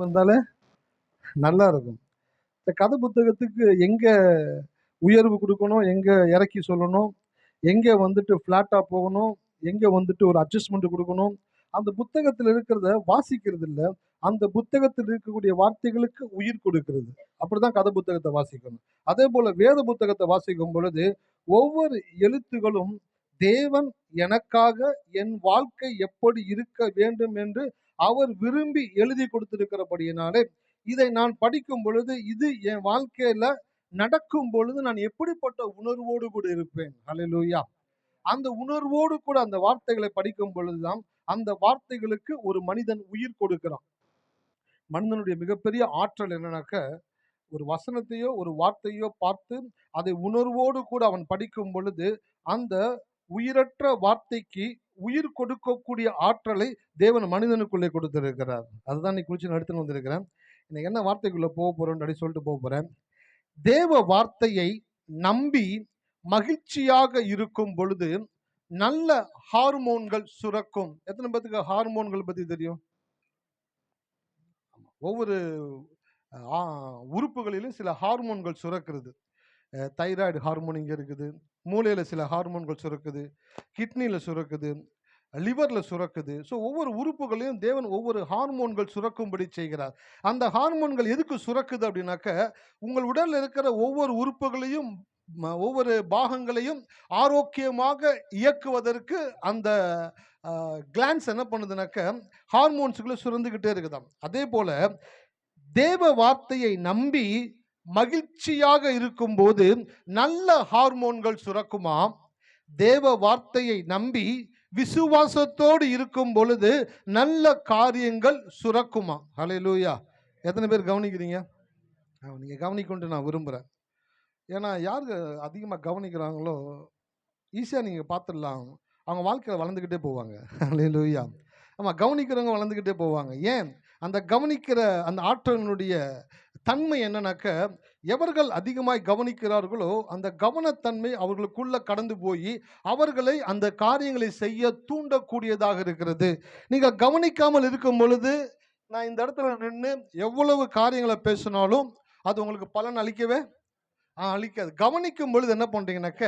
வந்தாலே நல்லா இருக்கும். இந்த கதை புத்தகத்துக்கு எங்க உயர்வு குடுக்கணும், எங்க இறக்கி சொல்லணும், எங்க வந்துட்டு ஃப்ளாட்டா போகணும், எங்க வந்துட்டு ஒரு அட்ஜஸ்ட்மென்ட் குடுக்கணும். அந்த புத்தகத்துல இருக்கிறத வாசிக்கிறது இல்ல. அந்த புத்தகத்தில் இருக்கக்கூடிய வார்த்தைகளுக்கு உயிர் கொடுக்கிறது. அப்படிதான் கதை புத்தகத்த வாசிக்கணும். அதேபோல வேத புத்தகத்த வாசிக்கும் பொழுது, ஒவ்வொரு எழுத்துகளும் தேவன் எனக்காக என் வாழ்க்கை எப்படி இருக்க வேண்டும் என்று அவர் விரும்பி எழுதி கொடுத்திருக்கிறபடியினாலே, இதை நான் படிக்கும் பொழுது, இது என் வாழ்க்கையில நடக்கும் பொழுது நான் எப்படிப்பட்ட உணர்வோடு கூட இருப்பேன். ஹalleluya. அந்த உணர்வோடு கூட அந்த வார்த்தைகளை படிக்கும் பொழுதுதான், அந்த வார்த்தைகளுக்கு ஒரு மனிதன் உயிர் கொடுக்கிறான். மனிதனுடைய மிகப்பெரிய ஆற்றல் என்னன்னாக்க, ஒரு வசனத்தையோ, ஒரு வார்த்தையோ பார்த்து, அதை உணர்வோடு கூட அவன் படிக்கும் பொழுது, அந்த உயிரற்ற வார்த்தைக்கு உயிர் கொடுக்கக்கூடிய ஆற்றலை தேவன் மனிதனுக்குள்ளே கொடுத்திருக்கிறார். அதுதான் இன்னைக்கு குறிச்சு நான் எடுத்துன்னு வந்திருக்கிறேன். இன்னைக்கு என்ன வார்த்தைக்குள்ள போறோம்னு அப்படி சொல்லிட்டு போறேன். தேவ வார்த்தையை நம்பி மகிழ்ச்சியாக இருக்கும் பொழுது நல்ல ஹார்மோன்கள் சுரக்கும். எத்தனை பேத்துக்கு ஹார்மோன்கள் பத்தி தெரியும்? ஒவ்வொரு ஆ, உறுப்புகளிலும் சில ஹார்மோன்கள் சுரக்கிறது. தைராய்டு ஹார்மோன் இங்க இருக்குது, மூளையில சில ஹார்மோன்கள் சுரக்குது, கிட்னில சுரக்குது, லிவர்ல சுரக்குது. ஸோ ஒவ்வொரு உறுப்புகளையும் தேவன் ஒவ்வொரு ஹார்மோன்கள் சுரக்கும்படி செய்கிறார். அந்த ஹார்மோன்கள் எதுக்கு சுரக்குது அப்படின்னாக்க, உங்கள் உடல்ல இருக்கிற ஒவ்வொரு உறுப்புகளையும் ஒவ்வொரு பாகங்களையும் ஆரோக்கியமாக இயக்குவதற்கு அந்த கிளான்ஸ் என்ன பண்ணுதுனாக்க ஹார்மோன்ஸுக்குள்ள சுரந்துகிட்டே இருக்குதாம். அதே போல தேவ வார்த்தையை நம்பி மகிழ்ச்சியாக இருக்கும்போது நல்ல ஹார்மோன்கள் சுரக்குமாம். தேவ வார்த்தையை நம்பி விசுவாசத்தோடு இருக்கும் பொழுது நல்ல காரியங்கள் சுரக்குமா. ஹalleluya. எத்தனை பேர் கவனிக்கிறீங்க? நீங்க கவனிக்கொண்டு நான் விரும்புறேன். ஏன்னா யாரு அதிகமா கவனிக்கிறாங்களோ ஈஸியா நீங்க பார்த்துடலாம். அவங்க வாழ்க்கையில வளர்ந்துக்கிட்டே போவாங்க. ஹalleluya. ஆமா, கவனிக்கிறவங்க வளர்ந்துக்கிட்டே போவாங்க. ஏன்? அந்த கவனிக்கிற அந்த ஆற்றலினுடைய தன்மை என்னன்னாக்க, எவர்கள் அதிகமாய் கவனிக்கிறார்களோ அந்த கவனத்தன்மை அவர்களுக்குள்ள கடந்து போய் அவர்களை அந்த காரியங்களை செய்ய தூண்டக்கூடியதாக இருக்கிறது. நீங்க கவனிக்காமல் இருக்கும் பொழுது, நான் இந்த இடத்துல நின்று எவ்வளவு காரியங்களை பேசினாலும் அது உங்களுக்கு பலன் அளிக்கவே அளிக்காது. கவனிக்கும் பொழுது என்ன பண்றீங்கன்னாக்க,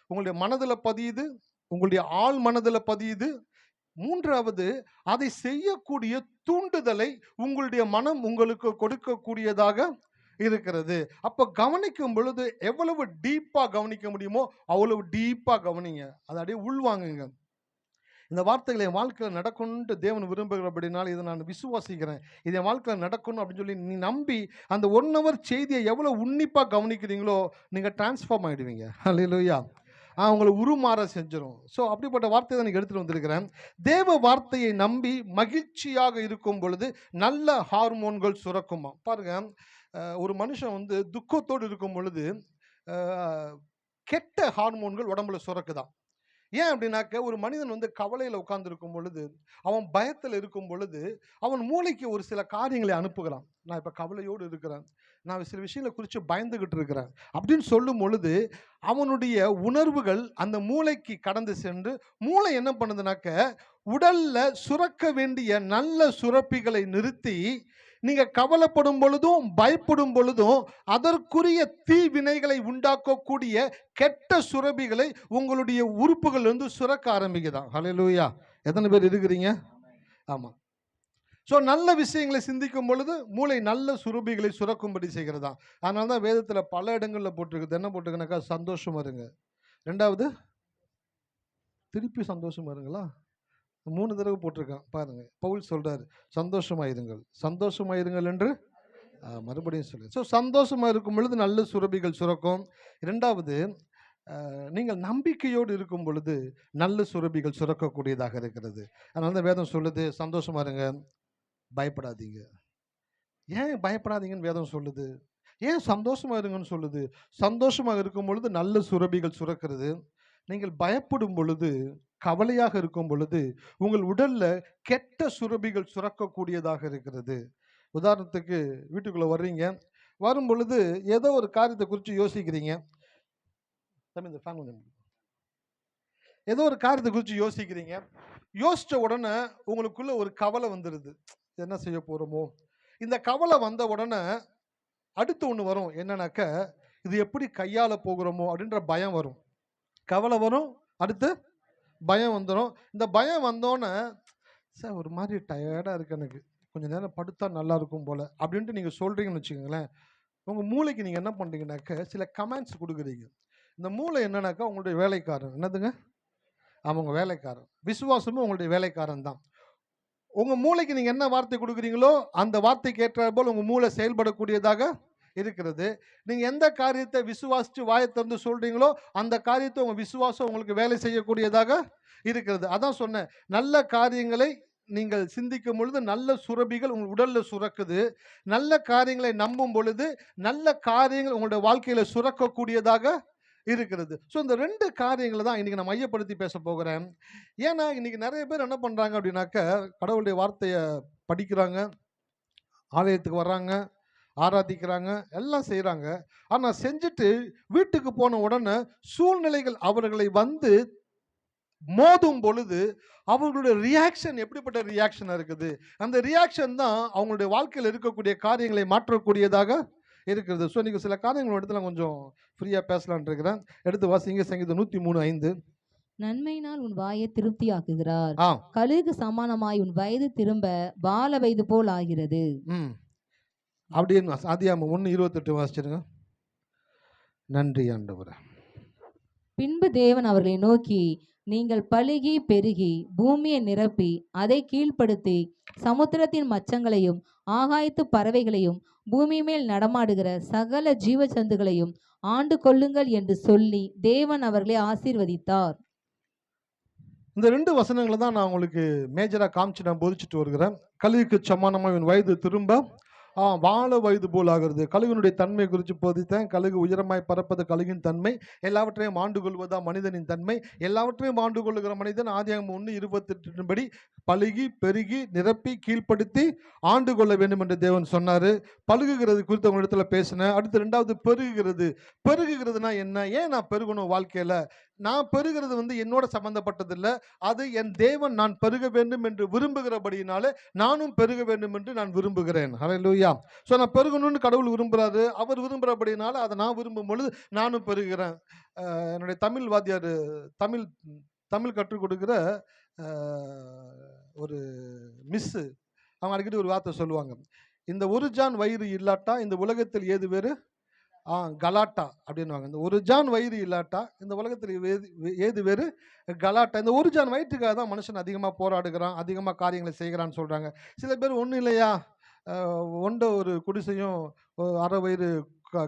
உங்களுடைய மனதில் பதியுது, உங்களுடைய ஆள் மனதில் பதியுது. மூன்றாவது, அதை செய்யக்கூடிய தூண்டுதலை உங்களுடைய மனம் உங்களுக்கு கொடுக்கக்கூடியதாக இருக்கிறது. அப்ப கவனிக்கும் பொழுது எவ்வளவு டீப்பா கவனிக்க முடியுமோ அவ்வளவு டீப்பா கவனிங்க. அதை அப்படியே உள்வாங்குங்க. இந்த வார்த்தைகளை என் வாழ்க்கையில் நடக்கணும்னு தேவன் விரும்புகிறபடினால் இதை நான் விசுவாசிக்கிறேன். இது என் வாழ்க்கையில் நடக்கணும் அப்படின்னு சொல்லி நீ நம்பி அந்த 1 hour செய்தியை எவ்வளவு உன்னிப்பா கவனிக்கிறீங்களோ நீங்க டிரான்ஸ்ஃபார்ம் ஆயிடுவீங்க. ஹalleluya. உங்களை உருமாற செஞ்சிடும். ஸோ அப்படிப்பட்ட வார்த்தையை தான் எடுத்துட்டு வந்திருக்கிறேன். தேவ வார்த்தையை நம்பி மகிழ்ச்சியாக இருக்கும் பொழுது நல்ல ஹார்மோன்கள் சுரக்குமா. பாருங்க, ஒரு மனுஷன் வந்து துக்கத்தோடு இருக்கும் பொழுது கெட்ட ஹார்மோன்கள் உடம்புல சுரக்குதான். ஏன் அப்படின்னாக்க, ஒரு மனிதன் வந்து கவலையில் உட்கார்ந்து இருக்கும் பொழுது, அவன் பயத்தில் இருக்கும் பொழுது, அவன் மூளைக்கு ஒரு சில காரியங்களை அனுப்புகிறான். நான் இப்போ கவலையோடு இருக்கிறேன், நான் சில விஷயங்களை குறித்து பயந்துகிட்டு இருக்கிறேன் அப்படின்னு சொல்லும் பொழுது, அவனுடைய உணர்வுகள் அந்த மூளைக்கு கடந்து சென்று, மூளை என்ன பண்ணுதுனாக்க, உடல்ல சுரக்க வேண்டிய நல்ல சுரப்பிகளை நிறுத்தி, நீங்க கவலைப்படும் பொழுதும் பயப்படும் பொழுதும் அதற்குரிய தீவினைகளை உண்டாக்கக்கூடிய கெட்ட சுரபிகளை உங்களுடைய உறுப்புகள் வந்து சுரக்க ஆரம்பிக்குதான். ஹalleluya. எத்தனை பேர் இருக்கிறீங்க? ஆமா. ஸோ நல்ல விஷயங்களை சிந்திக்கும் பொழுது மூளை நல்ல சுரபிகளை சுரக்கும்படி செய்கிறதா. அதனால தான் வேதத்தில் பல இடங்களில் போட்டிருக்குது. என்ன போட்டிருக்குனாக்கா, சந்தோஷமா இருங்க. ரெண்டாவது, திருப்பி சந்தோஷமா இருங்களா? 3 தடவை போட்டிருக்கான் பாருங்க. பவுல் சொல்றாரு, சந்தோஷமாயிருங்கள், சந்தோஷமாயிருங்கள் என்று மறுபடியும் சொல்லு. ஸோ சந்தோஷமா இருக்கும் பொழுது நல்ல சுரபிகள் சுரக்கும். இரண்டாவது, நீங்கள் நம்பிக்கையோடு இருக்கும் பொழுது நல்ல சுரபிகள் சுரக்கக்கூடியதாக இருக்கிறது. அதனால தான் வேதம் சொல்லுது, சந்தோஷமா இருங்க, பயப்படாதீங்க. ஏன் பயப்படாதீங்கன்னு வேதம் சொல்லுது? ஏன் சந்தோஷமா இருங்கன்னு சொல்லுது? சந்தோஷமாக இருக்கும் பொழுது நல்ல சுரபிகள் சுரக்கிறது. நீங்கள் பயப்படும் பொழுது, கவலையாக இருக்கும் பொழுது உங்கள் உடல்ல கெட்ட சுரபிகள் சுரக்கக்கூடியதாக இருக்கிறது. உதாரணத்துக்கு, வீட்டுக்குள்ள வர்றீங்க, வரும் பொழுது ஏதோ ஒரு காரியத்தை குறித்து யோசிக்கிறீங்க. ஏதோ ஒரு காரியத்தை குறித்து யோசிக்கிறீங்க. யோசிச்ச உடனே உங்களுக்குள்ள ஒரு கவலை வந்துடுது. என்ன செய்ய போறோமோ, இந்த கவலை வந்த உடனே அடுத்து ஒன்று வரும், என்னன்னாக்க இது எப்படி கையாள போகிறோமோ அப்படின்ற பயம் வரும். கவலை வரும், அடுத்து பயம் வந்துடும். இந்த பயம் வந்தோன்னே சார் ஒரு மாதிரி டயர்டாக இருக்கு, எனக்கு கொஞ்சம் நேரம் படுத்தா நல்லா இருக்கும் போல அப்படின்ட்டு நீங்கள் சொல்கிறீங்கன்னு வச்சுக்கோங்களேன். உங்கள் மூளைக்கு நீங்கள் என்ன பண்ணுறீங்கனாக்க சில கமெண்ட்ஸ் கொடுக்குறீங்க. இந்த மூளை என்னன்னாக்கா உங்களுடைய வேலைக்காரன். என்னதுங்க? அவங்க வேலைக்காரன். விசுவாசமும் உங்களுடைய வேலைக்காரன் தான். உங்கள் மூளைக்கு நீங்கள் என்ன வார்த்தை கொடுக்குறீங்களோ அந்த வார்த்தைக்கு ஏற்ற போல் உங்கள் மூளை செயல்படக்கூடியதாக இருக்கிறது. நீங்கள் எந்த காரியத்தை விசுவாசித்து வாயை திறந்து சொல்கிறீங்களோ அந்த காரியத்தை உங்கள் விசுவாசம் உங்களுக்கு வேலை செய்யக்கூடியதாக இருக்கிறது. அதான் சொன்னேன், நல்ல காரியங்களை நீங்கள் சிந்திக்கும் பொழுது நல்ல சுரபிகள் உங்கள் உடலில் சுரக்குது. நல்ல காரியங்களை நம்பும் பொழுது நல்ல காரியங்கள் உங்களுடைய வாழ்க்கையில் சுரக்கக்கூடியதாக இருக்கிறது. ஸோ இந்த 2 காரியங்களை தான் இன்றைக்கி நான் மையப்படுத்தி பேச போகிறேன். ஏன்னா இன்றைக்கி நிறைய பேர் என்ன பண்ணுறாங்க அப்படின்னாக்க, கடவுளுடைய வார்த்தையை படிக்கிறாங்க, ஆலயத்துக்கு வர்றாங்க, ஆராதிக்கிறாங்க, எல்லாம் செய்கிறாங்க. ஆனால் செஞ்சுட்டு வீட்டுக்கு போன உடனே சூழ்நிலைகள் அவர்களை வந்து மோதும் பொழுது அவர்களுடைய ரியாக்ஷன் எப்படிப்பட்ட ரியாக்ஷன் இருக்குது? அந்த ரியாக்ஷன் தான் அவங்களுடைய வாழ்க்கையில் இருக்கக்கூடிய காரியங்களை மாற்றக்கூடியதாக இருக்கிறது. ஸோ நீங்கள் சில காரியங்கள் இடத்துல கொஞ்சம் ஃப்ரீயாக பேசலான் இருக்கிறேன். எடுத்து வாசிங்க சங்கீதம் 103:5. நன்மையினால் உன் வாயை திருப்தியாக்குகிறார், கழுகு சமானமாய் உன் வயது திரும்ப பால வயது போல் ஆகிறது. அப்படின்னு ஆதியாகமம் 1:28 வாசிச்சிருங்க. நன்றி ஆண்டவரே. பின்பு தேவன் அவர்களை நோக்கி, நீங்கள் பலுகி பெருகி பூமியை நிரப்பி அதை கீழ்ப்படுத்தி சமுத்திரத்தின் மச்சங்களையும் ஆகாயத்து பறவைகளையும் பூமி மேல் நடமாடுகிற சகல ஜீவ ஜந்துகளையும் ஆண்டு கொள்ளுங்கள் என்று சொல்லி தேவன் அவர்களை ஆசீர்வதித்தார். இந்த 2 வசனங்களை தான் நான் உங்களுக்கு மேஜரா காமிச்சு நான் போதிச்சுட்டு வருகிறேன். கழுகுக்கு சமானமாக இவன் வயது திரும்ப வாழ வயது போல் ஆகிறது. கழுகினுடைய தன்மை குறித்து போதித்தேன். கழுகு உயரமாய் பறப்பது கழுகின் தன்மை. எல்லாவற்றையும் ஆண்டு கொள்வதா மனிதனின் தன்மை. எல்லாவற்றையும் ஆண்டு கொள்ளுகிற மனிதன் ஆதியாகமம் 1:28 படி பலுகி பெருகி நிரப்பி கீழ்ப்படுத்தி ஆண்டு கொள்ள வேண்டும் என்று தேவன் சொன்னார். பழுகுகிறது குறித்து அவங்க இடத்துல பேசினேன். அடுத்து 2வது பெருகுகிறது. பெருகுகிறதுனா என்ன? ஏன் நான் பெருகணும் வாழ்க்கையில்? நான் பெருகிறது வந்து என்னோட சம்பந்தப்பட்டதில்லை. அது என் தேவன் நான் பெருக வேண்டும் என்று விரும்புகிறபடியினாலே நானும் பெருக வேண்டும் என்று நான் விரும்புகிறேன். ஹல்லேலூயா. ஸோ நான் பெருகணும்னு கடவுள் விரும்புகிறாரு. அவர் விரும்புகிறபடினால அதை நான் விரும்பும் பொழுது நானும் பெருகிறேன். என்னுடைய தமிழ் வாத்தியார் தமிழ் கற்றுக் கொடுக்குற ஒரு மிஸ்ஸு அவங்க அடிக்கடி ஒரு வார்த்தை சொல்லுவாங்க. இந்த ஒரு ஜான் வயிறு இல்லாட்டா இந்த உலகத்தில் ஏது வேறு கலாட்டா அப்படின்வாங்க. இந்த ஒரு ஜான் வயிறு இல்லாட்டா இந்த உலகத்தில் ஏது வேறு கலாட்டா. இந்த ஒரு ஜான் வயிற்றுக்காக தான் மனுஷன் அதிகமாக போராடுகிறான், அதிகமாக காரியங்களை செய்கிறான்னு சொல்கிறாங்க. சில பேர் ஒன்றும் இல்லையா, ஒண்ட ஒரு குடிசையும் அரை வயிறு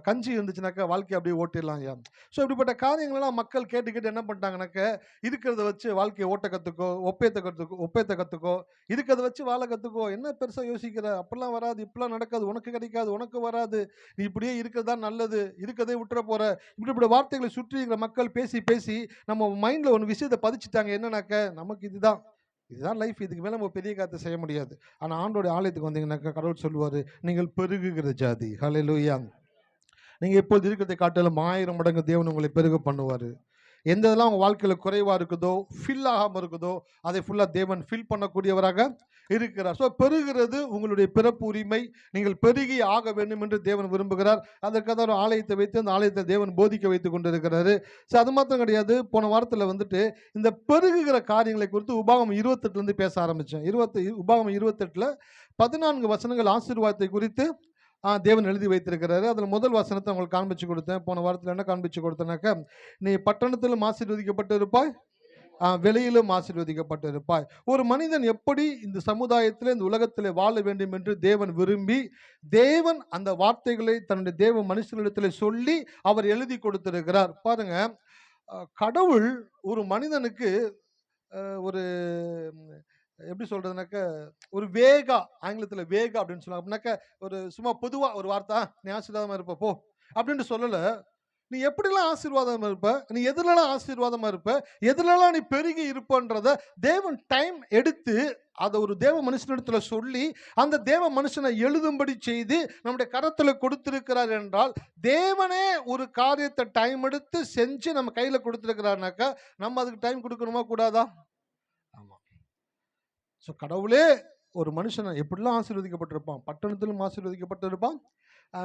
கஞ்சி இருந்துச்சுனாக்கா வாழ்க்கையை அப்படியே ஓட்டிடலாம் ஐயா. ஸோ இப்படிப்பட்ட காரியங்களெல்லாம் மக்கள் கேட்டு கேட்டு என்ன பண்ணிட்டாங்கனாக்க, இருக்கிறத வச்சு வாழ்க்கையை ஓட்ட கற்றுக்கோ, ஒப்பேத்த கற்றுக்கோ, இருக்கிறத வச்சு வாழ கற்றுக்கோ, என்ன பெருசாக யோசிக்கிற, அப்படிலாம் வராது, இப்படிலாம் நடக்காது, உனக்கு கிடைக்காது, உனக்கு வராது, நீ இப்படியே இருக்கிறது தான் நல்லது, இருக்கிறதே விட்டுற போகிற, இப்படிப்பட்ட வார்த்தைகளை சுற்றி இருக்கிற மக்கள் பேசி பேசி நம்ம மைண்டில் ஒன்று விஷயத்தை பதிச்சுட்டாங்க. என்னன்னாக்க, நமக்கு இதுதான் லைஃப், இதுக்கு மேலே நம்ம பெரிய காரியத்தை செய்ய முடியாது. ஆனால் ஆண்டோடைய ஆலயத்துக்கு வந்தீங்கன்னாக்கா கடவுள் சொல்லுவார், நீங்கள் பெருகுகிற ஜாதி. ஹல்லேலூயா. நீங்கள் எப்போது இருக்கிறதை காட்டிலும் 1000 மடங்கு தேவன் உங்களை பெருக பண்ணுவார். எந்த இதெல்லாம் உங்கள் வாழ்க்கையில் குறைவாக இருக்குதோ, ஃபில் ஆகாமல் இருக்குதோ, அதை ஃபுல்லாக தேவன் ஃபில் பண்ணக்கூடியவராக இருக்கிறார். ஸோ பெருகிறது உங்களுடைய பிறப்பு உரிமை. நீங்கள் பெருகி ஆக வேண்டும் என்று தேவன் விரும்புகிறார். அதற்காக ஒரு ஆலயத்தை வைத்து அந்த ஆலயத்தை தேவன் போதிக்க வைத்து கொண்டு இருக்கிறாரு. ஸோ அது மாத்திரம் கிடையாது. போன வாரத்தில் வந்துட்டு இந்த பெருகுகிற காரியங்களை குறித்து உபாகமம் 28 பேச ஆரம்பித்தேன். உபாகமம் 28 14 வசனங்கள் ஆசீர்வாதத்தை குறித்து தேவன் எழுதி வைத்திருக்கிறாரு. அதில் முதல் வசனத்தை உங்களுக்கு காண்பிச்சு கொடுத்தேன். போன வாரத்தில் என்ன காண்பிச்சு கொடுத்தேனாக்க, நீ பட்டணத்திலும் ஆசீர்வதிக்கப்பட்டு இருப்பாய், வெளியிலும் ஆசீர்வதிக்கப்பட்டு இருப்பாய். ஒரு மனிதன் எப்படி இந்த சமுதாயத்தில் இந்த உலகத்தில் வாழ வேண்டும் என்று தேவன் விரும்பி, தேவன் அந்த வார்த்தைகளை தன்னுடைய தேவ மனுஷனிடத்தில் சொல்லி அவர் எழுதி கொடுத்திருக்கிறார். பாருங்க, கடவுள் ஒரு மனிதனுக்கு ஒரு எப்படி சொல்றதுனாக்க, ஒரு வேகா, ஆங்கிலத்தில் வேகா அப்படின்னு சொல்லுவாங்க. அப்படின்னாக்க ஒரு சும்மா பொதுவாக ஒரு வார்த்தை, நீ ஆசீர்வாதமாக இருப்ப போ அப்படின்ட்டு சொல்லலை. நீ எப்படிலாம் ஆசீர்வாதமாக இருப்ப, நீ எதுலலாம் ஆசீர்வாதமாக இருப்ப, எதுலலாம் நீ பெருகி இருப்பன்றத தேவன் டைம் எடுத்து அதை ஒரு தேவ மனுஷனிடத்தில் சொல்லி அந்த தேவ மனுஷனை எழுதும்படி செய்து நம்முடைய கரத்தில் கொடுத்திருக்கிறார் என்றால், தேவனே ஒரு காரியத்தை டைம் எடுத்து செஞ்சு நம்ம கையில் கொடுத்துருக்கிறாருனாக்கா நம்ம அதுக்கு டைம் கொடுக்கணுமா கூடாதா? ஆமாம். ஸோ கடவுளே ஒரு மனுஷன் எப்படிலாம் ஆசீர்வதிக்கப்பட்டிருப்பான். பட்டணத்திலும் ஆசீர்வதிக்கப்பட்டிருப்பான்,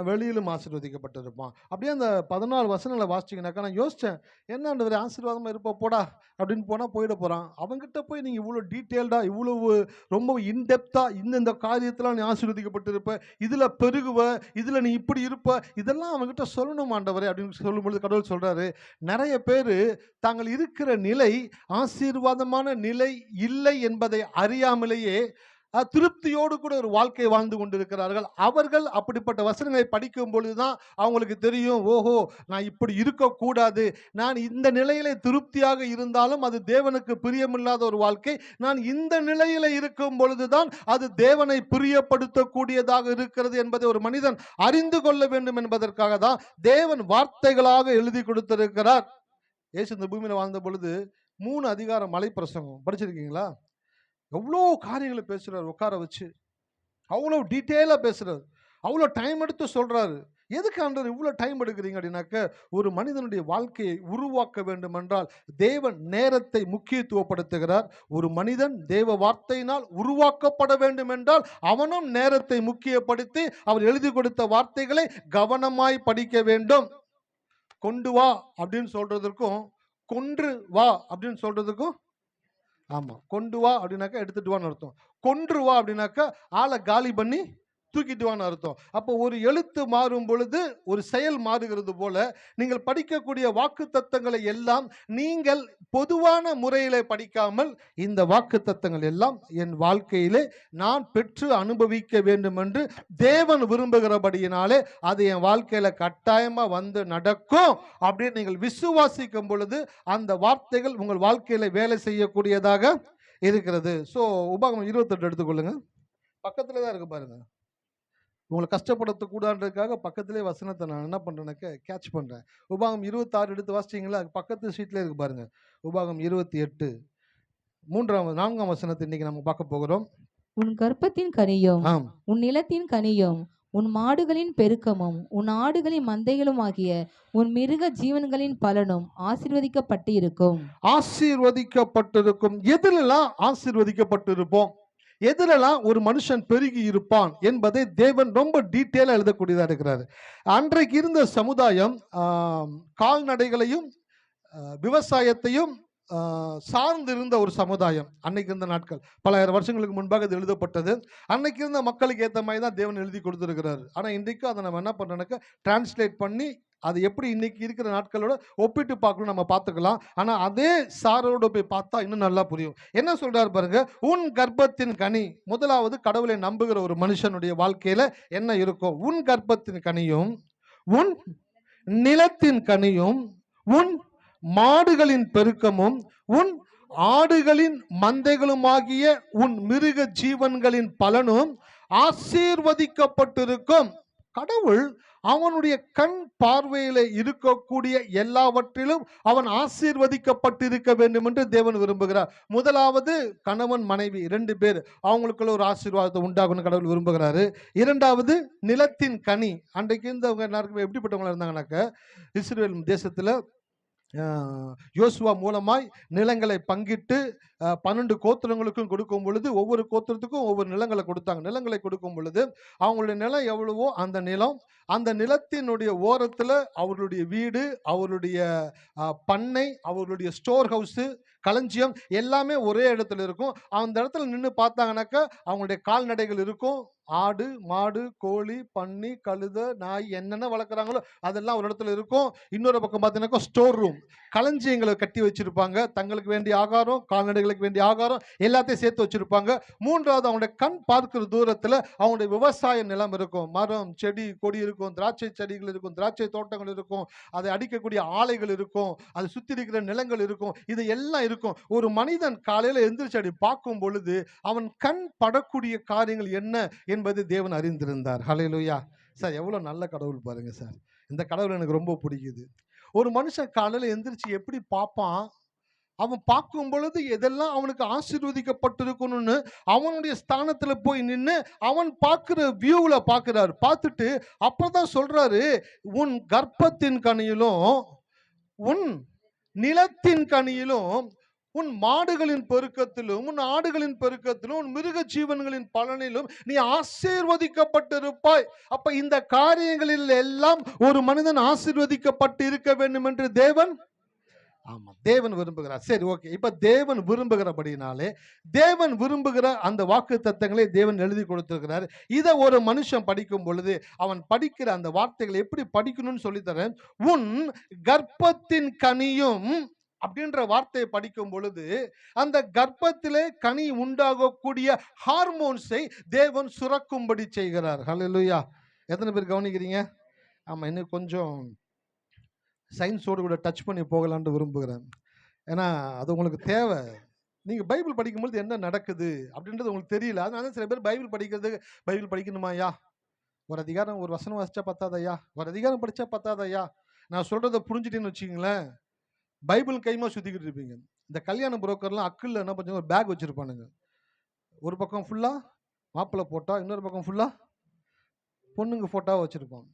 வெளியிலும் ஆசீர்வதிக்கப்பட்டிருப்பான். அப்படியே அந்த 14 வசனங்களை வாசிச்சீங்கன்னாக்கா, நான் யோசிச்சேன், என்ன ஆண்டவரே ஆசீர்வாதமா இருப்ப போடா அப்படின்னு போனா போயிட போறான். அவன்கிட்ட போய் நீங்க இவ்வளவு டீட்டெயில்டா, இவ்வளவு ரொம்ப இன்டெப்தா இந்த காரியத்துல நீ ஆசீர்வதிக்கப்பட்டிருப்ப, இதுல பெருகுவ, இதுல நீ இப்படி இருப்ப, இதெல்லாம் அவன்கிட்ட சொல்லணும் ஆண்டவரே அப்படின்னு சொல்லும்பொழுது கடவுள் சொல்றாரு, நிறைய பேரு தாங்கள் இருக்கிற நிலை ஆசீர்வாதமான நிலை இல்லை என்பதை அறியாமலேயே திருப்தியோடு கூட ஒரு வாழ்க்கை வாழ்ந்து கொண்டிருக்கிறார்கள். அவர்கள் அப்படிப்பட்ட வசனங்களை படிக்கும் பொழுதுதான் அவங்களுக்கு தெரியும், ஓஹோ நான் இப்படி இருக்கக்கூடாது, நான் இந்த நிலையில திருப்தியாக இருந்தாலும் அது தேவனுக்கு பிரியமில்லாத ஒரு வாழ்க்கை, நான் இந்த நிலையில இருக்கும் பொழுதுதான் அது தேவனை பிரியப்படுத்தக்கூடியதாக இருக்கிறது என்பதை ஒரு மனிதன் அறிந்து கொள்ள வேண்டும் என்பதற்காக தான் தேவன் வார்த்தைகளாக எழுதி கொடுத்திருக்கிறார். இயேசு இந்த பூமியில வாழ்ந்த பொழுது 3 அதிகாரம் மலை பிரசங்கம் படிச்சிருக்கீங்களா? எவ்வளோ காரியங்களை பேசுறாரு, உட்கார வச்சு அவ்வளோ டீட்டெயிலா பேசுறாரு, அவ்வளோ டைம் எடுத்து சொல்றாரு. எதுக்கு ஆண்டவர் இவ்வளோ டைம் எடுக்கிறீங்க அப்படின்னாக்க, ஒரு மனிதனுடைய வாழ்க்கையை உருவாக்க வேண்டும் என்றால் தேவன் நேரத்தை முக்கியத்துவப்படுத்துகிறார். ஒரு மனிதன் தேவ வார்த்தையினால் உருவாக்கப்பட வேண்டும் என்றால் அவனும் நேரத்தை முக்கியப்படுத்தி அவர் எழுதி கொடுத்த வார்த்தைகளை கவனமாய் படிக்க வேண்டும். கொண்டு வா அப்படின்னு சொல்றதற்கும் கொன்று வா அப்படின்னு சொல்றதுக்கும், ஆமா, கொண்டு வா அப்படின்னாக்கா எடுத்துட்டு வான்னு அர்த்தம், கொன்று வா அப்படின்னாக்கா ஆளை காலி பண்ணி தூக்கிட்டு வான்னு அர்த்தம். அப்போ ஒரு எழுத்து மாறும் பொழுது ஒரு செயல் மாறுகிறது போல, நீங்கள் படிக்கக்கூடிய வாக்கு தத்தங்களை எல்லாம் நீங்கள் பொதுவான முறையிலே படிக்காமல், இந்த வாக்கு தத்தங்கள் எல்லாம் என் வாழ்க்கையிலே நான் பெற்று அனுபவிக்க வேண்டும் என்று தேவன் விரும்புகிறபடியினாலே அது என் வாழ்க்கையில கட்டாயமா வந்து நடக்கும் அப்படின்னு நீங்கள் விசுவாசிக்கும் பொழுது அந்த வார்த்தைகள் உங்கள் வாழ்க்கையில வேலை செய்யக்கூடியதாக இருக்கிறது. ஸோ உபாகமம் 28 எடுத்துக்கொள்ளுங்க, பக்கத்துல தான் இருக்கு பாருங்க. உங்களை கஷ்டப்படுத்தக்கூடாதுன்றதுக்காக பக்கத்திலே வசனத்தை நான் என்ன பண்றேன்னாக்க கேட்ச் பண்றேன். உபாகம் 26 எடுத்து வாசிச்சீங்களா? பக்கத்து ஷீட்ல இருக்கு பாருங்க. உபாகம் 28 4ஆம் வசனத்தை இன்னைக்கு நம்ம பார்க்க போகிறோம். உன் கர்ப்பத்தின் கனியும் உன் நிலத்தின் கனியும் உன் மாடுகளின் பெருக்கமும் உன் ஆடுகளின் மந்தைகளும் ஆகிய உன் மிருக ஜீவன்களின் பலனும் ஆசீர்வதிக்கப்பட்டு இருக்கும். ஆசீர்வதிக்கப்பட்டிருக்கும். எதிலெல்லாம் ஆசீர்வதிக்கப்பட்டிருப்போம், எதிலெல்லாம் ஒரு மனுஷன் பெருகி இருப்பான் என்பதை தேவன் ரொம்ப டீட்டெயிலா எழுதக்கூடியதா இருக்கிறாரு. அன்றைக்கு இருந்த சமுதாயம் கால்நடைகளையும் விவசாயத்தையும் சார்ந்திருந்த ஒரு சமுதாயம். அன்னைக்கு இருந்த நாட்கள், பல ஆயிரம் வருஷங்களுக்கு முன்பாக இது எழுதப்பட்டது. அன்னைக்கு இருந்த மக்களுக்கு ஏற்ற மாதிரி தான் தேவன் எழுதி கொடுத்துருக்கிறாரு. ஆனால் இன்றைக்கு அதை நம்ம என்ன பண்றோம்னாக்க டிரான்ஸ்லேட் பண்ணி அது எப்படி இன்னைக்கு இருக்கிற நாட்களோட ஒப்பிட்டு பார்க்கணும், நம்ம பார்த்துக்கலாம். ஆனால் அதே சாரோட போய் பார்த்தா இன்னும் நல்லா புரியும். என்ன சொல்றாரு பாருங்க, உன் கர்ப்பத்தின் கனி. முதலாவது கடவுளை நம்புகிற ஒரு மனுஷனுடைய வாழ்க்கையில என்ன இருக்கும்? உன் கர்ப்பத்தின் கனியும் உன் நிலத்தின் கனியும் உன் மாடுகளின் பெருக்கமும் உன் ஆடுகளின் மந்தைகளுமாகிய உன் மிருக ஜீவன்களின் பலனும் ஆசீர்வதிக்கப்பட்டிருக்கும். கடவுள் அவனுடைய கண் பார்வையில இருக்கக்கூடிய எல்லாவற்றிலும் அவன் ஆசீர்வதிக்கப்பட்டிருக்க வேண்டும் என்று தேவன் விரும்புகிறார். முதலாவது கணவன் மனைவி 2 பேர், அவங்களுக்குள்ள ஒரு ஆசீர்வாதத்தை உண்டாகணும் கடவுள் விரும்புகிறாரு. இரண்டாவது நிலத்தின் கனி. அன்றைக்கு இருந்தவங்க எல்லாருக்குமே எப்படிப்பட்டவங்களா இருந்தாங்கன்னாக்க, இஸ்ரவேல் தேசத்துல யோசுவா மூலமாய் நிலங்களை பங்கிட்டு 12 கோத்திரங்களுக்கும் கொடுக்கும் பொழுது ஒவ்வொரு கோத்திரத்துக்கும் ஒவ்வொரு நிலங்களை கொடுத்தாங்க. நிலங்களை கொடுக்கும் பொழுது அவங்களுடைய நிலம் எவ்வளவோ அந்த நிலத்தினுடைய ஓரத்தில் அவர்களுடைய வீடு, அவருடைய பண்ணை, அவர்களுடைய ஸ்டோர் ஹவுஸு, களஞ்சியம் எல்லாமே ஒரே இடத்துல இருக்கும். அந்த இடத்துல நின்று பார்த்தாங்கன்னாக்கா அவங்களுடைய கால்நடைகள் இருக்கும். ஆடு, மாடு, கோழி, பன்னி, கழுத, நாய் என்னென்ன வளர்க்குறாங்களோ அதெல்லாம் ஒரு இடத்துல இருக்கும். இன்னொரு பக்கம் பார்த்தீங்கன்னாக்கா ஸ்டோர் ரூம், களஞ்சியங்களை கட்டி வச்சிருப்பாங்க. தங்களுக்கு வேண்டிய ஆகாரம், கால்நடைகளுக்கு வேண்டிய ஆகாரம் எல்லாத்தையும் சேர்த்து வச்சிருப்பாங்க. மூன்றாவது அவங்களுடைய கண் பார்க்கிற தூரத்தில் அவங்களுடைய விவசாய நிலம் இருக்கும். மரம், செடி, கொடி இருக்கும். திராட்சை செடிகள் இருக்கும், திராட்சை தோட்டங்கள் இருக்கும், அதை அடிக்கக்கூடிய ஆலைகள் இருக்கும், அதை சுற்றி இருக்கிற நிலங்கள் இருக்கும். இது எல்லாம் இருக்கும். ஒரு மனிதன் காலையில் எந்திரிச்சு அப்படி பார்க்கும் பொழுது அவன் கண் படக்கூடிய காரியங்கள் என்ன என்பது தேவன் அறிந்திருந்தார். ஹல்லேலூயா. சார் எவ்வளவு நல்ல கடவுள் பாருங்க சார். இந்த கடவுள் எனக்கு ரொம்ப பிடிக்குது. ஒரு மனுஷன் காலையில எந்திரிச்சு எப்படி பார்ப்பான், அவன் பார்க்கும் பொழுது எதெல்லாம் அவனுக்கு ஆசீர்வதிக்கப்பட்டிருக்கணும்னு அவனுடைய ஸ்தானத்துல போய் நின்று அவன் பார்க்கிற வியூல பார்க்கிறாரு. பார்த்துட்டு அப்பதான் சொல்றாரு, உன் கர்ப்பத்தின் கனியிலும் உன் நிலத்தின் கனியிலும் உன் மாடுகளின் பெருக்கத்திலும் உன் ஆடுகளின் பெருக்கத்திலும் உன் மிருக ஜீவன்களின் பலனிலும் நீ ஆசீர்வதிக்கப்பட்டிருப்பாய். அப்ப இந்த காரியங்களில் எல்லாம் ஒரு மனிதன் ஆசீர்வதிக்கப்பட்டு இருக்க வேண்டும் என்று தேவன் தேவன் விரும்புகிறார். சரி, ஓகே. இப்ப தேவன் விரும்புகிறபடினாலே தேவன் விரும்புகிற அந்த வாக்கு தத்தங்களை தேவன் எழுதி கொடுத்திருக்கிறார். இதை ஒரு மனுஷன் படிக்கும் பொழுது அவன் படிக்கிற அந்த வார்த்தைகளை எப்படி படிக்கணும்னு சொல்லித்தரேன். உன் கர்ப்பத்தின் கனியும் அப்படின்ற வார்த்தையை படிக்கும் பொழுது அந்த கர்ப்பத்திலே கனி உண்டாகக்கூடிய ஹார்மோன்ஸை தேவன் சுரக்கும்படி செய்கிறார். ஹல்லேலூயா. எத்தனை பேர் கவனிக்கிறீங்க? ஆமா, இன்னும் கொஞ்சம் சயின்ஸோடு கூட டச் பண்ணி போகலான்னு விரும்புகிறேன். ஏன்னா அது உங்களுக்கு தேவை. நீங்கள் பைபிள் படிக்கும்போது என்ன நடக்குது அப்படின்றது உங்களுக்கு தெரியல. அதனால சில பேர் பைபிள் படிக்கணுமாயா, ஒரு அதிகாரம் ஒரு வசனம் வாசிச்சா பத்தாதையா, ஒரு அதிகாரம் படித்தா பத்தாதையா, நான் சொல்கிறத புரிஞ்சுட்டேன்னு வச்சிங்களேன், பைபிள் கைமா சுற்றிக்கிட்டு இருப்பீங்க. இந்த கல்யாண புரோக்கர்லாம் அக்கில் என்ன பண்ணுறாங்க, ஒரு பேக் வச்சுருப்பானுங்க. ஒரு பக்கம் ஃபுல்லாக மாப்பிள்ளை ஃபோட்டோ, இன்னொரு பக்கம் ஃபுல்லாக பொண்ணுங்க ஃபோட்டோவை வச்சுருப்பான்.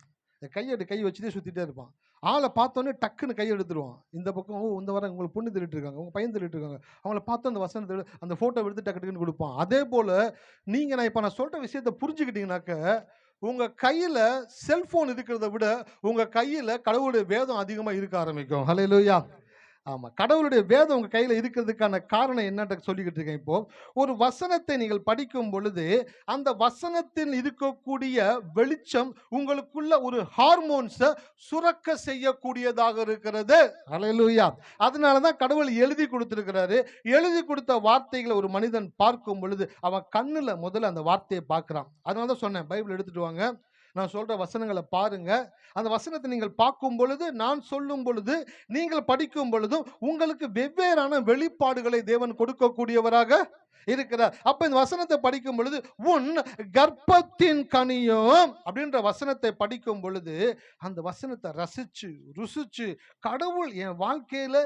கை வச்சுட்டே சுற்றிட்டே இருப்பான். ஆளை பார்த்தோன்னே டக்குன்னு கை எடுத்துருவான். இந்த பக்கம் இந்த வாரம் உங்களுக்கு பொண்ணு திருட்டு இருக்காங்க, உங்கள் பையன் திருட்டு இருக்காங்க, அவங்கள பார்த்து அந்த வசனத்தை அந்த ஃபோட்டோ எடுத்து டக்கு டக்குன்னு கொடுப்பான். அதே போல் நீங்கள் நான் சொல்கிற விஷயத்தை புரிஞ்சுக்கிட்டீங்கன்னாக்க உங்கள் கையில் செல்ஃபோன் இருக்கிறத விட உங்கள் கையில் கடவுளுடைய வேதம் அதிகமாக இருக்க ஆரம்பிக்கும். ஹல்லேலூயா. ஆமாம், கடவுளுடைய வேதம் உங்கள் கையில் இருக்கிறதுக்கான காரணம் என்னன்ற சொல்லிக்கிட்டு இருக்கேன். இப்போ ஒரு வசனத்தை நீங்கள் படிக்கும் பொழுது அந்த வசனத்தில் இருக்கக்கூடிய வெளிச்சம் உங்களுக்குள்ள ஒரு ஹார்மோன்ஸை சுரக்க செய்யக்கூடியதாக இருக்கிறது. ஹல்லேலூயா. அதனால தான் கடவுள் எழுதி கொடுத்துருக்கிறாரு. எழுதி கொடுத்த வார்த்தைகளை ஒரு மனிதன் பார்க்கும் பொழுது அவன் கண்ணில் முதல்ல அந்த வார்த்தையை பார்க்குறான். அதனால தான் சொன்னேன், பைபிள் எடுத்துட்டு வாங்க, நான் சொல்ற வசனங்களை பாருங்க. அந்த வசனத்தை நீங்கள் பார்க்கும் பொழுது, நான் சொல்லும் பொழுது, நீங்கள் படிக்கும் பொழுதும் உங்களுக்கு வெவ்வேறான வெளிப்பாடுகளை தேவன் கொடுக்கக்கூடியவராக இருக்கிறார். அப்ப இந்த வசனத்தை படிக்கும் பொழுது உன் கர்ப்பத்தின் கனியும் அப்படின்ற வசனத்தை படிக்கும் பொழுது அந்த வசனத்தை ரசிச்சு ருசிச்சு கடவுள் என் வாழ்க்கையில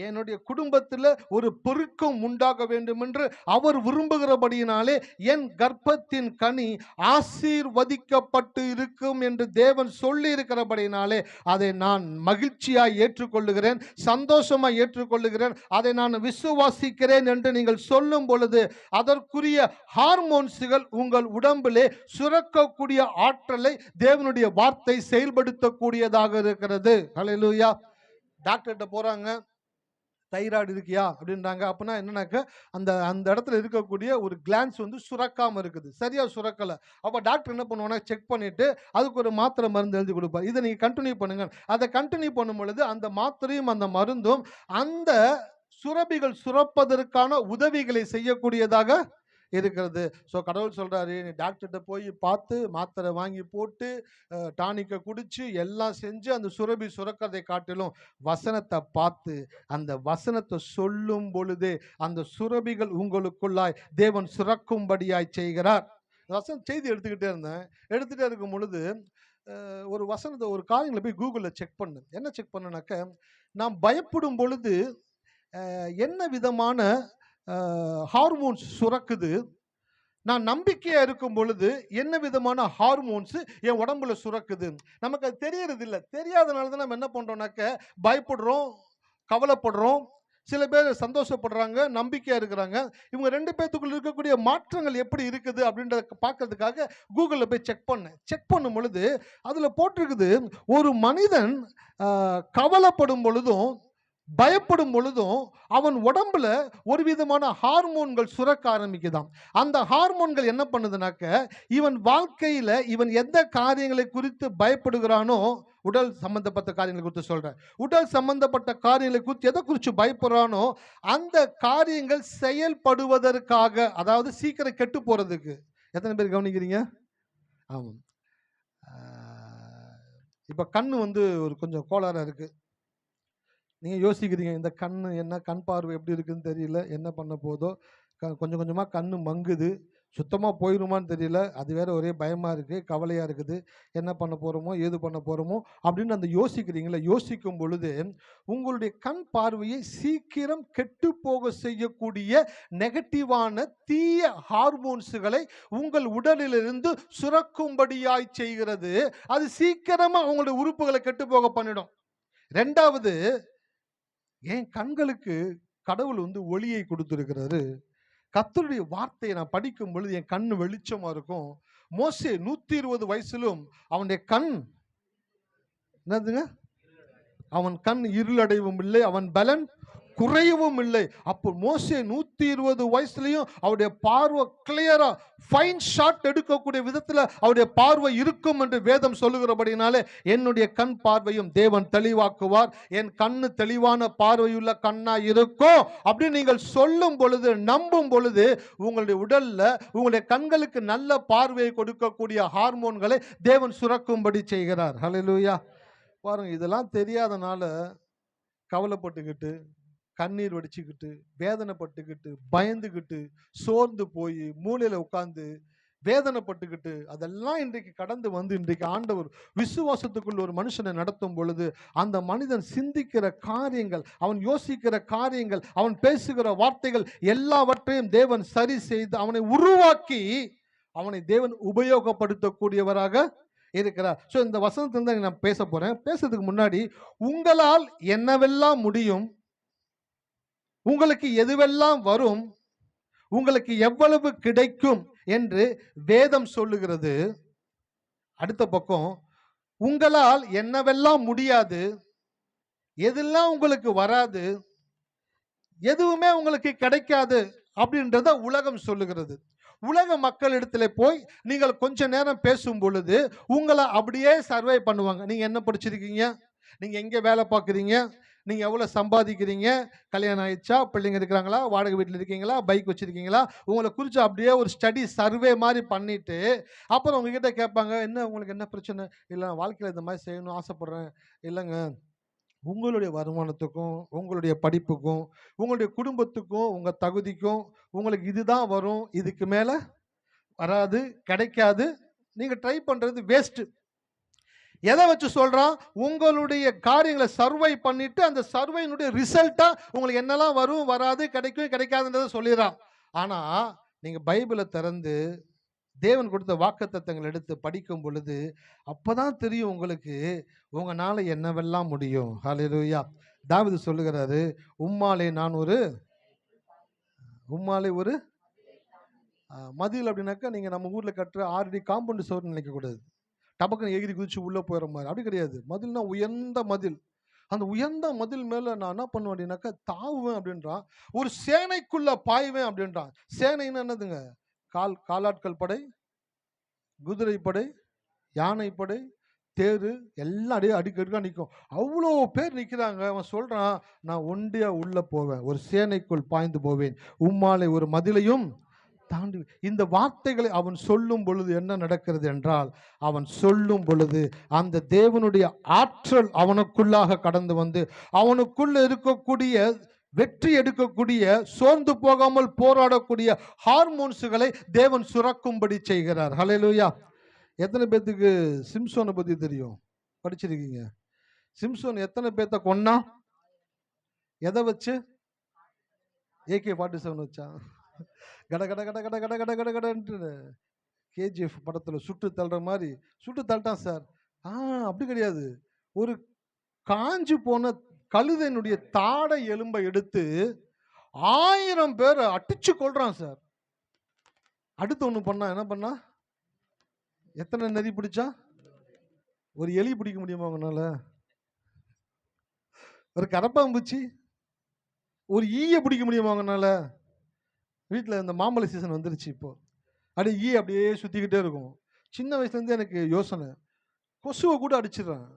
என்னுடைய குடும்பத்தில் ஒரு பெருக்கம் உண்டாக வேண்டும் என்று அவர் விரும்புகிறபடியினாலே என் கர்ப்பத்தின் கனி ஆசீர்வதிக்கப்பட்டு இருக்கும் என்று தேவன் சொல்லி இருக்கிறபடினாலே அதை நான் மகிழ்ச்சியாய் ஏற்றுக்கொள்ளுகிறேன், சந்தோஷமாய் ஏற்றுக்கொள்ளுகிறேன், அதை நான் விசுவாசிக்கிறேன் என்று நீங்கள் சொல்லும் பொழுது அதற்குரிய ஹார்மோன்ஸ்கள் உங்கள் உடம்பிலே சுரக்கக்கூடிய ஆற்றலை தேவனுடைய வார்த்தை செயல்படுத்தக்கூடியதாக இருக்கிறது. ஹல்லேலூயா. டாக்டர்கிட்ட போறாங்க, தைராய்டு இருக்கியா அப்படின்றாங்க. அப்படின்னா என்னன்னாக்க அந்த இடத்துல இருக்கக்கூடிய ஒரு கிளான்ஸ் சுரக்காம இருக்குது, சரியா சுரக்கலை. அப்போ டாக்டர் என்ன பண்ணுவாங்கன்னா செக் பண்ணிட்டு அதுக்கு ஒரு மாத்திரை மருந்து எழுதி கொடுப்பார். இதை நீங்கள் கண்டினியூ பண்ணுங்க. அதை கண்டினியூ பண்ணும் பொழுது அந்த மாத்திரையும் அந்த மருந்தும் அந்த சுரபிகள் சுரப்பதற்கான உதவிகளை செய்யக்கூடியதாக இருக்கிறது. ஸோ கடவுள் சொல்றாரு, நீ டாக்டர்கிட்ட போய் பார்த்து மாத்திரை வாங்கி போட்டு டானிக்கை குடிச்சு எல்லாம் செஞ்சு அந்த சுரபி சுரக்கிறதை காட்டிலும் வசனத்தை பார்த்து அந்த வசனத்தை சொல்லும் பொழுதே அந்த சுரபிகள் உங்களுக்குள்ளாய் தேவன் சுரக்கும்படியாய் செய்கிறார். வசனம் செய்தி எடுத்துகிட்டே இருக்கும் பொழுது ஒரு வசனத்தை ஒரு காரியங்களை போய் கூகுளில் செக் பண்ணு. என்ன செக் பண்ணுனாக்க, நாம் பயப்படும் பொழுது என்ன விதமான ஹார்மோன்ஸ் சுரக்குது, நான் நம்பிக்கையா இருக்கும் பொழுது என்ன விதமான ஹார்மோன்ஸ் என் உடம்புல சுரக்குது, நமக்கு அது தெரியறது இல்லை. தெரியாதனால தான் நம்ம என்ன பண்றோம்னாக்க பயப்படுறோம், கவலைப்படுறோம். சில பேர் சந்தோஷப்படுறாங்க, நம்பிக்கையா இருக்கிறாங்க. இவங்க ரெண்டு பேத்துக்குள்ள இருக்கக்கூடிய மாற்றங்கள் எப்படி இருக்குது அப்படின்றத பார்க்கறதுக்காக கூகுளில் போய் செக் பண்ணும் பொழுது அதில் போட்டிருக்குது, ஒரு மனிதன் கவலைப்படும் பொழுதும் பயப்படும் பொழுதும் அவன் உடம்புல ஒரு விதமான ஹார்மோன்கள் சுரக்க ஆரம்பிக்குதாம். அந்த ஹார்மோன்கள் என்ன பண்ணுதுனாக்க, இவன் வாழ்க்கையில இவன் எந்த காரியங்களை குறித்து பயப்படுகிறானோ, உடல் சம்பந்தப்பட்ட காரியங்களை குறித்து சொல்றேன், உடல் சம்பந்தப்பட்ட காரியங்களை குறித்து எதை குறித்து பயப்படுறானோ அந்த காரியங்கள் செயல்படுவதற்காக, அதாவது சீக்கிரம் கெட்டு போறதுக்கு. எத்தனை பேர் கவனிக்கிறீங்க? ஆமாம். இப்ப கண்ணு ஒரு கொஞ்சம் கோளாறா இருக்கு. நீங்கள் யோசிக்கிறீங்க, இந்த கண் என்ன, கண் பார்வை எப்படி இருக்குன்னு தெரியல, என்ன பண்ண போதோ, கொஞ்சம் கொஞ்சமாக கண் மங்குது, சுத்தமாக போயிடுமான்னு தெரியல, அது வேற ஒரே பயமாக இருக்குது, கவலையாக இருக்குது, என்ன பண்ண போகிறோமோ ஏது பண்ண போகிறோமோ அப்படின்னு அந்த யோசிக்கிறீங்களா? யோசிக்கும் பொழுது உங்களுடைய கண் பார்வையை சீக்கிரம் கெட்டு போக செய்யக்கூடிய நெகட்டிவான தீய ஹார்மோன்ஸுகளை உங்கள் உடலிலிருந்து சுரக்கும்படியாய் செய்கிறது. அது சீக்கிரமாக உங்களுடைய உறுப்புகளை கெட்டு போக பண்ணிடும். ரெண்டாவது, என் கண்களுக்கு கடவுள் ஒளியை கொடுத்திருக்கிறாரு. கர்த்தருடைய வார்த்தையை நான் படிக்கும் பொழுது என் கண்ணு வெளிச்சமா இருக்கும். மோசே 120 வயசிலும் அவனுடைய கண் என்னதுங்க? அவன் கண் இருளடையவும் இல்லை, அவன் பலன் குறையவும் இல்லை. அப்போ மோசே 120 வயசுலயும் அவருடைய பார்வை கிளியரா ஃபைன் ஷாட் எடுக்கக்கூடிய விதத்துல அவருடைய பார்வை இருக்கும் என்று வேதம் சொல்லுகிறபடினாலே என்னுடைய கண் பார்வையும் தேவன் தெளிவாக்குவார். என் கண்ணு தெளிவான பார்வையுள்ள கண்ணா இருக்கும் அப்படின்னு நீங்கள் சொல்லும் பொழுது, நம்பும் பொழுது, உங்களுடைய உடல்ல உங்களுடைய கண்களுக்கு நல்ல பார்வையை கொடுக்கக்கூடிய ஹார்மோன்களை தேவன் சுரக்கும்படி செய்கிறார். ஹல்லேலூயா. பாருங்க, இதெல்லாம் தெரியாதனால கவலைப்பட்டுக்கிட்டு, கண்ணீர் வடிச்சுக்கிட்டு, வேதனைப்பட்டுக்கிட்டு, பயந்துக்கிட்டு, சோர்ந்து போய் மூலையில உட்கார்ந்து வேதனைப்பட்டுக்கிட்டு, அதெல்லாம் இன்றைக்கு கடந்து இன்றைக்கு ஆண்டவர் விசுவாசத்துக்குள்ள ஒரு மனுஷனை நடத்தும் பொழுது, அந்த மனிதன் சிந்திக்கிற காரியங்கள், அவன் யோசிக்கிற காரியங்கள், அவன் பேசுகிற வார்த்தைகள் எல்லாவற்றையும் தேவன் சரி செய்து அவனை உருவாக்கி அவனை தேவன் உபயோகப்படுத்தக்கூடியவராக இருக்கிறார். ஸோ இந்த வசனத்துல நான் பேச போறேன். பேசுறதுக்கு முன்னாடி, உங்களால் என்னவெல்லாம் முடியும், உங்களுக்கு எதுவெல்லாம் வரும், உங்களுக்கு எவ்வளவு கிடைக்கும் என்று வேதம் சொல்லுகிறது. அடுத்த பக்கம், உங்களால் என்னவெல்லாம் முடியாது, எதெல்லாம் உங்களுக்கு வராது, எதுவுமே உங்களுக்கு கிடைக்காது அப்படின்றத உலகம் சொல்லுகிறது. உலக மக்களிடத்துல போய் நீங்கள் கொஞ்ச நேரம் பேசும் பொழுது உங்களை அப்படியே சர்வே பண்ணுவாங்க. நீங்க என்ன படிச்சிருக்கீங்க, நீங்க எங்க வேலை பார்க்குறீங்க, நீங்க எவ்வளவு சம்பாதிக்கிறீங்க, கல்யாணம் ஆயிடுச்சா, பிள்ளைங்க இருக்கிறாங்களா, வாடகை வீட்டில் இருக்கீங்களா, பைக் வச்சிருக்கீங்களா, உங்களை குறித்து அப்படியே ஒரு ஸ்டடி சர்வே மாதிரி பண்ணிட்டு அப்புறம் உங்ககிட்ட கேட்பாங்க, என்ன உங்களுக்கு என்ன பிரச்சனை, இல்லை வாழ்க்கையில் இந்த மாதிரி செய்யணும் ஆசைப்படுறேன். இல்லைங்க, உங்களுடைய வருமானத்துக்கும் உங்களுடைய படிப்புக்கும் உங்களுடைய குடும்பத்துக்கும் உங்க தகுதிக்கும் உங்களுக்கு இதுதான் வரும், இதுக்கு மேல வராது, கிடைக்காது, நீங்க ட்ரை பண்றது வேஸ்ட். எதை வச்சு சொல்றான்? உங்களுடைய காரியங்களை சர்வை பண்ணிட்டு அந்த சர்வையினுடைய ரிசல்ட்டா உங்களுக்கு என்னெல்லாம் வரும், வராது, கிடைக்கும், கிடைக்காதுன்றதை சொல்லிடுறான். ஆனா நீங்க பைபிளை திறந்து தேவன் கொடுத்த வாக்குத்தத்தங்கள் எடுத்து படிக்கும் பொழுது அப்பதான் தெரியும் உங்களுக்கு உங்களால என்னவெல்லாம் முடியும். ஹல்லேலூயா. தாவீது சொல்லுகிறாரு, உம்மாலே ஒரு மதில் அப்படின்னாக்கா நீங்க நம்ம ஊர்ல கட்டுற 6 அடி காம்பவுண்ட் சுவர் நினைக்க கூடாது, டபக்குன்னு எகிரி குதிச்சு உள்ள போயிற மாதிரி. அப்படி கிடையாது. மதில்னா உயர்ந்த மதில். அந்த உயர்ந்த மதில் மேல நான் என்ன பண்ணுவேன் அப்படின்னாக்கா தாவுவேன் அப்படின்றான். ஒரு சேனைக்குள்ள பாய்வேன் அப்படின்றான். சேனைன்னு என்னதுங்க? காலாட்கள் படை, குதிரை படை, யானை படை, தேரு எல்லாம் அப்படியே அடிக்கடிக்கா நிற்கும். அவ்வளோ பேர் நிற்கிறாங்க. அவன் சொல்றான், நான் ஒண்டியா உள்ள போவேன், ஒரு சேனைக்குள் பாய்ந்து போவேன், உம்மாலே ஒரு மதிலையும் தாண்டி. இந்த வார்த்தைகளை அவன் சொல்லும் பொழுது என்ன நடக்கிறது என்றால், அவன் சொல்லும் பொழுது அந்த தேவனுடைய ஆற்றல் அவனுக்குள்ளாக கடந்து வந்து அவனுக்குள்ள இருக்கக்கூடிய வெற்றி எடுக்கக்கூடிய, சோர்ந்து போகாமல் போராடக்கூடிய ஹார்மோன்ஸுகளை தேவன் சுரக்கும்படி செய்கிறார். ஹல்லேலூயா. எத்தனை பேத்துக்கு சிம்சோனை பத்தி தெரியும்? படிச்சிருக்கீங்க. சிம்சோன் எத்தனை பேத்த கொன்னா? எதை வச்சு? AK-47 வச்சா? கட கட கட கட கட கட கட கடன்ட்டு KGF படத்துல சுட்டு தள்ளுற மாதிரி சுட்டு தள்ளிட்டான் சார். அப்படி கிடையாது. ஒரு காஞ்சு போன கழுதையினுடைய தாடை எலும்பை எடுத்து 1000 பேரை அடிச்சு கொள்றான் சார். அடுத்து ஒண்ணு பண்ணா, என்ன பண்ணா? எத்தனை நரி பிடிச்சா? ஒரு எலி பிடிக்க முடியுமா அவங்களால? ஒரு கரப்பாம்பூச்சி, ஒரு ஈய பிடிக்க முடியுமா அவங்களால? வீட்டில் இந்த மாம்பழ சீசன் வந்துருச்சு. இப்போ அப்படியே அப்படியே சுத்திக்கிட்டே இருக்கும். சின்ன வயசுலேருந்து எனக்கு யோசனை, கொசுவை கூட அடிச்சிடறான்,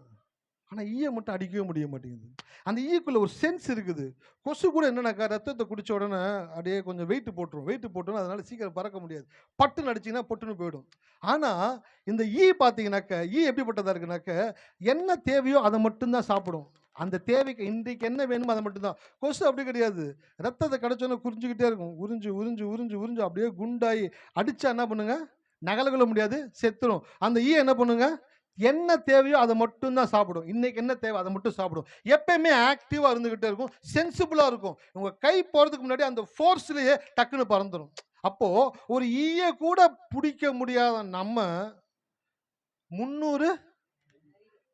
ஆனால் ஈயை மட்டும் அடிக்கவே முடிய மாட்டேங்குது. அந்த ஈக்குள்ள ஒரு சென்ஸ் இருக்குது. கொசு கூட என்னன்னாக்கா ரத்தத்தை குடிச்ச உடனே அப்படியே கொஞ்சம் வெயிட் போட்டுரும், அதனால சீக்கிரம் பறக்க முடியாது. பட்டுன்னு அடிச்சிங்கன்னா பொட்டுன்னு போயிடும். ஆனால் இந்த ஈ பார்த்தீங்கன்னாக்க, ஈ எப்படிப்பட்டதாக இருக்குனாக்க, என்ன தேவையோ அதை மட்டும்தான் சாப்பிடும். அந்த தேவைக்கு இன்றைக்கு என்ன வேணுமோ அதை மட்டும்தான். கொசு அப்படி கிடையாது. ரத்தத்தை கிடைச்சோன்னா குறிஞ்சிக்கிட்டே இருக்கும். உறிஞ்சு உறிஞ்சு உறிஞ்சு உறிஞ்சு அப்படியே குண்டாகி அடிச்சா என்ன பண்ணுங்க? நகலகொள்ள முடியாது, செத்துரும். அந்த ஈ என்ன பண்ணுங்க? என்ன தேவையோ அதை மட்டும்தான் சாப்பிடும். இன்னைக்கு என்ன தேவை அதை மட்டும் சாப்பிடும். எப்பயுமே ஆக்டிவா இருந்துகிட்டே இருக்கும், சென்சிபிளா இருக்கும். உங்க கை போறதுக்கு முன்னாடி அந்த ஃபோர்ஸ்லயே டக்குன்னு பறந்துடும். அப்போ ஒரு ஈய கூட பிடிக்க முடியாத நம்ம 300,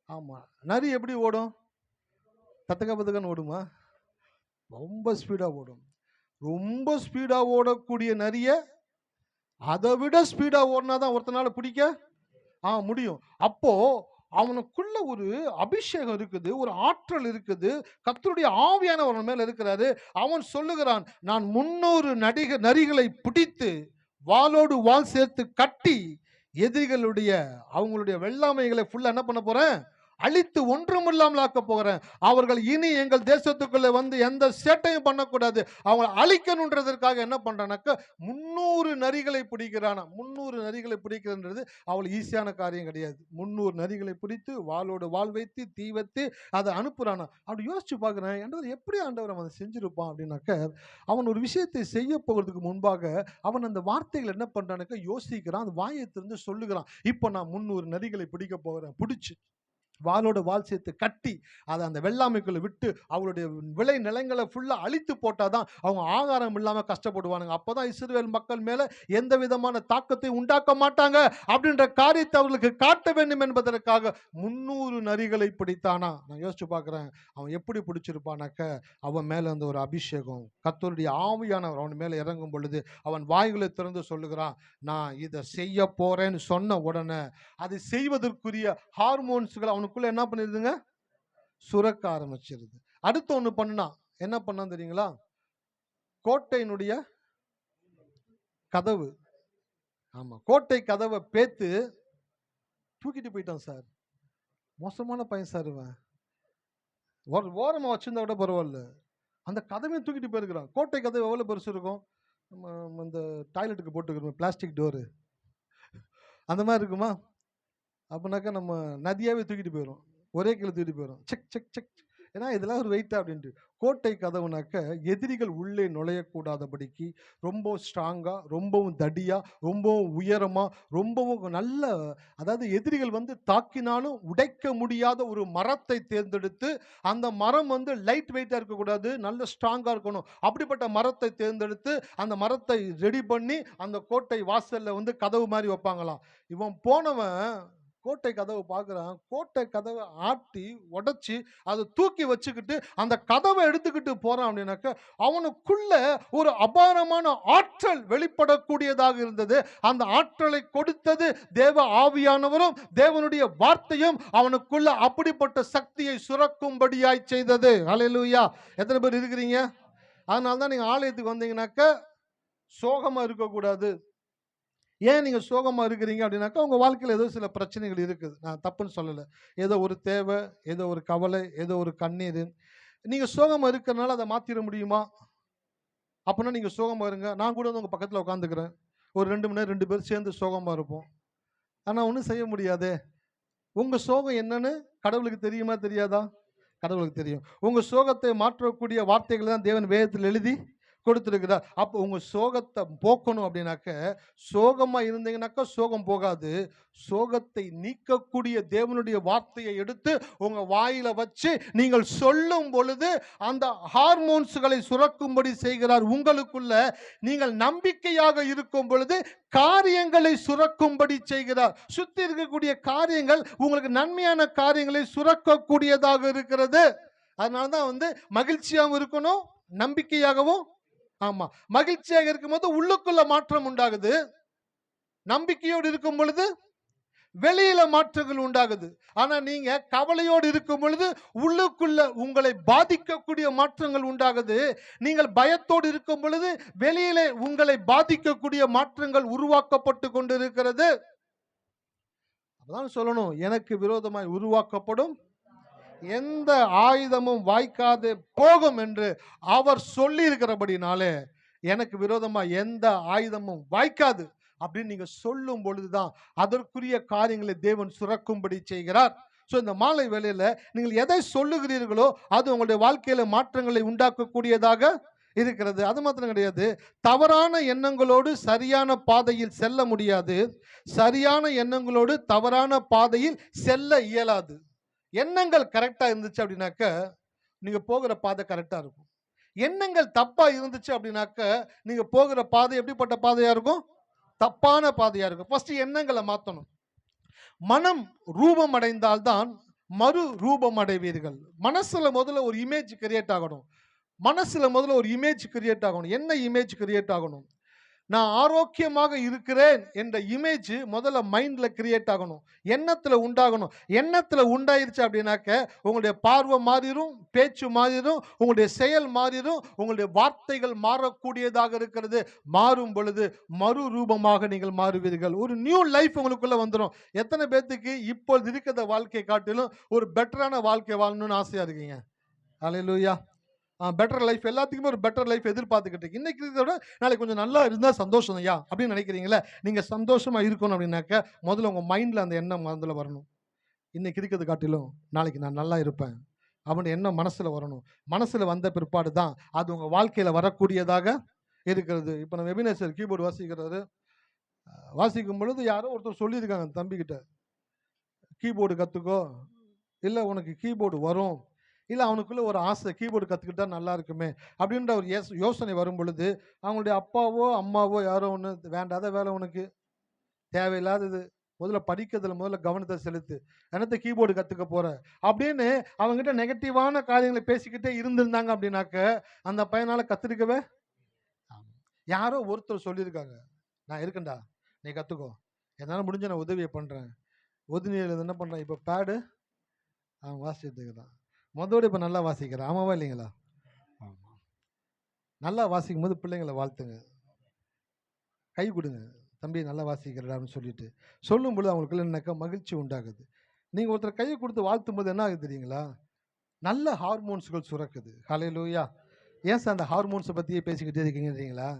ஆமா, நரி எப்படி ஓடும்? தத்தக்க பத்தக்கன்னு ஓடுமா? ரொம்ப ஸ்பீடா ஓடும். ரொம்ப ஸ்பீடா ஓடக்கூடிய நரிய அதை விட ஸ்பீடா ஓடினாதான் ஒருத்தனால பிடிக்க முடியும். அப்போ அவனுக்குள்ள ஒரு அபிஷேகம் இருக்குது, ஒரு ஆற்றல் இருக்குது, கர்த்தருடைய ஆவியானவர் அவன் மேல இருக்கிறாரு. அவன் சொல்லுகிறான், நான் 300 நரிகளை பிடித்து வாளோடு வாள் சேர்த்து கட்டி எதிரிகளுடைய அவங்களுடைய வெள்ளாமைகளை ஃபுல்லா என்ன பண்ண போறேன், அழித்து ஒன்றுமில்லாமல் ஆக்க போகிறேன். அவர்கள் இனி எங்கள் தேசத்துக்குள்ள வந்து எந்த சேட்டையும் பண்ணக்கூடாது, அவங்களை அழிக்கணுன்றதற்காக என்ன பண்றானாக்க 300 நரிகளை பிடிக்கிறானா. 300 நரிகளை பிடிக்கிறது அவள் ஈஸியான காரியம் கிடையாது. 300 நரிகளை பிடித்து வாளோடு வாள் வைத்து தீ வைத்து அதை அனுப்புறானா. அப்படி யோசிச்சு பார்க்கிறேன், என்றது எப்படி ஆண்டவர் அவன் செஞ்சிருப்பான் அப்படின்னாக்க, அவன் ஒரு விஷயத்தை செய்ய போகிறதுக்கு முன்பாக அவன் அந்த வார்த்தைகள் என்ன பண்றானாக்க யோசிக்கிறான், அந்த வாயை திறந்து சொல்லுகிறான். இப்போ நான் 300 நரிகளை பிடிக்க போகிறேன், பிடிச்சு வாளோட வாள் சேர்த்து கட்டி அதை அந்த வெள்ளாமைக்குள்ள விட்டு அவளுடைய விளை நிலங்களை ஃபுல்லா அழித்து போட்டாதான் அவங்க ஆகாரம் இல்லாம கஷ்டப்படுவானுங்க. அப்பதான் இஸ்ரவேல் மக்கள் மேல எந்த விதமான தாக்கத்தை உண்டாக்க மாட்டாங்க அப்படின்ற காரியத்தை அவர்களுக்கு காட்ட வேண்டும் என்பதற்காக 300 நரிகளை பிடித்தானா. நான் யோசிச்சு பார்க்கிறேன், அவன் எப்படி பிடிச்சிருப்பானாக்க, அவன் மேல அந்த ஒரு அபிஷேகம், கர்த்தருடைய ஆவியானவர் அவன் மேல இறங்கும் பொழுது அவன் வாய்களை திறந்து சொல்லுகிறான், நான் இதை செய்ய போறேன்னு சொன்ன உடனே அதை செய்வதற்குரிய ஹார்மோன்ஸ்கள் அவனுக்குள்ள என்ன பண்ணிருதுங்க, சுரக்க ஆரம்பிச்சிருது. அடுத்து ஒண்ணு பண்ணா, என்ன பண்ணா தெரியுங்களா, கோட்டையினுடைய கதவு, கோட்டை கதவை பேத்து தூக்கிட்டு போயிட்டான் சார். மோசமான பையன் சார் இவன். ஓரமா வச்சிருந்தா விட பரவாயில்ல, அந்த கதவையும் தூக்கிட்டு போயிருக்கிறான். கோட்டை கதவு எவ்வளவு பெருசு இருக்கும், நம்ம இந்த டாய்லெட்டுக்கு போட்டுக்கிறோம் பிளாஸ்டிக் டோரு, அந்த மாதிரி இருக்குமா? அப்படின்னாக்கா நம்ம நதியாவே தூக்கிட்டு போயிடும், ஒரே கீழே தூக்கிட்டு போயிடும். செக் செக் செக், ஏன்னா இதெல்லாம் ஒரு வெயிட்டா அப்படின்ட்டு. கோட்டை கதவுனாக்க எதிரிகள் உள்ளே நுழையக்கூடாதபடிக்கு ரொம்ப ஸ்ட்ராங்கா, ரொம்பவும் தடியா, ரொம்பவும் உயரமா, ரொம்பவும் நல்ல, அதாவது எதிரிகள் வந்து தாக்கினாலும் உடைக்க முடியாத ஒரு மரத்தை தேர்ந்தெடுத்து, அந்த மரம் வந்து லைட் வெயிட்டா இருக்கக்கூடாது, நல்ல ஸ்ட்ராங்கா இருக்கணும். அப்படிப்பட்ட மரத்தை தேர்ந்தெடுத்து அந்த மரத்தை ரெடி பண்ணி அந்த கோட்டை வாசல்ல வந்து கதவு மாதிரி வைப்பாங்களாம். இவன் போனவன் கோட்டை கதவை பார்க்குறான், கோட்டை கதவை ஆட்டி உடைச்சி அதை தூக்கி வச்சுக்கிட்டு அந்த கதவை எடுத்துக்கிட்டு போறான். அப்படின்னாக்க அவனுக்குள்ள ஒரு அபாரமான ஆற்றல் வெளிப்படக்கூடியதாக இருந்தது. அந்த ஆற்றலை கொடுத்தது தேவ ஆவியானவரும் தேவனுடைய வார்த்தையும் அவனுக்குள்ள அப்படிப்பட்ட சக்தியை சுரக்கும்படியாய் செய்தது. ஹல்லேலூயா. எத்தனை பேர் இருக்கிறீங்க? அதனால தான் நீங்க ஆலயத்துக்கு வந்தீங்கன்னாக்க சோகமா இருக்கக்கூடாது. ஏன் நீங்க சோகமா இருக்கிறீங்க அப்படின்னாக்கா, உங்க வாழ்க்கையில் ஏதோ சில பிரச்சனைகள் இருக்குது. நான் தப்புன்னு சொல்லலை. ஏதோ ஒரு தேவை, ஏதோ ஒரு கவலை, ஏதோ ஒரு கண்ணீர். நீங்க சோகமா இருக்கிறனால அதை மாத்திர முடியுமா? அப்படின்னா நீங்க சோகமா இருங்க, நான் கூட வந்து உங்க பக்கத்தில் உட்காந்துக்கிறேன், ஒரு 2 மணி நேரம் 2 பேரும் சேர்ந்து சோகமா இருப்போம். ஆனா ஒன்றும் செய்ய முடியாதே. உங்க சோகம் என்னன்னு கடவுளுக்கு தெரியுமா தெரியாதா? கடவுளுக்கு தெரியும். உங்க சோகத்தை மாற்றக்கூடிய வார்த்தைகள் தான் தேவன் வேதத்தில் எழுதி கொடுத்திருக்கிறார். அப்போ உங்க சோகத்தை போக்கணும் அப்படின்னாக்க, சோகமா இருந்தீங்கன்னாக்கா சோகம் போகாது. சோகத்தை நீக்கக்கூடிய தேவனுடைய வார்த்தையை எடுத்து உங்க வாயில வச்சு நீங்கள் சொல்லும் பொழுது அந்த ஹார்மோன்ஸ்களை சுரக்கும்படி செய்கிறார் உங்களுக்குள்ள. நீங்கள் நம்பிக்கையாக இருக்கும் பொழுது காரியங்களை சுரக்கும்படி செய்கிறார். சுத்தி இருக்கக்கூடிய காரியங்கள் உங்களுக்கு நன்மையான காரியங்களை சுரக்கக்கூடியதாக இருக்கிறது. அதனாலதான் வந்து மகிழ்ச்சியாகவும் இருக்கணும், நம்பிக்கையாகவும். ஆமா, மகிழ்ச்சியாக இருக்கும்போது உள்ளுக்குள்ள மாற்றம் உண்டாகுது, நம்பிக்கையோடு இருக்கும் பொழுது வெளியில மாற்றங்கள் உண்டாகுது. ஆனா நீங்க கவலையோடு இருக்கும் பொழுது உள்ளுக்குள்ள உங்களை பாதிக்கக்கூடிய மாற்றங்கள் உண்டாகுது. நீங்கள் பயத்தோடு இருக்கும் பொழுது வெளியிலே உங்களை பாதிக்கக்கூடிய மாற்றங்கள் உருவாக்கப்பட்டு கொண்டிருக்கிறது. அதான் சொல்லணும், எனக்கு விரோதமாய் உருவாக்கப்படும் எந்த ஆயுதமும் வாய்க்காது போகும் என்று அவர் சொல்லி இருக்கிறபடினாலே எனக்கு விரோதமா எந்த ஆயுதமும் வாய்க்காது அப்படின்னு நீங்க சொல்லும் பொழுதுதான் அதற்குரிய காரியங்களை தேவன் சுரக்கும்படி செய்கிறார். ஸோ இந்த மாலை வேளையில நீங்கள் எதை சொல்லுகிறீர்களோ அது உங்களுடைய வாழ்க்கையில மாற்றங்களை உண்டாக்கக்கூடியதாக இருக்கிறது. அது மாத்திரம் கிடையாது, தவறான எண்ணங்களோடு சரியான பாதையில் செல்ல முடியாது, சரியான எண்ணங்களோடு தவறான பாதையில் செல்ல இயலாது. எண்ணங்கள் கரெக்டா இருந்துச்சு அப்படின்னாக்க நீங்க போகிற பாதை கரெக்டா இருக்கும். எண்ணங்கள் தப்பா இருந்துச்சு அப்படின்னாக்க நீங்க போகிற பாதை எப்படிப்பட்ட பாதையா இருக்கும்? தப்பான பாதையா இருக்கும். ஃபர்ஸ்ட் எண்ணங்களை மாத்தணும். மனம் ரூபம் அடைந்தால்தான் மறு ரூபம் அடைவீர்கள். மனசுல முதல்ல ஒரு இமேஜ் கிரியேட் ஆகணும். மனசுல முதல்ல ஒரு இமேஜ் கிரியேட் ஆகணும். என்ன இமேஜ் கிரியேட் ஆகணும்? நான் ஆரோக்கியமாக இருக்கிறேன் என்ற இமேஜ் முதல்ல மைண்ட்ல கிரியேட் ஆகணும். எண்ணத்துல உண்டாகணும். எண்ணத்துல உண்டாயிருச்சு அப்படின்னாக்க உங்களுடைய பார்வை மாறிடும், பேச்சு மாறிடும், உங்களுடைய செயல் மாறிடும், உங்களுடைய வார்த்தைகள் மாறக்கூடியதாக இருக்கிறது. மாறும் பொழுது மறு ரூபமாக நீங்கள் மாறுவீர்கள். ஒரு நியூ லைஃப் உங்களுக்குள்ள வந்துடும். எத்தனை பேத்துக்கு இப்பொழுது இருக்கிற வாழ்க்கையை காட்டிலும் ஒரு பெட்டரான வாழ்க்கை வாழணும்னு ஆசையா இருக்கீங்க? ஹல்லேலூயா. பெட்டர் லைஃப், எல்லாத்துக்குமே ஒரு பெட்டர் லைஃப் எதிர்பார்த்துக்கிட்டு இருக்கு. இன்னைக்கு இருக்கிறத விட நாளைக்கு கொஞ்சம் நல்லா இருந்தா சந்தோஷம் ஐயா அப்படின்னு நினைக்கிறீங்களே, நீங்க சந்தோஷமா இருக்கணும் அப்படின்னாக்க முதல்ல உங்க மைண்ட்ல அந்த எண்ணம் முதல்ல வரணும். இன்னைக்கு இருக்கிறது காட்டிலும் நாளைக்கு நான் நல்லா இருப்பேன் அப்படின்னு எண்ணம் மனசுல வரணும். மனசுல வந்த பிற்பாடு தான் அது உங்க வாழ்க்கையில வரக்கூடியதாக இருக்கிறது. இப்போ நம்ம எபினேசர் கீபோர்டு வாசிக்கிறாரு. வாசிக்கும் பொழுது யாரோ ஒருத்தர் சொல்லியிருக்காங்க தம்பிக்கிட்ட, கீபோர்டு கத்துக்கோ, இல்லை உனக்கு கீபோர்டு வரும், இல்லை அவனுக்குள்ள ஒரு ஆசை கீபோர்டு கற்றுக்கிட்டா நல்லா இருக்குமே அப்படின்ற ஒரு யோசனை வரும் பொழுது அவங்களுடைய அப்பாவோ அம்மாவோ யாரோ ஒன்று, வேண்டாத வேலை உனக்கு, தேவையில்லாதது, முதல்ல படிக்கிறதுல முதல்ல கவனத்தை செலுத்து, என்னத்தை கீபோர்டு கற்றுக்க போற அப்படின்னு அவங்ககிட்ட நெகட்டிவான காரியங்களை பேசிக்கிட்டே இருந்திருந்தாங்க அப்படின்னாக்க அந்த பையனால கற்றுக்கவே. யாரோ ஒருத்தர் சொல்லியிருக்காங்க, நான் இருக்கேன்டா நீ கற்றுக்கோ, என்னால் முடிஞ்ச நான் உதவியை பண்ணுறேன். உதவியில் என்ன பண்ணுறேன், இப்போ பேடு அவன் வாசிச்சுட்டு இருக்கிறான், மொதோடு இப்போ நல்லா வாசிக்கிறான். ஆமாவா இல்லைங்களா? ஆமாம். நல்லா வாசிக்கும் போது பிள்ளைங்களை வாழ்த்துங்க, கை கொடுங்க, தம்பி நல்லா வாசிக்கிறடா அப்படின்னு சொல்லிட்டு சொல்லும்போது அவங்களுக்குள்ள என்னக்கா மகிழ்ச்சி உண்டாகுது. நீங்கள் ஒருத்தர் கையை கொடுத்து வாழ்த்தும் போது என்ன ஆகுது தெரியுங்களா? நல்ல ஹார்மோன்ஸ்கள் சுரக்குது. ஹல்லேலூயா. ஏன் சார் அந்த ஹார்மோன்ஸை பற்றியே பேசிக்கிட்டே இருக்கீங்க தெரியுங்களா?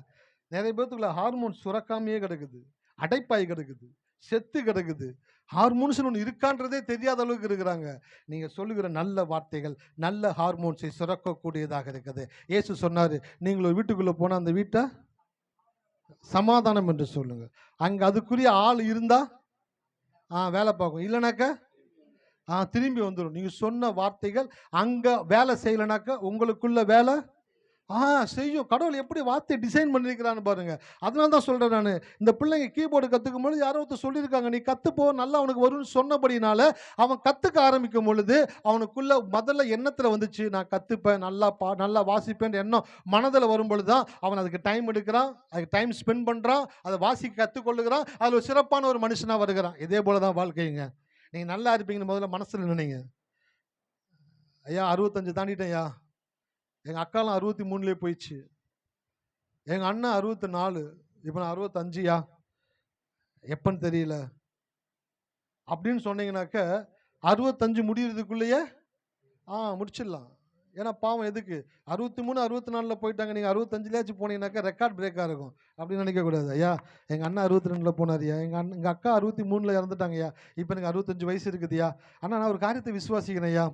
நிறைய பேர்த்துக்குள்ள ஹார்மோன்ஸ் சுரக்காமையே கிடக்குது, அடைப்பாய் கிடக்குது, செத்து கிடக்குது. ஹார்மோன்ஸ் ஒன்று இருக்கான்றதே தெரியாத அளவுக்கு இருக்கிறாங்க. நீங்கள் சொல்லுகிற நல்ல வார்த்தைகள் நல்ல ஹார்மோன்ஸை சுரக்கக்கூடியதாக இருக்குது. இயேசு சொன்னார், நீங்கள் ஒரு வீட்டுக்குள்ளே போனால் அந்த வீட்டை சமாதானம் என்று சொல்லுங்க. அங்கே அதுக்குரிய ஆள் இருந்தா வேலை பார்க்கும், இல்லைனாக்கா திரும்பி வந்துடும். நீங்கள் சொன்ன வார்த்தைகள் அங்கே வேலை செய்யலைனாக்கா உங்களுக்குள்ள வேலை செய்யும். கடவுள் எப்படி வார்த்தை டிசைன் பண்ணியிருக்கிறான்னு பாருங்க. அதனால தான் சொல்கிறேன் நான், இந்த பிள்ளைங்க கீபோர்டு கற்றுக்கும் பொழுது யாரோ ஒருத்தர் சொல்லியிருக்காங்க, நீ கற்றுப்போ நல்லா அவனுக்கு வரும்னு சொன்னபடினால அவன் கற்றுக்க ஆரம்பிக்கும் பொழுது அவனுக்குள்ள முதல்ல எண்ணத்தில் வந்துச்சு, நான் கற்றுப்பேன், நல்லா வாசிப்பேன் எண்ணம் மனதில் வரும் பொழுது தான் அவன் அதுக்கு டைம் எடுக்கிறான், அதுக்கு டைம் ஸ்பெண்ட் பண்ணுறான், அதை வாசிக்க கற்றுக்கொள்ளுகிறான், அதில் ஒரு சிறப்பான ஒரு மனுஷனாக வருகிறான். இதே போல தான் வாழ்க்கைங்க. நீங்கள் நல்லா இருப்பீங்கன்னு முதல்ல மனசில் நினைங்க. ஐயா 65 தாண்டிட்டேன் ஐயா, எங்கள் அக்காலாம் 63லே போயிடுச்சு, எங்கள் அண்ணன் 64, இப்போ நான் 65யா, எப்பன்னு தெரியல அப்படின்னு சொன்னீங்கன்னாக்க 65 முடிகிறதுக்குள்ளேயே முடிச்சிடலாம். ஏன்னா பாவம் எதுக்கு 63 64 போயிட்டாங்க, நீங்கள் 65லேயாச்சும் போனீங்கன்னாக்கா ரெக்கார்ட் பிரேக்காக இருக்கும் அப்படின்னு நினைக்கக்கூடாது. ஐயா எங்கள் அண்ணன் 62ல் போனார்யா, எங்கள் அக்கா 63ல் இறந்துட்டாங்கய்யா, இப்போ எனக்கு 65 வயசு இருக்குதுயா. ஆனால் நான் ஒரு காரியத்தை விசுவாசிக்கிறேன் ஐயா,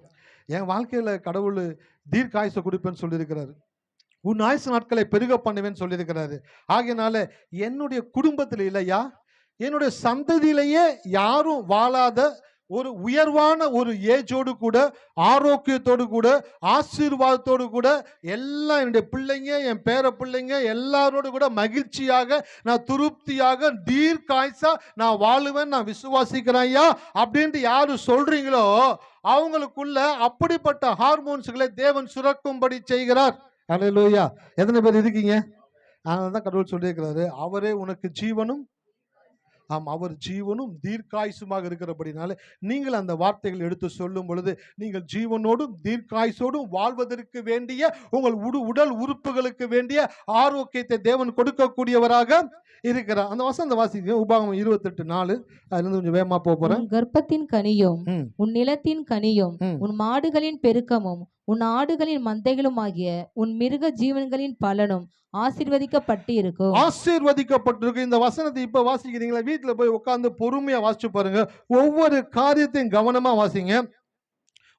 என் வாழ்க்கையில் கடவுள் தீர்க்காயுசை கொடுப்பேன்னு சொல்லியிருக்கிறாரு, உன் ஆயுசு நாட்களை பெருக பண்ணுவேன்னு சொல்லியிருக்கிறாரு. ஆகையினால என்னுடைய குடும்பத்தில் இல்லையா, என்னுடைய சந்ததியிலேயே யாரும் வாழாத ஒரு உயர்வான ஒரு ஏஜோடு கூட, ஆரோக்கியத்தோடு கூட, ஆசீர்வாதத்தோடு கூட, எல்லாம் என்னுடைய பிள்ளைங்க, என் பேர பிள்ளைங்க எல்லாரோடு கூட மகிழ்ச்சியாக, நான் திருப்தியாக, தீர்க்காயுசா நான் வாழுவேன், நான் விசுவாசிக்கிறேன் ஐயா அப்படின்ட்டு யாரு சொல்றீங்களோ அவங்களுக்குள்ள அப்படிப்பட்ட ஹார்மோன்ஸ்களை தேவன் சுரக்கும்படி செய்கிறார். ஹல்லேலூயா. எத்தனை பேர் இருக்கீங்க? அதனால தான் கடவுள் சொல்லியிருக்கிறாரு, அவரே உனக்கு ஜீவனும், அவர் ஜீவனும் தீர்க்காயுசுமாக இருக்கிறபடினால நீங்கள் அந்த வார்த்தைகள் எடுத்து சொல்லும் பொழுது நீங்கள் ஜீவனோடும் தீர்க்காயுசோடும் வாழ்வதற்கு வேண்டிய உங்கள் உடல் உறுப்புகளுக்கு வேண்டிய ஆரோக்கியத்தை தேவன் கொடுக்கக்கூடியவராக இருக்கிறார். அந்த வசந்த வாசிங்க, உபாகமம் 28:4. அதுல கொஞ்சம் வேகமா போறேன். உன் கர்ப்பத்தின் கனியும் உன் நிலத்தின் கனியும் உன் மாடுகளின் பெருக்கமும் உன் ஆடுகளின் மந்தைகளும் ஆகிய உன் மிருக ஜீவன்களின் பலனும் ஆசீர்வதிக்கப்பட்டு இருக்கும். ஆசீர்வதிக்கப்பட்டிருக்கு. இந்த வசனத்தை இப்ப வாசிக்கிறீங்களா, வீட்டுல போய் உட்கார்ந்து பொறுமையா வாசிச்சு பாருங்க. ஒவ்வொரு காரியத்தையும் கவனமா வாசிங்க.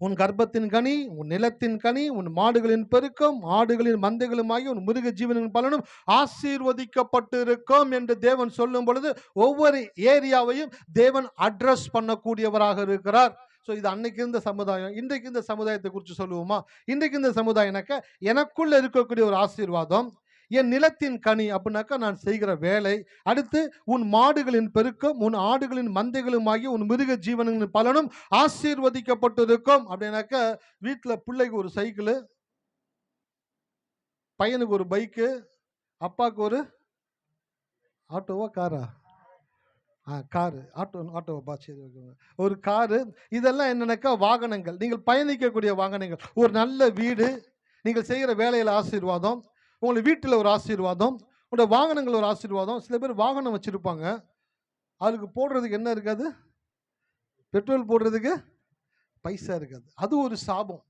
உன் கர்ப்பத்தின் கனி, உன் நிலத்தின் கனி, உன் மாடுகளின் பெருக்கம், ஆடுகளின் மந்தைகளுமாகி உன் மிருக ஜீவனின் பலனும் ஆசீர்வதிக்கப்பட்டிருக்கும் என்று தேவன் சொல்லும் பொழுது ஒவ்வொரு ஏரியாவையும் தேவன் அட்ரஸ் பண்ணக்கூடியவராக இருக்கிறார். ஸோ இது அன்னைக்கு இருந்த சமுதாயம். இன்றைக்கு இந்த சமுதாயத்தை குறித்து சொல்லுவோமா? இன்றைக்கு இந்த சமுதாயம்னாக்க எனக்குள்ள இருக்கக்கூடிய ஒரு ஆசீர்வாதம், என் நிலத்தின் கனி அப்படின்னாக்கா நான் செய்கிற வேலை, அடுத்து உன் மாடுகளின் பெருக்கம், உன் ஆடுகளின் மந்தைகளுமாகி உன் மிருக ஜீவனின் பலனும் ஆசீர்வதிக்கப்பட்டிருக்கும் அப்படின்னாக்கா வீட்டில் பிள்ளைக்கு ஒரு சைக்கிள், பையனுக்கு ஒரு பைக்கு, அப்பாவுக்கு ஒரு ஆட்டோவா காரா? காரு. ஆட்டோவா? சரி, ஓகேங்க. ஒரு காரு. இதெல்லாம் என்னன்னாக்கா வாகனங்கள். நீங்கள் பயணிக்கக்கூடிய வாகனங்கள். ஒரு நல்ல வீடு, நீங்கள் செய்கிற வேலையில் ஆசீர்வாதம், உங்கள் வீட்டில் ஒரு ஆசீர்வாதம், உங்களுடைய வாகனங்கள் ஒரு ஆசீர்வாதம். சில பேர் வாகனம் வச்சிருப்பாங்க, அதுக்கு போடுறதுக்கு என்ன இருக்காது? பெட்ரோல் போடுறதுக்கு பைசா இருக்காது. அது ஒரு சாபம்.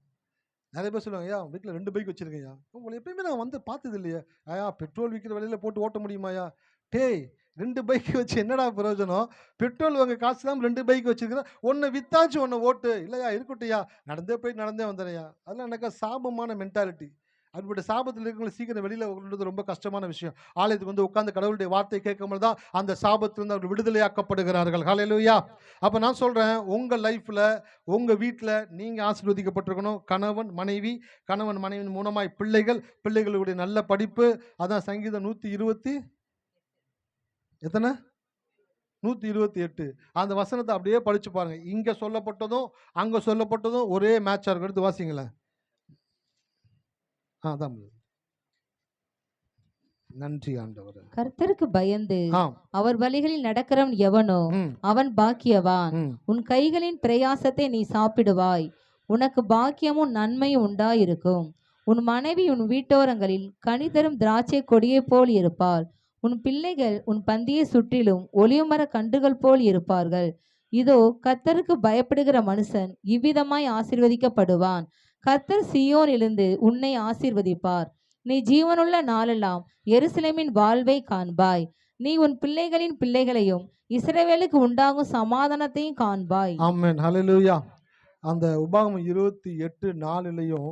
நிறைய பேர் சொல்லுவாங்க, ஐயா வீட்டில் 2 பைக் வச்சிருக்கேன்யா. உங்களை எப்பயுமே நான் வந்து பார்த்தது இல்லையா? ஐயா பெட்ரோல் விற்கிற விலையில போட்டு ஓட்ட முடியுமாயா? டேய், 2 பைக் வச்சு என்னடா பிரயோஜனம்? பெட்ரோல் வாங்க காசு இல்லாமல் 2 பைக் வச்சிருக்கிற, ஒன்று வித்தாச்சு ஒன்று ஓட்டு. இல்லையா, இருக்கட்டும்யா, நடந்தே போய் நடந்தே வந்துடுறேயா. அதெல்லாம் எனக்கு சாபமான மென்டாலிட்டி. அப்படிப்பட்ட சாபத்தில் இருக்கவங்களை சீக்கிரம் வெளியில் கொண்டு ரொம்ப கஷ்டமான விஷயம். ஆலயத்துக்கு வந்து உட்கார்ந்து கடவுளுடைய வார்த்தை கேட்கும்போது தான் அந்த சாபத்திலிருந்து அவர்கள் விடுதலையாக்கப்படுகிறார்கள். ஹல்லேலூயா. அப்போ நான் சொல்கிறேன், உங்கள் லைஃப்பில், உங்கள் வீட்டில் நீங்கள் ஆசீர்வதிக்கப்பட்டிருக்கணும். கணவன் மனைவி, கணவன் மனைவியின் மூலமாய் பிள்ளைகள், பிள்ளைகளுடைய நல்ல படிப்பு. அதான் சங்கீதம் 120 எத்தனை? 128. அந்த வசனத்தை அப்படியே படிச்சு பாருங்க. இங்க சொல்லப்பட்டதும் அங்க சொல்லப்பட்டதும் ஒரே மேட்சா இருக்கும். எடுத்து வாசிங்களேன். அதான். நன்றி ஆண்டவரே. கர்த்தருக்கு பயந்து ஆம். அவர் வழிகளில் நடக்கிறவன் எவனோ அவன் பாக்கியவான். உன் கைகளின் பிரயாசத்தை நீ சாப்பிடுவாய், உனக்கு பாக்கியமும் நன்மையும் உண்டாயிருக்கும். உன் மனைவி உன் வீட்டோரங்களில் கனி தரும் திராட்சை கொடியைப் போல் இருப்பாள். உன் பிள்ளைகள் உன் பந்தியை சுற்றிலும் ஒலிவமர கன்றுகள் போல் இருப்பார்கள். இதோ, கர்த்தருக்கு பயப்படுகிற மனுஷன் இவ்விதமாய் ஆசீர்வதிக்கப்படுவான். கர்த்தர் சீயோனிலிருந்து உன்னை ஆசீர்வதிப்பார். நீ ஜீவனுள்ள நாளெல்லாம் எருசலேமின் வாழ்வை காண்பாய். நீ உன் பிள்ளைகளின் பிள்ளைகளையும் இஸ்ரவேலுக்கு உண்டாகும் சமாதானத்தையும் காண்பாய். ஆமென். ஹல்லேலூயா. அந்த உபாகமம் 28:4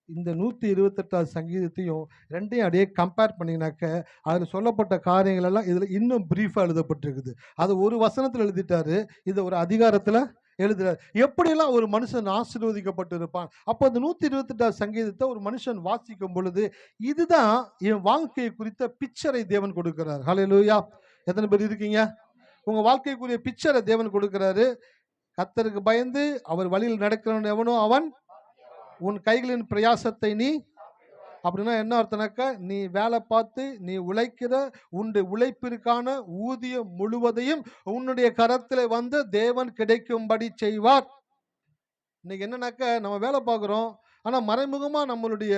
இந்த 128 சங்கீதத்தையும் ரெண்டையும் அப்படியே கம்பேர் பண்ணினாக்க அதில் சொல்லப்பட்ட காரியங்கள் எல்லாம் இதில் இன்னும் பிரீஃபாக எழுதப்பட்டிருக்குது. அது ஒரு வசனத்தில் எழுதிட்டாரு, இதை ஒரு அதிகாரத்தில் எழுதுறாரு. எப்படியெல்லாம் ஒரு மனுஷன் ஆசீர்வதிக்கப்பட்டு இருப்பான். அப்போ அந்த 128 சங்கீதத்தை ஒரு மனுஷன் வாசிக்கும் பொழுது இதுதான் என் வாழ்க்கையை குறித்த பிக்சரை தேவன் கொடுக்கிறார். ஹல்லேலூயா. எத்தனை பேர் இருக்கீங்க? உங்க வாழ்க்கைக்குரிய பிக்சரை தேவன் கொடுக்கிறாரு. கர்த்தருக்கு பயந்து அவர் வழியில் நடக்கிறவன் எவனோ அவன் உன் கைகளின் பிரயாசத்தை நீ. அப்படின்னா என்ன அர்த்தம்னாக்கா, நீ வேலை பார்த்து நீ உழைக்கிற உன்னுடைய உழைப்பிற்கான ஊதியம் முழுவதையும் உன்னுடைய கரத்தில் வந்து தேவன் கிடைக்கும்படி செய்வார். இன்னைக்கு என்னன்னாக்கா, நம்ம வேலை பார்க்குறோம், ஆனால் மறைமுகமாக நம்மளுடைய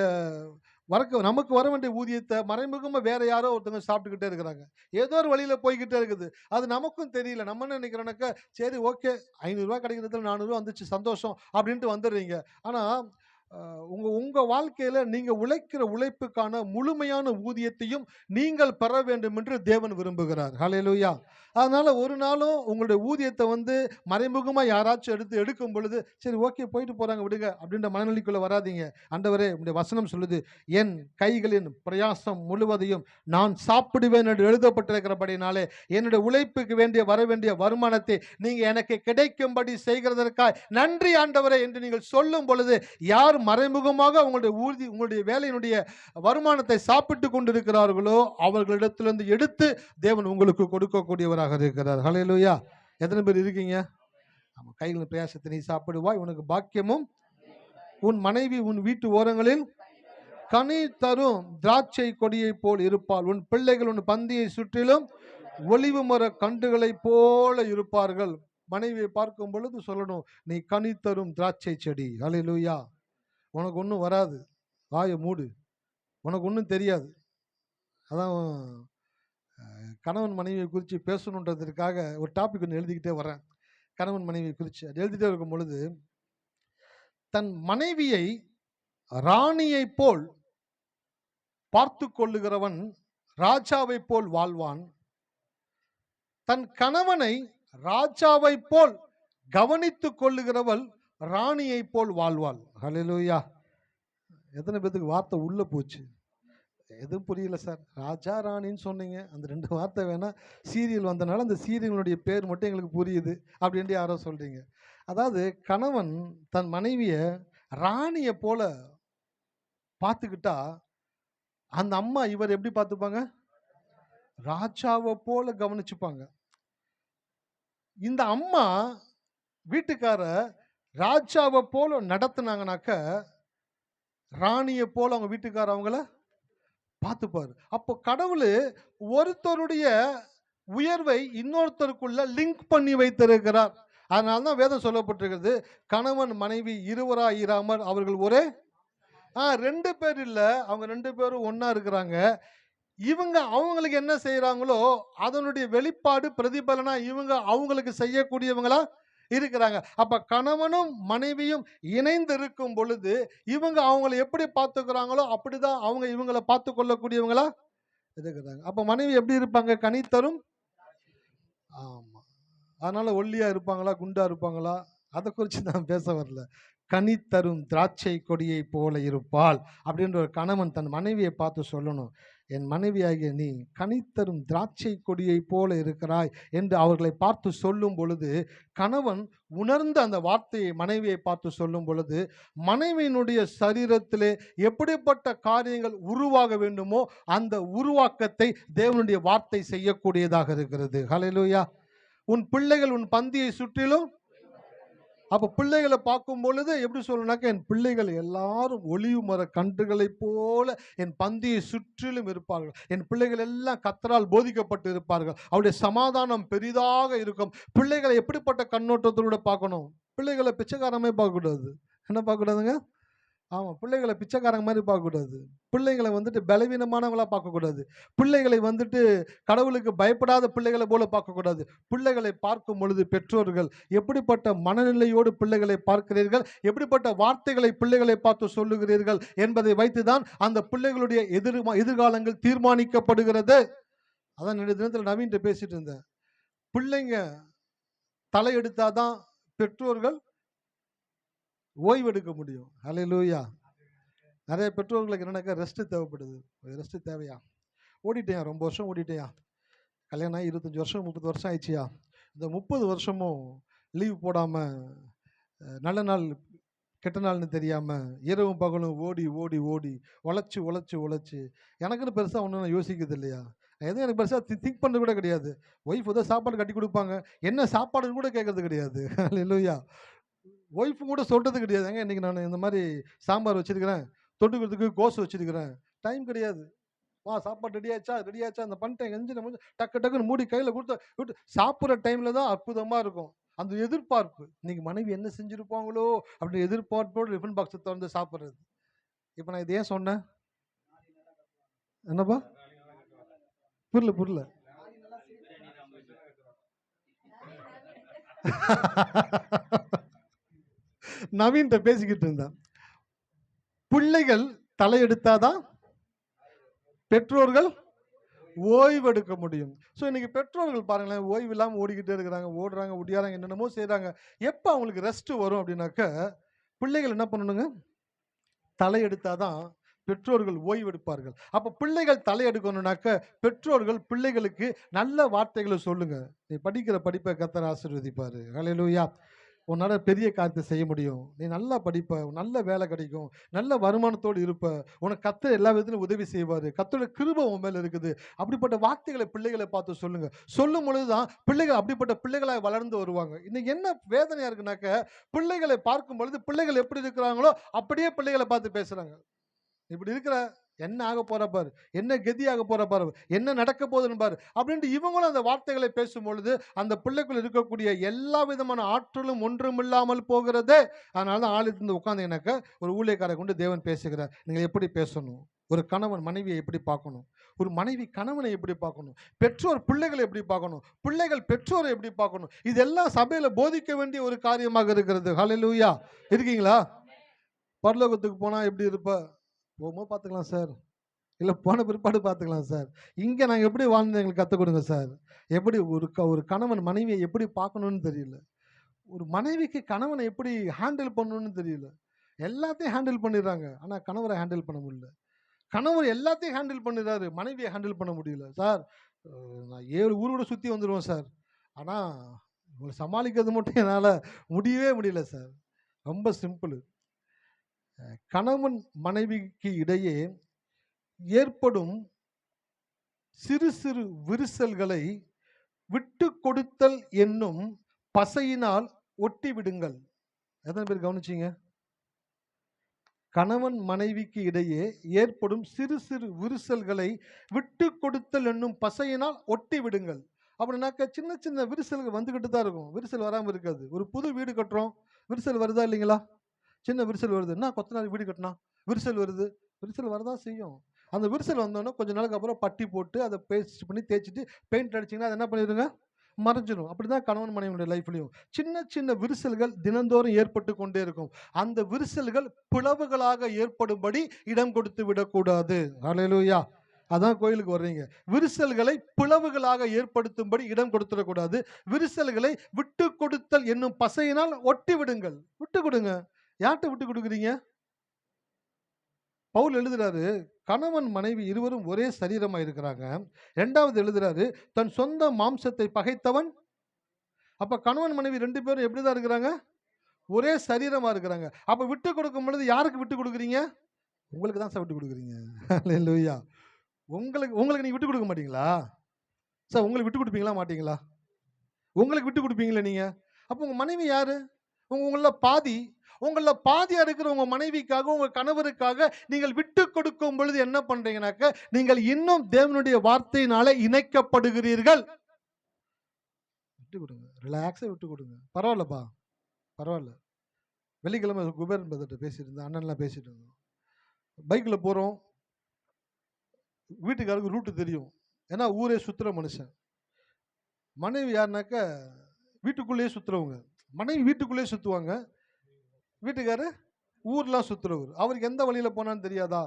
நமக்கு வர வேண்டிய ஊதியத்தை மறைமுகமாக வேற யாரோ ஒருத்தவங்க சாப்பிட்டுக்கிட்டே இருக்கிறாங்க. ஏதோ ஒரு வழியில் போய்கிட்டே இருக்குது. அது நமக்கும் தெரியல. நம்ம என்ன நினைக்கிறோம்னாக்கா, சரி ஓகே, 500 ரூபா கிடைக்கிறதுல 400 ரூபா வந்துச்சு சந்தோஷம் அப்படின்ட்டு வந்துடுறீங்க. ஆனால் உங்க வாழ்க்கையில நீங்க உழைக்கிற உழைப்புக்கான முழுமையான ஊதியத்தையும் நீங்கள் பெற வேண்டும் என்று தேவன் விரும்புகிறார். ஹல்லேலூயா. அதனால ஒரு நாளும் உங்களுடைய ஊதியத்தை வந்து மறைமுகமா யாராச்சும் எடுக்கும் பொழுது சரி ஓகே போயிட்டு போறாங்க விடுங்க அப்படின்ற மனநிலைக்குள்ள வராதீங்க. ஆண்டவரே, உம்முடைய வசனம் சொல்லுது, என் கைகளின் பிரயாசம் முழுவதையும் நான் சாப்பிடுவேன் என்று எழுதப்பட்டிருக்கிறபடினாலே என்னுடைய உழைப்புக்கு வர வேண்டிய வருமானத்தை நீங்க எனக்கு கிடைக்கும்படி செய்கிறதற்காக நன்றி ஆண்டவரே என்று நீங்கள் சொல்லும் பொழுது, யார் மறைமுகமாக உங்களுடைய வேலையினுடைய வருமானத்தை சாப்பிட்டு கொண்டிருக்கிறார்களோ அவர்களிடத்திலிருந்து எடுத்து தேவன் உங்களுக்கு கொடுக்கக்கூடியவராக இருக்கிறார். ஹல்லேலூயா. எத்தனை பேர் இருக்கீங்க? நம்ம கைகளின் பிரயாசத்தை நீ சாப்பிடுவாய், உனக்கு பாக்கியமும் உன் மனைவி உன் வீட்டு ஓரங்களில் கனி தரும் திராட்சை கொடியை போல் இருப்பாள். உன் பிள்ளைகள் உன் பந்தியை சுற்றிலும் ஒலிவு மர கன்றுகளை போல இருப்பார்கள். மனைவியை பார்க்கும் பொழுது சொல்லணும், நீ கனி தரும் திராட்சை செடி. ஹல்லேலூயா. உனக்கு ஒன்றும் வராது, வாயை மூடு, உனக்கு ஒன்றும் தெரியாது. அதான் கணவன் மனைவியை குறித்து பேசணுன்றதுக்காக ஒரு டாபிக் ஒன்று எழுதிக்கிட்டே வரேன். கணவன் மனைவியை குறித்து அது எழுதிட்டே இருக்கும் பொழுது, தன் மனைவியை ராணியை போல் பார்த்து கொள்ளுகிறவன் ராஜாவை போல் வாழ்வான். தன் கணவனை ராஜாவை போல் கவனித்துக் கொள்ளுகிறவள் ராணியை போல் வாழ்வாள். ஹல்லேலூயா. எத்தனை பேருக்கு வார்த்தை உள்ள போச்சு? எதுவும் புரியல சார். ராஜா ராணின்னு சொன்னீங்க, அந்த 2 வார்த்தை வேணா சீரியல் வந்தனால அந்த சீரியலுடைய பேர் மட்டும் எங்களுக்கு புரியுது அப்படின்ட்டு யாரோ சொல்றீங்க. அதாவது கணவன் தன் மனைவியை ராணியை போல பார்த்துக்கிட்டா அந்த அம்மா இவர் எப்படி பார்த்துப்பாங்க? ராஜாவை போல கவனிச்சுப்பாங்க. இந்த அம்மா வீட்டுக்கார ராஜாவை போல நடத்துனாங்கனாக்க ராணியை போல அவங்க வீட்டுக்கார அவங்கள பார்த்துப்பாரு. அப்போ கடவுள் ஒருத்தருடைய உயர்வை இன்னொருத்தருக்குள்ள லிங்க் பண்ணி வைத்திருக்கிறார். அதனால தான் வேதம் சொல்லப்பட்டிருக்கிறது, கணவன் மனைவி இருவராய் இராமல் அவர்கள் ஒரே 2 பேர் இல்ல, அவங்க 2 பேரும் ஒண்ணா இருக்கிறாங்க. இவங்க அவங்களுக்கு என்ன செய்றாங்களோ அதனுடைய வெளிப்பாடு பிரதிபலனா இவங்க அவங்களுக்கு செய்யக்கூடியவங்களா இருக்கிறாங்க. அப்ப கணவனும் மனைவியும் இணைந்து இருக்கும் பொழுது இவங்க அவங்கள எப்படி பார்த்துக்கிறாங்களோ அப்படிதான் அவங்க இவங்கள பார்த்து கொள்ளக்கூடியவங்களா இருக்கிறாங்க. அப்ப மனைவி எப்படி இருப்பாங்க? கனி தரும். ஆமா. அதனால ஒல்லியா இருப்பாங்களா, குண்டா இருப்பாங்களா, அதை குறித்து நான் பேச வரல. கனி தரும் திராட்சை கொடியை போல இருப்பாள் அப்படின்ற ஒரு கணவன் தன் மனைவியை பார்த்து சொல்லணும், என் மனைவியாகிய நீ கனித்தரும் திராட்சை கொடியை போல இருக்கிறாய் என்று அவர்களை பார்த்து சொல்லும் பொழுது, கணவன் உணர்ந்த அந்த வார்த்தையை மனைவியை பார்த்து சொல்லும் பொழுது, மனைவியினுடைய சரீரத்திலே எப்படிப்பட்ட காரியங்கள் உருவாக வேண்டுமோ அந்த உருவாக்கத்தை தேவனுடைய வார்த்தை செய்யக்கூடியதாக இருக்கிறது. ஹல்லேலூயா. உன் பிள்ளைகள் உன் பந்தியை சுற்றிலும். அப்ப பிள்ளைகளை பார்க்கும் பொழுது எப்படி சொல்லணும்னாக்க, என் பிள்ளைகள் எல்லாரும் ஒளிவு மர கன்றுகளைப் போல என் பந்தியை சுற்றிலும் இருப்பார்கள். என் பிள்ளைகள் எல்லாம் கர்த்தரால் போதிக்கப்பட்டு இருப்பார்கள். அவருடைய சமாதானம் பெரிதாக இருக்கும். பிள்ளைகளை எப்படிப்பட்ட கண்ணோட்டத்தோட பார்க்கணும்? பிள்ளைகளை பிச்சைக்காரமே பார்க்கக்கூடாது. என்ன பார்க்கக்கூடாதுங்க? ஆமா, பிள்ளைகளை பிச்சைக்காரங்க மாதிரி பார்க்கக்கூடாது. பிள்ளைகளை வந்துட்டு பலவீனமானவங்களா பார்க்கக்கூடாது. பிள்ளைகளை வந்துட்டு கடவுளுக்கு பயப்படாத பிள்ளைகளை போல பார்க்கக்கூடாது. பிள்ளைகளை பார்க்கும் பொழுது பெற்றோர்கள் எப்படிப்பட்ட மனநிலையோடு பிள்ளைகளை பார்க்கிறீர்கள், எப்படிப்பட்ட வார்த்தைகளை பிள்ளைகளை பார்த்து சொல்லுகிறீர்கள் என்பதை வைத்துதான் அந்த பிள்ளைகளுடைய எதிர்காலங்கள் தீர்மானிக்கப்படுகிறது. அதான் நேற்று தினத்தில் நவீன்கிட்ட பேசிட்டு இருந்தேன். பிள்ளைங்க தலையெடுத்தாதான் பெற்றோர்கள் ஓய்வெடுக்க முடியும். ஹல்லேலூயா. நிறைய பெற்றோர்களுக்கு என்னன்னாக்கா ரெஸ்ட் தேவைப்படுது. ரெஸ்ட் தேவையா? ஓடிட்டேயா, ரொம்ப வருஷம் ஓடிட்டேயா, கல்யாணம் ஆகி 25 வருஷம் 30 வருஷம் ஆயிடுச்சியா, இந்த 30 வருஷமும் லீவ் போடாமல் நல்ல நாள் கெட்ட நாள்னு தெரியாமல் இரவும் பகலும் ஓடி ஓடி ஓடி உழைச்சி உழைச்சி உழைச்சி எனக்குன்னு பெருசாக ஒன்றும் நான் யோசிக்கிறது இல்லையா? எதுவும் எனக்கு பெருசாக திங்க் பண்ணுறது கூட கிடையாது. ஒய்ஃப் ஏதோ சாப்பாடு கட்டி கொடுப்பாங்க, என்ன சாப்பாடுன்னு கூட கேட்கறது கிடையாது. ஹல்லேலூயா. ஒய்ஃபு கூட சொல்கிறது கிடையாது, ஏங்க இன்றைக்கி நான் இந்த மாதிரி சாம்பார் வச்சுருக்கிறேன், தொட்டுக்கிறதுக்கு கோஸ் வச்சுருக்கிறேன், டைம் கிடையாது. வா சாப்பாடு ரெடி ஆச்சா அந்த பண்ணிட்டேன் எஞ்சின முடிஞ்சு டக்கு டக்குன்னு மூடி கையில் கொடுத்து விட்டு சாப்பிட்ற டைமில் தான் அற்புதமாக இருக்கும் அந்த எதிர்பார்ப்பு. இன்னைக்கு மனைவி என்ன செஞ்சுருப்பாங்களோ அப்படின்னு எதிர்பார்ப்போடு டிஃபன் பாக்ஸை திறந்து சாப்பிட்றது. இப்போ நான் இது ஏன் சொன்னேன்? என்னப்பா புரியல நவீன்கிட்ட பேசிக்கிட்டு இருந்தேன். பிள்ளைகள் தலையெடுத்தாதான் பெற்றோர்கள் ஓய்வெடுக்க முடியும். ஸோ இன்னைக்கு பெற்றோர்கள் பாருங்களேன், ஓய்வு இல்லாமல் ஓடிக்கிட்டே இருக்கிறாங்க, ஓடுறாங்க ஒடியாராங்க, என்னென்னமோ செய்கிறாங்க. எப்போ அவங்களுக்கு ரெஸ்ட் வரும் அப்படின்னாக்க, பிள்ளைகள் என்ன பண்ணணுங்க? தலையெடுத்தாதான் பெற்றோர்கள் ஓய்வெடுப்பார்கள். அப்போ பிள்ளைகள் தலையெடுக்கணும்னாக்க பெற்றோர்கள் பிள்ளைகளுக்கு நல்ல வார்த்தைகளை சொல்லுங்க. நீ படிக்கிற படிப்பை கர்த்தர் ஆசீர்வதிப்பாரு. ஹல்லேலூயா. உன்னால் பெரிய காரியத்தை செய்ய முடியும், நீ நல்லா படிப்ப, நல்ல வேலை கிடைக்கும், நல்ல வருமானத்தோடு இருப்ப, உனக்கு கர்த்தர் எல்லா விதத்திலும் உதவி செய்வார், கர்த்தரோட கிருபை உன் மேலே இருக்குது. அப்படிப்பட்ட வார்த்தைகளை பிள்ளைகளை பார்த்து சொல்லுங்க. சொல்லும் பொழுது தான் பிள்ளைகள் அப்படிப்பட்ட பிள்ளைகளாக வளர்ந்து வருவாங்க. இன்னைக்கு என்ன வேதனையாக இருக்குனாக்க, பிள்ளைகளை பார்க்கும் பொழுது பிள்ளைகள் எப்படி இருக்கிறாங்களோ அப்படியே பிள்ளைகளை பார்த்து பேசுகிறாங்க. இப்படி இருக்கிற என்ன ஆக போற பாரு, என்ன கதி ஆக போற பாரு, என்ன நடக்க போகுதுன்னு பாரு அப்படின்ட்டு இவங்களும் அந்த வார்த்தைகளை பேசும் பொழுது அந்த பிள்ளைக்குள் இருக்கக்கூடிய எல்லா விதமான ஆற்றலும் ஒன்றுமில்லாமல் போகிறது. அதனால தான் ஆளுக்கு உட்காந்தீங்கன்னாக்க ஒரு ஊழியக்காரை கொண்டு தேவன் பேசுகிறார். நீங்கள் எப்படி பேசணும், ஒரு கணவன் மனைவியை எப்படி பார்க்கணும், ஒரு மனைவி கணவனை எப்படி பார்க்கணும், பெற்றோர் பிள்ளைகளை எப்படி பார்க்கணும், பிள்ளைகள் பெற்றோரை எப்படி பார்க்கணும், இதெல்லாம் சபையில போதிக்க வேண்டிய ஒரு காரியமாக இருக்கிறது. ஹல்லேலூயா. இருக்கீங்களா? பரலோகத்துக்கு போனா எப்படி இருப்ப? போகும்போது பார்த்துக்கலாம் சார், இல்லை போன பிற்பாடு பார்த்துக்கலாம் சார். இங்கே நாங்கள் எப்படி வாழ்ந்து எங்களுக்கு கற்றுக் கொடுங்க சார். எப்படி ஒரு கணவன் மனைவியை எப்படி பார்க்கணுன்னு தெரியல, ஒரு மனைவிக்கு கணவனை எப்படி ஹேண்டில் பண்ணணும்னு தெரியல. எல்லாத்தையும் ஹேண்டில் பண்ணிடுறாங்க, ஆனால் கணவரை ஹேண்டில் பண்ண முடியல. கணவர் எல்லாத்தையும் ஹேண்டில் பண்ணிடுறாரு, மனைவியை ஹேண்டில் பண்ண முடியல. சார் நான் 7 ஊரோட சுற்றி வந்துடுவேன் சார், ஆனால் உங்களை சமாளிக்கிறது மட்டும் என்னால் முடியவே முடியல சார். ரொம்ப சிம்பிள். கணவன் மனைவிக்கு இடையே ஏற்படும் சிறு சிறு விரிசல்களை விட்டு கொடுத்தல் என்னும் பசையினால் ஒட்டி விடுங்கள். எத்தனை பேர் கவனிச்சீங்க? கணவன் மனைவிக்கு இடையே ஏற்படும் சிறு சிறு விரிசல்களை விட்டு கொடுத்தல் என்னும் பசையினால் ஒட்டி விடுங்கள். அப்படின்னாக்க சின்ன சின்ன விரிசல்கள் வந்துகிட்டு தான் இருக்கும். விரிசல் வராமல் இருக்காது. ஒரு புது வீடு கட்டுறோம், விரிசல் வருதா இல்லைங்களா? சின்ன விரிசல் வருது. என்ன கொத்தனார் வீடு கட்டினா விரிசல் வருது? விரிசல் வரதான் செய்யும். அந்த விரிசல் வந்தோடனே கொஞ்ச நாளுக்கு அப்புறம் பட்டி போட்டு அதை பேஸ்ட் பண்ணி தேய்ச்சிட்டு பெயிண்ட் அடிச்சிங்கன்னா அது என்ன பண்ணிடுங்க, மறைஞ்சிடும். அப்படிதான் கணவன் மனைவியுடைய லைஃப்லையும் சின்ன சின்ன விரிசல்கள் தினந்தோறும் ஏற்பட்டு கொண்டே இருக்கும். அந்த விரிசல்கள் பிளவுகளாக ஏற்படும்படி இடம் கொடுத்து விடக்கூடாது. ஹல்லேலூயா. அதான் கோயிலுக்கு வர்றீங்க. விரிசல்களை பிளவுகளாக ஏற்படுத்தும்படி இடம் கொடுத்துடக்கூடாது. விரிசல்களை விட்டு கொடுத்தல் என்னும் பசையினால் ஒட்டி விடுங்கள். விட்டு கொடுங்க. யார்கிட்ட விட்டு கொடுக்குறீங்க? பவுல் எழுதுறாரு, கணவன் மனைவி இருவரும் ஒரே சரீரமா இருக்கிறாங்க. இரண்டாவது எழுதுறாரு, தன் சொந்த மாம்சத்தை பகைத்தவன். அப்ப கணவன் மனைவி 2 பேரும் எப்படிதான் இருக்கிறாங்க? ஒரே சரீரமா இருக்கிறாங்க. அப்ப விட்டு கொடுக்கும் பொழுது யாருக்கு விட்டு கொடுக்குறீங்க? உங்களுக்கு தான் சார் விட்டு கொடுக்குறீங்க. ஹல்லேலூயா. உங்களுக்கு உங்களுக்கு நீங்க விட்டு கொடுக்க மாட்டீங்களா? சார் உங்களுக்கு விட்டு கொடுப்பீங்களா மாட்டீங்களா? உங்களுக்கு விட்டு கொடுப்பீங்களா நீங்க? அப்ப உங்க மனைவி யாரு? உங்கள பாதியா இருக்கிற உங்க மனைவிக்காக, உங்க கணவருக்காக நீங்கள் விட்டு கொடுக்கும் பொழுது என்ன பண்றீங்கன்னாக்க, நீங்கள் இன்னும் தேவனுடைய வார்த்தையினால இணைக்கப்படுகிறீர்கள். விட்டு கொடுங்க. ரிலாக்ஸா விட்டு கொடுங்க. பரவாயில்லப்பா, பரவாயில்ல. வெள்ளிக்கிழமை குபேரன் பிரதர்கிட்ட பேசிட்டு இருந்தேன், அண்ணன்லாம் பேசிட்டு இருந்தோம். பைக்ல போறோம், வீட்டுக்காருக்கு ரூட்டு தெரியும். ஏன்னா ஊரே சுத்துற மனுஷன். மனைவி யாருனாக்க வீட்டுக்குள்ளேயே சுத்துறவங்க. மனைவி வீட்டுக்குள்ளேயே சுத்துவாங்க, வீட்டுக்காரு ஊர்லாம் சுத்துறவர். அவருக்கு எந்த வழியில போனான்னு தெரியாதா?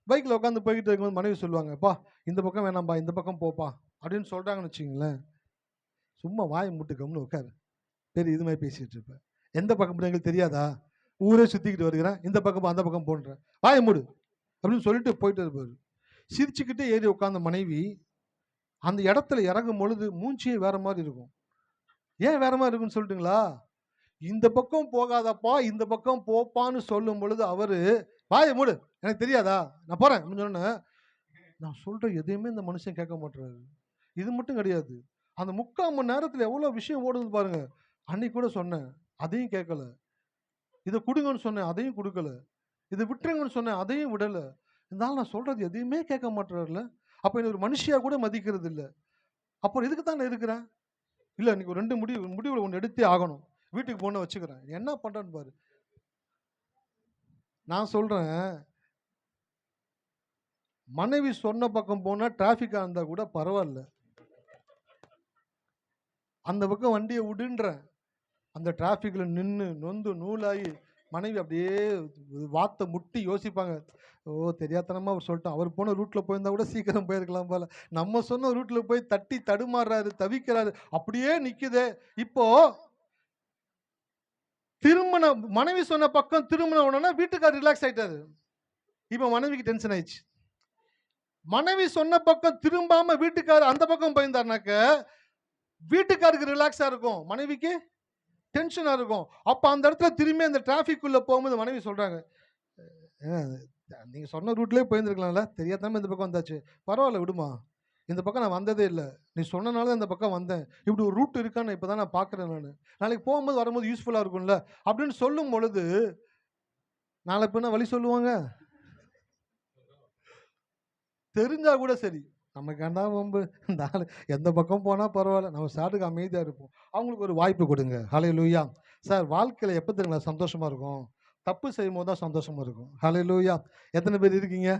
பைக்ல உட்காந்து போய்கிட்டு இருக்கும்போது மனைவி சொல்லுவாங்க, "பா இந்த பக்கம் வேணாம்பா, இந்த பக்கம் போப்பா" அப்படின்னு சொல்றாங்கன்னு வச்சுங்களேன். சும்மா வாயை மூட்டு கம்னு உட்காரு. சரி, இது மாதிரி பேசிட்டு இருப்பேன். எந்த பக்கம் எங்களுக்கு தெரியாதா? ஊரே சுத்திக்கிட்டு வருகிறேன், இந்த பக்கம் அந்த பக்கம் போன்றேன், வாயை மூடு அப்படின்னு சொல்லிட்டு போயிட்டு இருப்பாரு. சிரிச்சுக்கிட்டே ஏறி உட்கார்ந்த மனைவி அந்த இடத்துல இறங்கும் பொழுது மூஞ்சியே வேற மாதிரி இருக்கும். ஏன் வேற மாதிரி இருக்குன்னு சொல்லிட்டுங்களா? இந்த பக்கம் போகாதப்பா, இந்த பக்கம் போப்பான்னு சொல்லும் பொழுது அவரு, வாயை மூடு எனக்கு தெரியாதா, நான் போறேன் அப்படின்னு சொன்னேன். நான் சொல்ற எதையுமே இந்த மனுஷன் கேட்க மாட்டாரு. இது மட்டும் கிடையாது, அந்த 3/4 மணி நேரத்துல எவ்வளவு விஷயம் ஓடுது பாருங்க. அன்னைக்கு கூட சொன்னேன், அதையும் கேட்கல. இதை கொடுங்கன்னு சொன்னேன், அதையும் கொடுக்கல. இதை விட்டுருங்கன்னு சொன்னேன், அதையும் விடல. இருந்தாலும் நான் சொல்றது எதையுமே கேட்க மாட்டாருல்ல. அப்ப என்ன ஒரு மனுஷியா கூட மதிக்கிறது இல்ல. அப்புறம் இதுக்கு தான் நான் இருக்கிறேன். இல்ல இன்னைக்கு ஒரு 2 முடிவுல ஒன்று எடுத்தே ஆகணும். வீட்டுக்கு போன வச்சுக்கிறேன். என்ன பண்றேன்னு பாரு. நான் சொல்றேன், மனைவி சொன்ன பக்கம் போனா டிராபிக்கா இருந்தா கூட பரவாயில்ல, அந்த பக்கம் வண்டியை விடுன்றேன். அந்த டிராபிக்ல நின்று நொந்து நூலாகி மனைவி அப்படியே வார்த்தை முட்டி யோசிப்பாங்க. ஓ தெரியாதனமா அவர் சொல்லிட்டோம், அவர் போன ரூட்ல போயிருந்தா கூட சீக்கிரம் போயிருக்கலாம் போல, நம்ம சொன்ன ரூட்ல போய் தட்டி தடுமாறுறாரு, தவிக்கிறாரு, அப்படியே நிக்குதே. இப்போ திருமண மனைவி சொன்ன பக்கம் திருமண உடனே வீட்டுக்காரர் ரிலாக்ஸ் ஆயிட்டாரு. இப்ப மனைவிக்கு டென்ஷன் ஆயிடுச்சு. மனைவி சொன்ன பக்கம் திரும்பாம வீட்டுக்காரர் அந்த பக்கம் போயிருந்தாருனாக்க வீட்டுக்காருக்கு ரிலாக்ஸா இருக்கும், மனைவிக்கு டென்ஷனா இருக்கும். அப்ப அந்த இடத்துல திரும்பி அந்த டிராபிக் உள்ள போகும்போது மனைவி சொல்றாங்க, நீங்க சொன்ன ரூட்லயே போயிருந்துருக்கலாம்ல, தெரியாதமா இந்த பக்கம் வந்தாச்சு, பரவாயில்ல விடுமா, இந்த பக்கம் நான் வந்ததே இல்லை, நீ சொன்னனால இந்த பக்கம் வந்தேன், இப்படி ஒரு ரூட் இருக்கான்னு இப்பதான் நான் பாக்குறேன், நான் நாளைக்கு போகும்போது வரும்போது யூஸ்ஃபுல்லா இருக்கும்ல அப்படின்னு சொல்லும் பொழுது நாளை பின்ன வழி சொல்லுவாங்க. தெரிஞ்சா கூட சரி, நமக்கு என்ன வம்பு, இந்த ஆளு எந்த பக்கம் போனா பரவாயில்ல, நம்ம சாட்டுக்கு அமைதியா இருப்போம். அவங்களுக்கு ஒரு வாய்ப்பு கொடுங்க. ஹல்லேலூயா. சார் வாழ்க்கையில எப்ப தெரியுங்களா சந்தோஷமா இருக்கும்? தப்பு செய்யும் போது தான் சந்தோஷமா இருக்கும். ஹல்லேலூயா. எத்தனை பேர் இருக்கீங்க?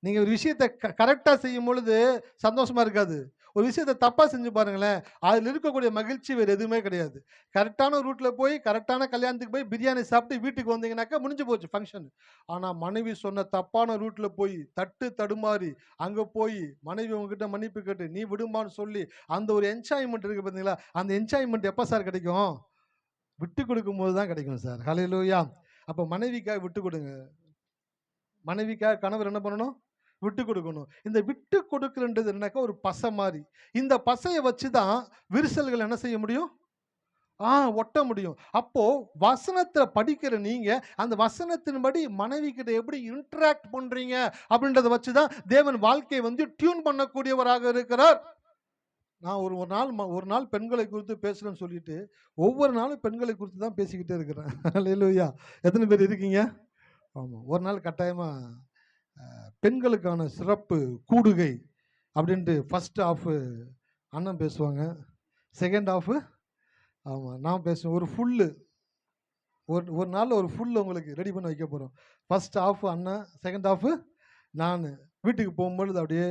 நீங்க ஒரு விஷயத்தை கரெக்டா செய்யும் பொழுது சந்தோஷமா இருக்காது. ஒரு விஷயத்தை தப்பா செஞ்சு பாருங்களேன், அதுல இருக்கக்கூடிய மகிழ்ச்சி வேறு எதுவுமே கிடையாது. கரெக்டான ரூட்ல போய் கரெக்டான கல்யாணத்துக்கு போய் பிரியாணி சாப்பிட்டு வீட்டுக்கு வந்தீங்கன்னாக்கா முடிஞ்சு போச்சு ஃபங்க்ஷன். ஆனா மனைவி சொன்ன தப்பான ரூட்ல போய் தட்டு தடுமாறி அங்க போய் மனைவி உங்ககிட்ட மன்னிப்பு கேட்டு நீ விடுமான்னு சொல்லி அந்த ஒரு என்ஜாய்மெண்ட் இருக்கு பார்த்தீங்களா, அந்த என்ஜாய்மெண்ட் எப்ப சார் கிடைக்கும்? விட்டு கொடுக்கும் போது தான் கிடைக்கும் சார். ஹல்லேலூயா. அப்ப மனைவிக்காக விட்டு கொடுங்க. மனைவிக்காக கணவர் என்ன பண்ணணும்? விட்டு கொடுக்கணும். இந்த விட்டு கொடுக்குறது என்னக்கா ஒரு பசை மாதிரி. இந்த பசையை வச்சுதான் விரிசல்கள் என்ன செய்ய முடியும்? ஒட்ட முடியும். அப்போ வசனத்தை படிக்கிற நீங்க அந்த வசனத்தின்படி மனைவி கிட்ட எப்படி இன்டராக்ட் பண்றீங்க அப்படின்றத வச்சுதான் தேவன் வாழ்க்கையை வந்து டியூன் பண்ணக்கூடியவராக இருக்கிறார். நான் ஒரு நாள் பெண்களை குறித்து பேசுறேன்னு சொல்லிட்டு ஒவ்வொரு நாளும் பெண்களை குறித்து தான் பேசிக்கிட்டே இருக்கிறேன். அல்லேலூயா. எத்தனை பேர் இருக்கீங்க? ஆமாம், ஒரு நாள் கட்டாயமா பெண்களுக்கான சிறப்பு கூடுகை அப்படின்ட்டு ஃபர்ஸ்ட் ஹாஃப் அண்ணன் பேசுவாங்க, செகண்ட் ஹாஃப் ஆமாம் நான் பேசுவேன். ஒரு ஃபுல்லு ஒரு ஒரு நாளில் ஒரு ஃபுல் உங்களுக்கு ரெடி பண்ணி வைக்க போகிறோம். ஃபர்ஸ்ட் ஹாஃப் அண்ணன், செகண்ட் ஹாஃப் நான். வீட்டுக்கு போகும்பொழுது அப்படியே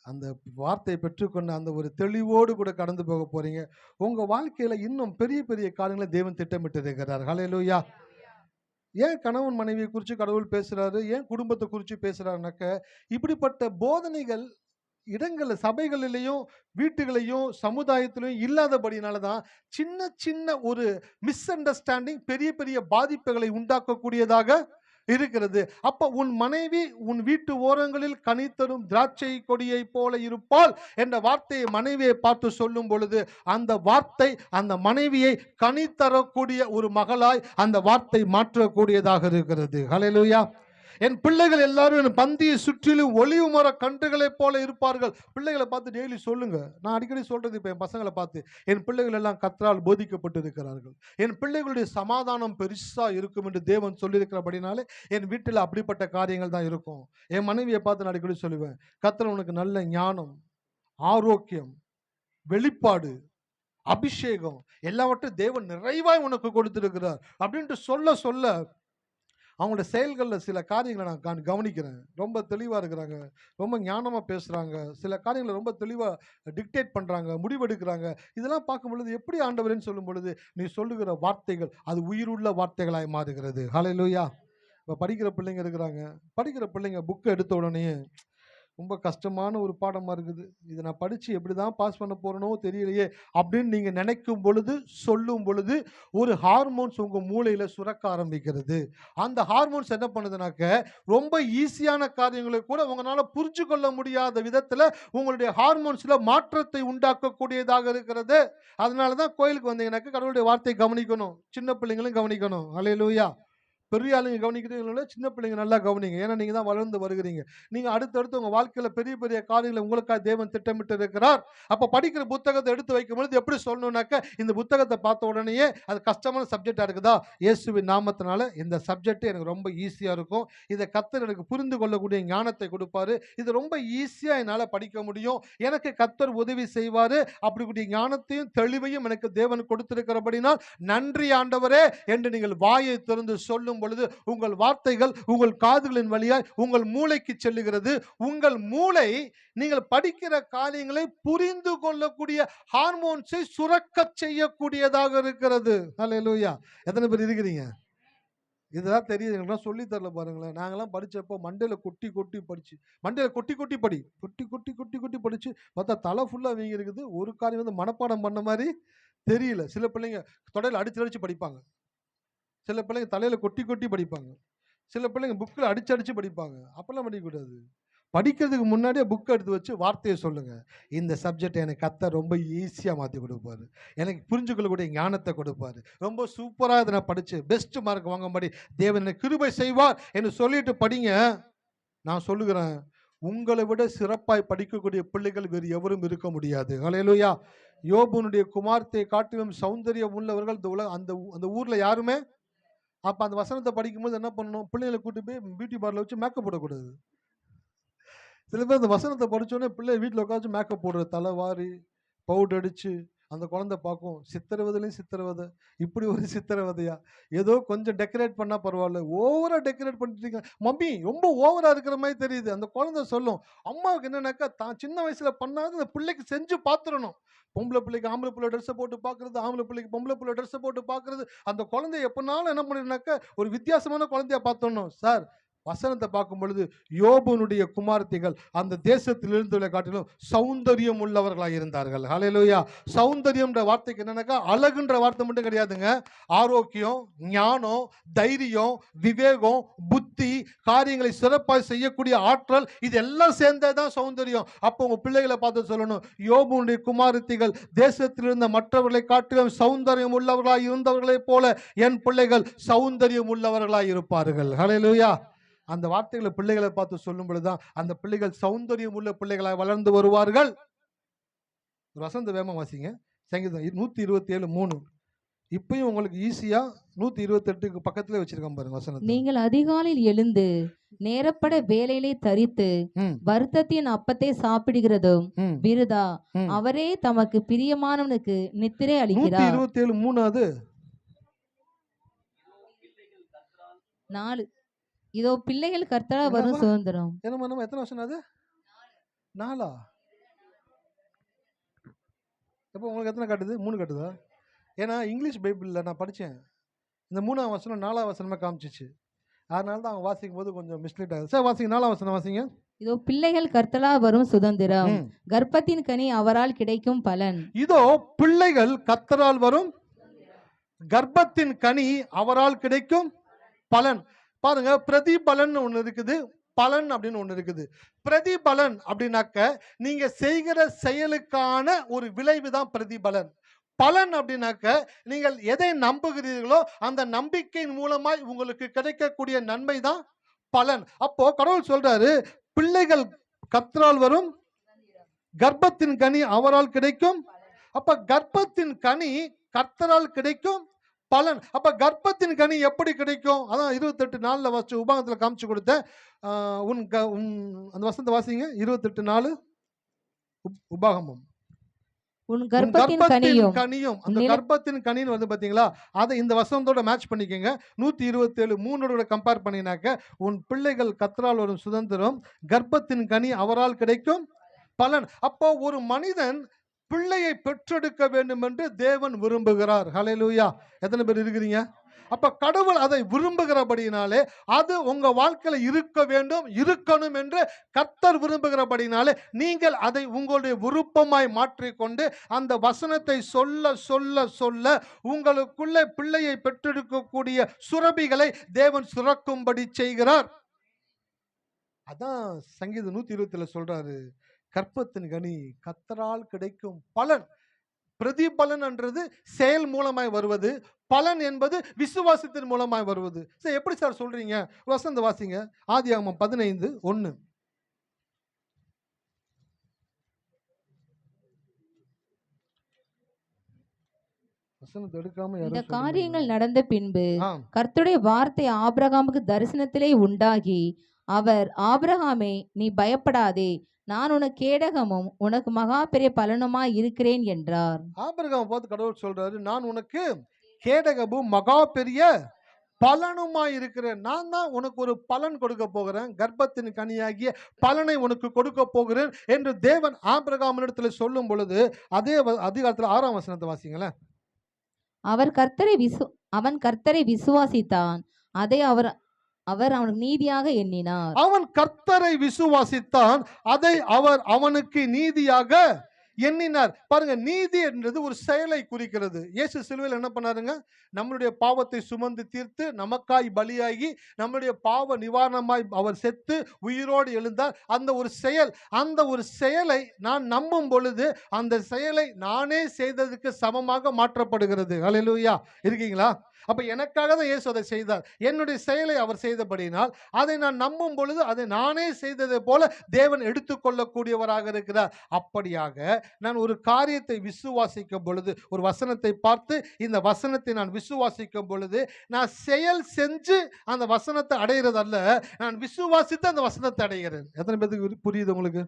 அந்த வார்த்தையை பெற்றுக்கொண்ட அந்த ஒரு தெளிவோடு கூட கடந்து போக போறீங்க. உங்க வாழ்க்கையில இன்னும் பெரிய பெரிய காரியங்களை தேவன் திட்டமிட்டு இருக்கிறார். ஹல்லேலூயா. ஏன் கணவன் மனைவியை குறித்து கடவுள் பேசுறாரு, ஏன் குடும்பத்தை குறித்து பேசுறாருனாக்க, இப்படிப்பட்ட போதனைகள் இடங்கள்ல சபைகளிலையும் வீட்டுகளையும் சமுதாயத்திலையும் இல்லாதபடினால தான் சின்ன சின்ன ஒரு மிஸ் அண்டர்ஸ்டாண்டிங் பெரிய பெரிய பாதிப்புகளை உண்டாக்கக்கூடியதாக இருக்கிறது. அப்ப உன் மனைவி உன் வீட்டு ஓரங்களில் கனி தரும் திராட்சை கொடியை போல இருப்பாள் என்ற வார்த்தையை மனைவியை பார்த்து சொல்லும் பொழுது அந்த வார்த்தை அந்த மனைவியை கனி தரக்கூடிய ஒரு மகளாய் அந்த வார்த்தை மாற்றக்கூடியதாக இருக்கிறது. ஹல்லேலூயா. என் பிள்ளைகள் எல்லாரும் என் பந்தியை சுற்றிலும் ஒளிவு மர கன்றுகளைப் போல இருப்பார்கள். பிள்ளைகளை பார்த்து டெய்லி சொல்லுங்க. நான் அடிக்கடி சொல்றது இப்போ என் பசங்களை பார்த்து, என் பிள்ளைகள் எல்லாம் கர்த்தரால் போதிக்கப்பட்டு இருக்கிறார்கள், என் பிள்ளைகளுடைய சமாதானம் பெருசா இருக்கும் என்று தேவன் சொல்லியிருக்கிறபடினாலே என் வீட்டில் அப்படிப்பட்ட காரியங்கள் தான் இருக்கும். என் மனைவியை பார்த்து நான் அடிக்கடி சொல்லுவேன், கர்த்தர் உனக்கு நல்ல ஞானம், ஆரோக்கியம், வெளிப்பாடு, அபிஷேகம் எல்லாவற்றையும் தேவன் நிறைவாய் உனக்கு கொடுத்திருக்கிறார் அப்படின்ட்டு சொல்ல சொல்ல அவங்களோட செயல்களில் சில காரியங்களை நான் கவனிக்கிறேன். ரொம்ப தெளிவாக இருக்கிறாங்க, ரொம்ப ஞானமாக பேசுகிறாங்க, சில காரியங்களை ரொம்ப தெளிவாக டிக்டேட் பண்ணுறாங்க, முடிவெடுக்கிறாங்க. இதெல்லாம் பார்க்கும் பொழுது எப்படி ஆண்டவரேன்னு சொல்லும் பொழுது நீ சொல்லுகிற வார்த்தைகள் அது உயிருள்ள வார்த்தைகளாய் மாறுகிறது. ஹல்லேலூயா. இப்போ படிக்கிற பிள்ளைங்க இருக்கிறாங்க, படிக்கிற பிள்ளைங்க புக்கை எடுத்த உடனே ரொம்ப கஷ்டமான ஒரு பாடமாக இருக்குது, இதை நான் படித்து எப்படி தான் பாஸ் பண்ண போகிறனோ தெரியலையே அப்படின்னு நீங்கள் நினைக்கும் பொழுது சொல்லும் பொழுது ஒரு ஹார்மோன்ஸ் உங்கள் மூளையில் சுரக்க ஆரம்பிக்கிறது. அந்த ஹார்மோன்ஸ் என்ன பண்ணுதுனாக்க ரொம்ப ஈஸியான காரியங்களை கூட உங்களால் புரிஞ்சு கொள்ள முடியாத விதத்தில் உங்களுடைய ஹார்மோன்ஸில் மாற்றத்தை உண்டாக்கக்கூடியதாக இருக்கிறது. அதனால தான் கோயிலுக்கு வந்தீங்கன்னாக்க கடவுளுடைய வார்த்தையை கவனிக்கணும், சின்ன பிள்ளைங்களும் கவனிக்கணும். ஹல்லேலூயா. பெரிய ஆளுங்க கவனிக்கிறீங்களோ சின்ன பிள்ளைங்க நல்லா கவனிங்க. ஏன்னா நீங்கள் தான் வளர்ந்து வருகிறீங்க. நீங்கள் அடுத்தடுத்து உங்கள் வாழ்க்கையில் பெரிய பெரிய காரியங்களை உங்களுக்காக தேவன் திட்டமிட்டு இருக்கிறார். அப்போ படிக்கிற புத்தகத்தை எடுத்து வைக்கும் பொழுது எப்படி சொல்லணும்னாக்க, இந்த புத்தகத்தை பார்த்த உடனேயே அது கஷ்டமான சப்ஜெக்டாக இருக்குதா, இயேசுவின் நாமத்தினால இந்த சப்ஜெக்ட் எனக்கு ரொம்ப ஈஸியாக இருக்கும், இதை கர்த்தர் எனக்கு புரிந்து கொள்ளக்கூடிய ஞானத்தை கொடுப்பாரு, இது ரொம்ப ஈஸியாக என்னால் படிக்க முடியும், எனக்கு கர்த்தர் உதவி செய்வார், அப்படிக்கூடிய ஞானத்தையும் தெளிவையும் எனக்கு தேவன் கொடுத்திருக்கிறபடினால் நன்றி ஆண்டவரே என்று நீங்கள் வாயை திறந்து சொல்லும் பொழுது உங்கள் வார்த்தைகள் உங்கள் காதுகளின் வழியாய் உங்கள் மூளைக்கு செல்லுகிறது. உங்கள் மூளை நீங்கள் படிக்கிற காரியங்களை புரிந்து கொள்ளக்கூடிய ஹார்மோன்ஸை சுரக்க செய்யக்கூடியதாக இருக்கிறது. ஹல்லேலூயா. எத்தனை பேர் இருக்கிறீங்க? இதெல்லாம் தெரியுது, எங்களுக்குலாம் சொல்லி தரல பாருங்களேன். நாங்கெல்லாம் படிச்சப்போ மண்டையில் கொட்டி கொட்டி படிச்சு, மண்டையில் கொட்டி கொட்டி படி, கொட்டி கொட்டி கொட்டி கொட்டி படிச்சு பார்த்தா தலை ஃபுல்லாக வீங்கி இருக்குது. ஒரு காரியம் வந்து மனப்பாடம் பண்ண மாதிரி தெரியல. சில பிள்ளைங்க தொடையில் அடிச்சு அடிச்சு படிப்பாங்க, சில பிள்ளைங்க தலையில் கொட்டி கொட்டி படிப்பாங்க, சில பிள்ளைங்க புக்கில் அடிச்சு அடிச்சு படிப்பாங்க. அப்பெல்லாம் படிக்கக்கூடாது. படிக்கிறதுக்கு முன்னாடியே புக்கை எடுத்து வச்சு வார்த்தையை சொல்லுங்க. இந்த சப்ஜெக்ட் எனக்கு கர்த்தர் ரொம்ப ஈஸியாக மாற்றி கொடுப்பாரு, எனக்கு புரிஞ்சுக்கொள்ளக்கூடிய ஞானத்தை கொடுப்பாரு, ரொம்ப சூப்பராக இதை நான் படித்து பெஸ்ட் மார்க் வாங்கும்படி தேவன் எனக்கு கிருபை செய்வார் என்று சொல்லிட்டு படிங்க. நான் சொல்லுகிறேன், உங்களை விட சிறப்பாய் படிக்கக்கூடிய பிள்ளைகள் வேறு எவரும் இருக்க முடியாது. ஹல்லேலூயா. யோபுனுடைய குமார்த்தியை காட்டிலும் சௌந்தரியம் உள்ளவர்கள் அந்த ஊரில் யாருமே. அப்போ அந்த வசனத்தை படிக்கும்போது என்ன பண்ணணும், பிள்ளைகளை கூட்டி போய் பியூட்டி பார்லர் வச்சு மேக்கப் போடக்கூடாது. சில பேர் அந்த வசனத்தை படித்தோடனே பிள்ளை வீட்டில் உட்காந்து மேக்கப் போடுறது, தலை வாரி பவுடர் அடித்து அந்த குழந்தை பார்க்கும். சித்திரவதையிலையும் சித்திரவதை, இப்படி ஒரு சித்திரவதையா, ஏதோ கொஞ்சம் டெக்கரேட் பண்ணால் பரவாயில்ல, ஓவராக டெக்கரேட் பண்ணிட்டீங்க மம்மி, ரொம்ப ஓவராக இருக்கிற மாதிரி தெரியுது. அந்த குழந்தை சொல்லும், அம்மாவுக்கு என்னன்னாக்கா தான் சின்ன வயசில் பண்ணாத அந்த பிள்ளைக்கு செஞ்சு பார்த்துடணும். பொம்பளை பிள்ளைக்கு ஆம்பளை பிள்ளை ட்ரெஸ்ஸை போட்டு பார்க்குறது, ஆம்பளை பிள்ளைக்கு பொம்பளை பிள்ளை ட்ரெஸ்ஸை போட்டு பார்க்குறது, அந்த குழந்தை எப்போனாலும் என்ன பண்ணிடுனாக்கா ஒரு வித்தியாசமான குழந்தையா பார்த்துடணும். சார், வசனத்தை பார்க்கும் பொழுது யோபுனுடைய குமார்த்திகள் அந்த தேசத்தில் இருந்தவர்களை காட்டிலும் சௌந்தரியம் உள்ளவர்களாக இருந்தார்கள். ஹல்லேலூயா. சௌந்தரியம்ன்ற வார்த்தைக்கு என்னன்னாக்கா அழகுன்ற வார்த்தை மட்டும் கிடையாதுங்க. ஆரோக்கியம், ஞானம், தைரியம், விவேகம், புத்தி, காரியங்களை சிறப்பாக செய்யக்கூடிய ஆற்றல், இது எல்லாம் சேர்ந்ததான் சௌந்தரியம். அப்போ உங்க பிள்ளைகளை பார்த்து சொல்லணும், யோபுனுடைய குமாரத்திகள் தேசத்தில் இருந்த மற்றவர்களை காட்டிலும் சௌந்தரியம் உள்ளவர்களாக இருந்தவர்களைப் போல என் பிள்ளைகள் சௌந்தரியம் உள்ளவர்களாக இருப்பார்கள். ஹல்லேலூயா. அந்த வார்த்தைகளை பிள்ளைகளை பார்த்து சொல்லும் பொழுதுதான் அந்த பிள்ளைகள் சௌந்தரியம் உள்ள பிள்ளைகளாக வளர்ந்து வருவார்கள். வசந்த வேகமா வாசிங்க. சங்கீதம் 127:3. இப்பயும் உங்களுக்கு ஈஸியா 128க்கு பக்கத்துல வச்சிருக்கேன் பாருங்க வசனத்தை. நீங்கள் அதிகாலையில் எழுந்து நேரப்பட வேலையிலே தரித்து ம், வருத்தத்தின் அப்பத்தை சாப்பிடுகிறதும் ம், விருதா. ம். அவரே தமக்கு பிரியமானவனுக்கு நித்திரை அளிக்கிறார். 127 3வது 4. இதோ பிள்ளைகள் கர்த்தரால் வரும் என்னப்பா? சுதந்திரம். என்னமா எத்தனை வசனம் அது? 4ஆ? இப்போ உங்களுக்கு எத்தனை காட்டுது? 3 காட்டுதா? ஏன்னா இங்கிலீஷ் பைபிளில் நான் படித்தேன், இந்த 3ஆம் வசனம் 4ஆம் வசனமாக காமிச்சிச்சு. அதனால தான் அவங்க வாசிக்கும் போது கொஞ்சம் மிஸ்லீட் ஆகுது. சார் வாசிங்க, 4ஆம் வசனம் வாசிங்க. இதோ பிள்ளைகள் கர்த்தரால் வரும் சுதந்திரம், ம். கர்ப்பத்தின் கனி அவரால் கிடைக்கும் பலன். இதோ பிள்ளைகள் கர்த்தரால் வரும் கர்ப்பத்தின் கனி அவரால் கிடைக்கும் பலன். பாருங்க, பிரதிபலன் ஒன்று இருக்குது, பலன் அப்படின்னு ஒன்று இருக்குது. பிரதிபலன் அப்படின்னாக்க நீங்க செய்கிற செயலுக்கான ஒரு விளைவு தான் பிரதிபலன். பலன் அப்படின்னாக்க நீங்கள் எதை நம்புகிறீர்களோ அந்த நம்பிக்கையின் மூலமாய் உங்களுக்கு கிடைக்கக்கூடிய நன்மை தான் பலன். அப்போ கடவுள் சொல்றாரு, பிள்ளைகள் கர்த்தரால் வரும் கர்ப்பத்தின் கனி அவரால் கிடைக்கும். அப்ப கர்ப்பத்தின் கனி கர்த்தரால் கிடைக்கும் பலன். அப்ப கர்ப்பத்தின் கனி எப்படி கிடைக்கும்? அதான் 28:4 வாசிச்சு உபாகமத்துல காமிச்சு கொடுத்தேன். அந்த வசனத்தை வாசிங்க. 28:4 உபாகமம். உன் கர்ப்பத்தின் கனியும் கனியும், அந்த கர்ப்பத்தின் கனின்னு வந்து பாத்தீங்களா, அதை இந்த வசனத்தோட மேட்ச் பண்ணிக்கங்க. 127 3ஓட கம்பேர் பண்ணினாக்க, உன் பிள்ளைகள் கர்த்தரால் வரும் சுதந்திரம், கர்ப்பத்தின் கனி அவரால் கிடைக்கும் பலன். அப்போ ஒரு மனிதன் பிள்ளையை பெற்றெடுக்க வேண்டும் என்று தேவன் விரும்புகிறார். ஹல்லேலூயா. எத்தனை பேர் இருக்கிறீங்க? அப்ப கடவுள் அதை விரும்புகிறபடினாலே, அது உங்க வாழ்க்கையில இருக்க வேண்டும், இருக்கணும் என்று கர்த்தர் விரும்புகிறபடினாலே, நீங்கள் அதை உங்களுடைய விருப்பமாய் மாற்றிக்கொண்டு அந்த வசனத்தை சொல்ல சொல்ல சொல்ல உங்களுக்குள்ள பிள்ளையை பெற்றெடுக்கக்கூடிய சுரபிகளை தேவன் சுரக்கும்படி செய்கிறார். அதான் சங்கீதம் 120 சொல்றாரு, கர்ப்பத்தின் கனி கர்த்தரால் கிடைக்கும் பலன். பிரதிபலன் என்றது செயல் மூலமாய் வருவது, பலன் என்பது விசுவாசத்தின் மூலமாய் வருவது. சரி, எப்படி சார் சொல்றீங்க? வசந்த வாசிங்க. ஆதியாகமம் 15:1. வசனத்தை எடுக்காம இந்த யாரும் காரியங்கள் நடந்த பின்பு ஆ, கர்த்தருடைய வார்த்தை ஆபிரகாமுக்கு தரிசனத்திலே உண்டாகி, அவர், ஆபிரகாமே, நீ பயப்படாதே, நான் உனக்கு கேடகமும் உனக்கு மகா பெரிய பலனுமாய் இருக்கிறேன் என்றார். ஆபிரகாமை பார்த்து கடவுள் சொல்றாரு, நான் உனக்கு கேடகமும் மகா பெரிய பலனுமாய் இருக்கிறேன். நான் தான் உனக்கு ஒரு பலன் கொடுக்க போகிறேன், கர்ப்பத்தின் கனியாகிய பலனை உனக்கு கொடுக்க போகிறேன் என்று தேவன் ஆபிரகாமினிடத்தில் சொல்லும் பொழுது, அதே அதிகாரத்தில் 6ஆம் வசனத்தை வாசிங்களேன். அவன் கர்த்தரை விசுவாசித்தான், அதை அவர் அவனுக்கு நீதியாக எண்ணினார். அவன் கர்த்தரை விசுவாசித்தான், அதை அவர் அவனுக்கு நீதியாக எண்ணினார். பாருங்க, நீதி என்றது ஒரு செயலை குறிக்கிறது. இயேசு சிலுவையில் என்ன பண்ணாருங்க? நம்மளுடைய பாவத்தை சுமந்து தீர்த்து நமக்காய் பலியாகி நம்மளுடைய பாவ நிவாரணமாய் அவர் செத்து உயிரோடு எழுந்தார். அந்த ஒரு செயல், அந்த ஒரு செயலை நான் நம்பும் பொழுது அந்த செயலை நானே செய்ததுக்கு சமமாக மாற்றப்படுகிறது. ஹல்லேலூயா. இருக்கீங்களா? அப்ப எனக்காக தான் இயேசு அதை செய்தார். என்னுடைய செயலை அவர் செய்தபடினால் அதை நான் நம்பும் பொழுது அதை நானே செய்ததை போல தேவன் எடுத்துக்கொள்ளக்கூடியவராக இருக்கிறார். அப்படியாக நான் ஒரு காரியத்தை விசுவாசிக்கும் பொழுது, ஒரு வசனத்தை பார்த்து இந்த வசனத்தை நான் விசுவாசிக்கும் பொழுது, நான் செயல் செஞ்சு அந்த வசனத்தை அடைகிறதல்ல, நான் விசுவாசித்து அந்த வசனத்தை அடைகிறேன். எத்தனை பேருக்கு புரியுது உங்களுக்கு?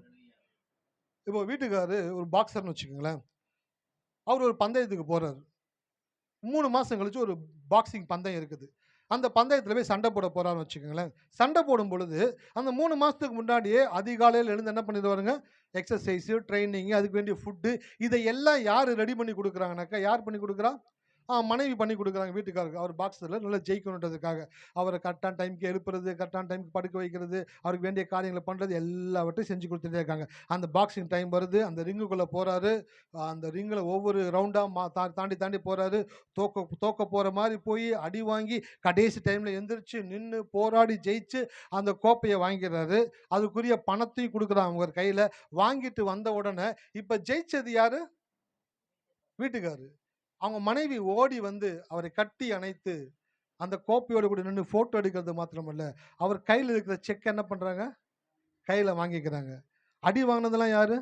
இப்போ வீட்டுக்காரு ஒரு பாக்ஸர்னு வச்சுக்கோங்களேன், அவர் ஒரு பந்தயத்துக்கு போறாரு. 3 மாசம் கழிச்சு ஒரு பாக்ஸிங் பந்தயம் இருக்குது. அந்த பந்தயத்தில் போய் சண்டை போட போறான்னு வச்சுக்கோங்களேன். சண்டை போடும் பொழுது அந்த 3 மாசத்துக்கு முன்னாடியே அதிகாலையில் எழுந்து என்ன பண்ணிடுவாருங்க? எக்ஸசைஸு, ட்ரைனிங்கு, அதுக்கு வேண்டிய ஃபுட்டு, இதையெல்லாம் யார் ரெடி பண்ணி கொடுக்குறாங்கனாக்கா, யார் பண்ணி கொடுக்குறா? மனைவி பண்ணி கொடுக்குறாங்க வீட்டுக்காரருக்கு. அவர் பாக்ஸில் நல்லா ஜெயிக்கணுன்றதுக்காக அவரை கரெக்டான டைமுக்கு எழுப்புறது, கரெக்டான டைமுக்கு படுக்க வைக்கிறது, அவருக்கு வேண்டிய காரியங்களை பண்ணுறது, எல்லாவற்றையும் செஞ்சு கொடுத்துட்டே இருக்காங்க. அந்த பாக்ஸிங் டைம் வருது, அந்த ரிங்குக்குள்ளே போகிறாரு. அந்த ரிங்கில் ஒவ்வொரு ரவுண்டாக தாண்டி தாண்டி போகிறாரு. தோக்க போகிற மாதிரி போய் அடி வாங்கி கடைசி டைமில் எந்திரிச்சு நின்று போராடி ஜெயிச்சு அந்த கோப்பையை வாங்கிடுறாரு. அதுக்குரிய பணத்தையும் கொடுக்குறாங்க அவங்க கையில். வாங்கிட்டு வந்த உடனே இப்போ ஜெயிச்சது யாரு? வீட்டுக்காரு. அவங்க மனைவி ஓடி வந்து அவரை கட்டி அணைத்து அந்த கோப்பையோடு கூட நின்று போட்டோ எடுக்கிறது மாத்திரமல்ல, அவர் கையில் இருக்கிற செக் என்ன பண்றாங்க? கையில வாங்கிக்கிறாங்க. அடி வாங்கினதெல்லாம் யாரு?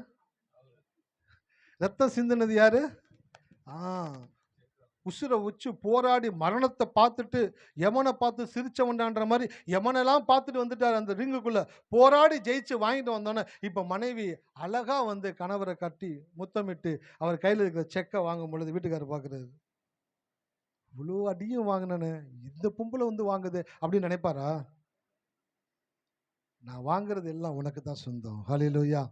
ரத்தம் சிந்தினது யாரு? உசுரை வச்சு போராடி மரணத்தை பார்த்துட்டு யமனை பார்த்து சிரிச்சவன்டான்ற மாதிரி யமனெல்லாம் பார்த்துட்டு வந்துட்டார் அந்த ரிங்குக்குள்ள. போராடி ஜெயிச்சு வாங்கிட்டு வந்தோன்னே இப்போ மனைவி அழகா வந்து கணவரை கட்டி முத்தமிட்டு அவர் கையில் இருக்கிற செக்கை வாங்கும் பொழுது வீட்டுக்காரர் பார்க்குறாரு, இவ்வளோ அடியும் வாங்கினேன்னு இந்த பொம்பளை வந்து வாங்குது அப்படின்னு நினைப்பாரா? நான் வாங்குறது எல்லாம் உனக்கு தான் சொந்தம். ஹல்லேலூயா.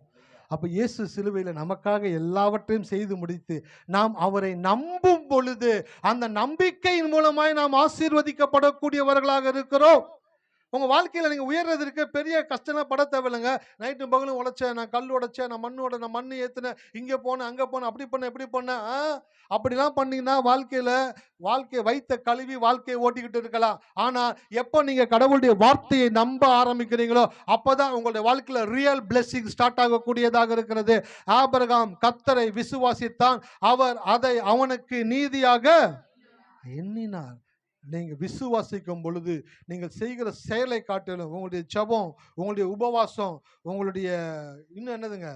அப்ப இயேசு சிலுவையில் நமக்காக எல்லாவற்றையும் செய்து முடித்து நாம் அவரை நம்பும் பொழுது அந்த நம்பிக்கையின் மூலமாய் நாம் ஆசீர்வதிக்கப்படக்கூடியவர்களாக இருக்கிறோம். உங்க வாழ்க்கையில நீங்க உயர்றதுக்கு பெரிய கஷ்டம் பட தேவையில்லைங்க. நைட்டும் பகலும் உழைச்சேன், நான் கல் உடைச்சேன், நான் மண் ஏத்துனேன், இங்க போனேன் அங்க போனேன், அப்படி பண்ண இப்படி பண்ண, அப்படிலாம் பண்ணீங்கன்னா வாழ்க்கையை வைத்த கழுவி வாழ்க்கையை ஓட்டிக்கிட்டு இருக்கலாம். ஆனா எப்போ நீங்க கடவுளுடைய வார்த்தையை நம்ப ஆரம்பிக்கிறீங்களோ அப்பதான் உங்களுடைய வாழ்க்கையில ரியல் பிளெஸிங் ஸ்டார்ட் ஆகக்கூடியதாக இருக்கிறது. ஆபிரகாம் கர்த்தரை விசுவாசித்தான், அவர் அதை அவனுக்கு நீதியாக எண்ணினார். நீங்க விசுவாசிக்கும் பொழுது நீங்கள் செய்கிற செயலை காட்டிலும் உங்களுடைய ஜெபம், உங்களுடைய உபவாசம், உங்களுடைய இன்னும் என்னதுங்க,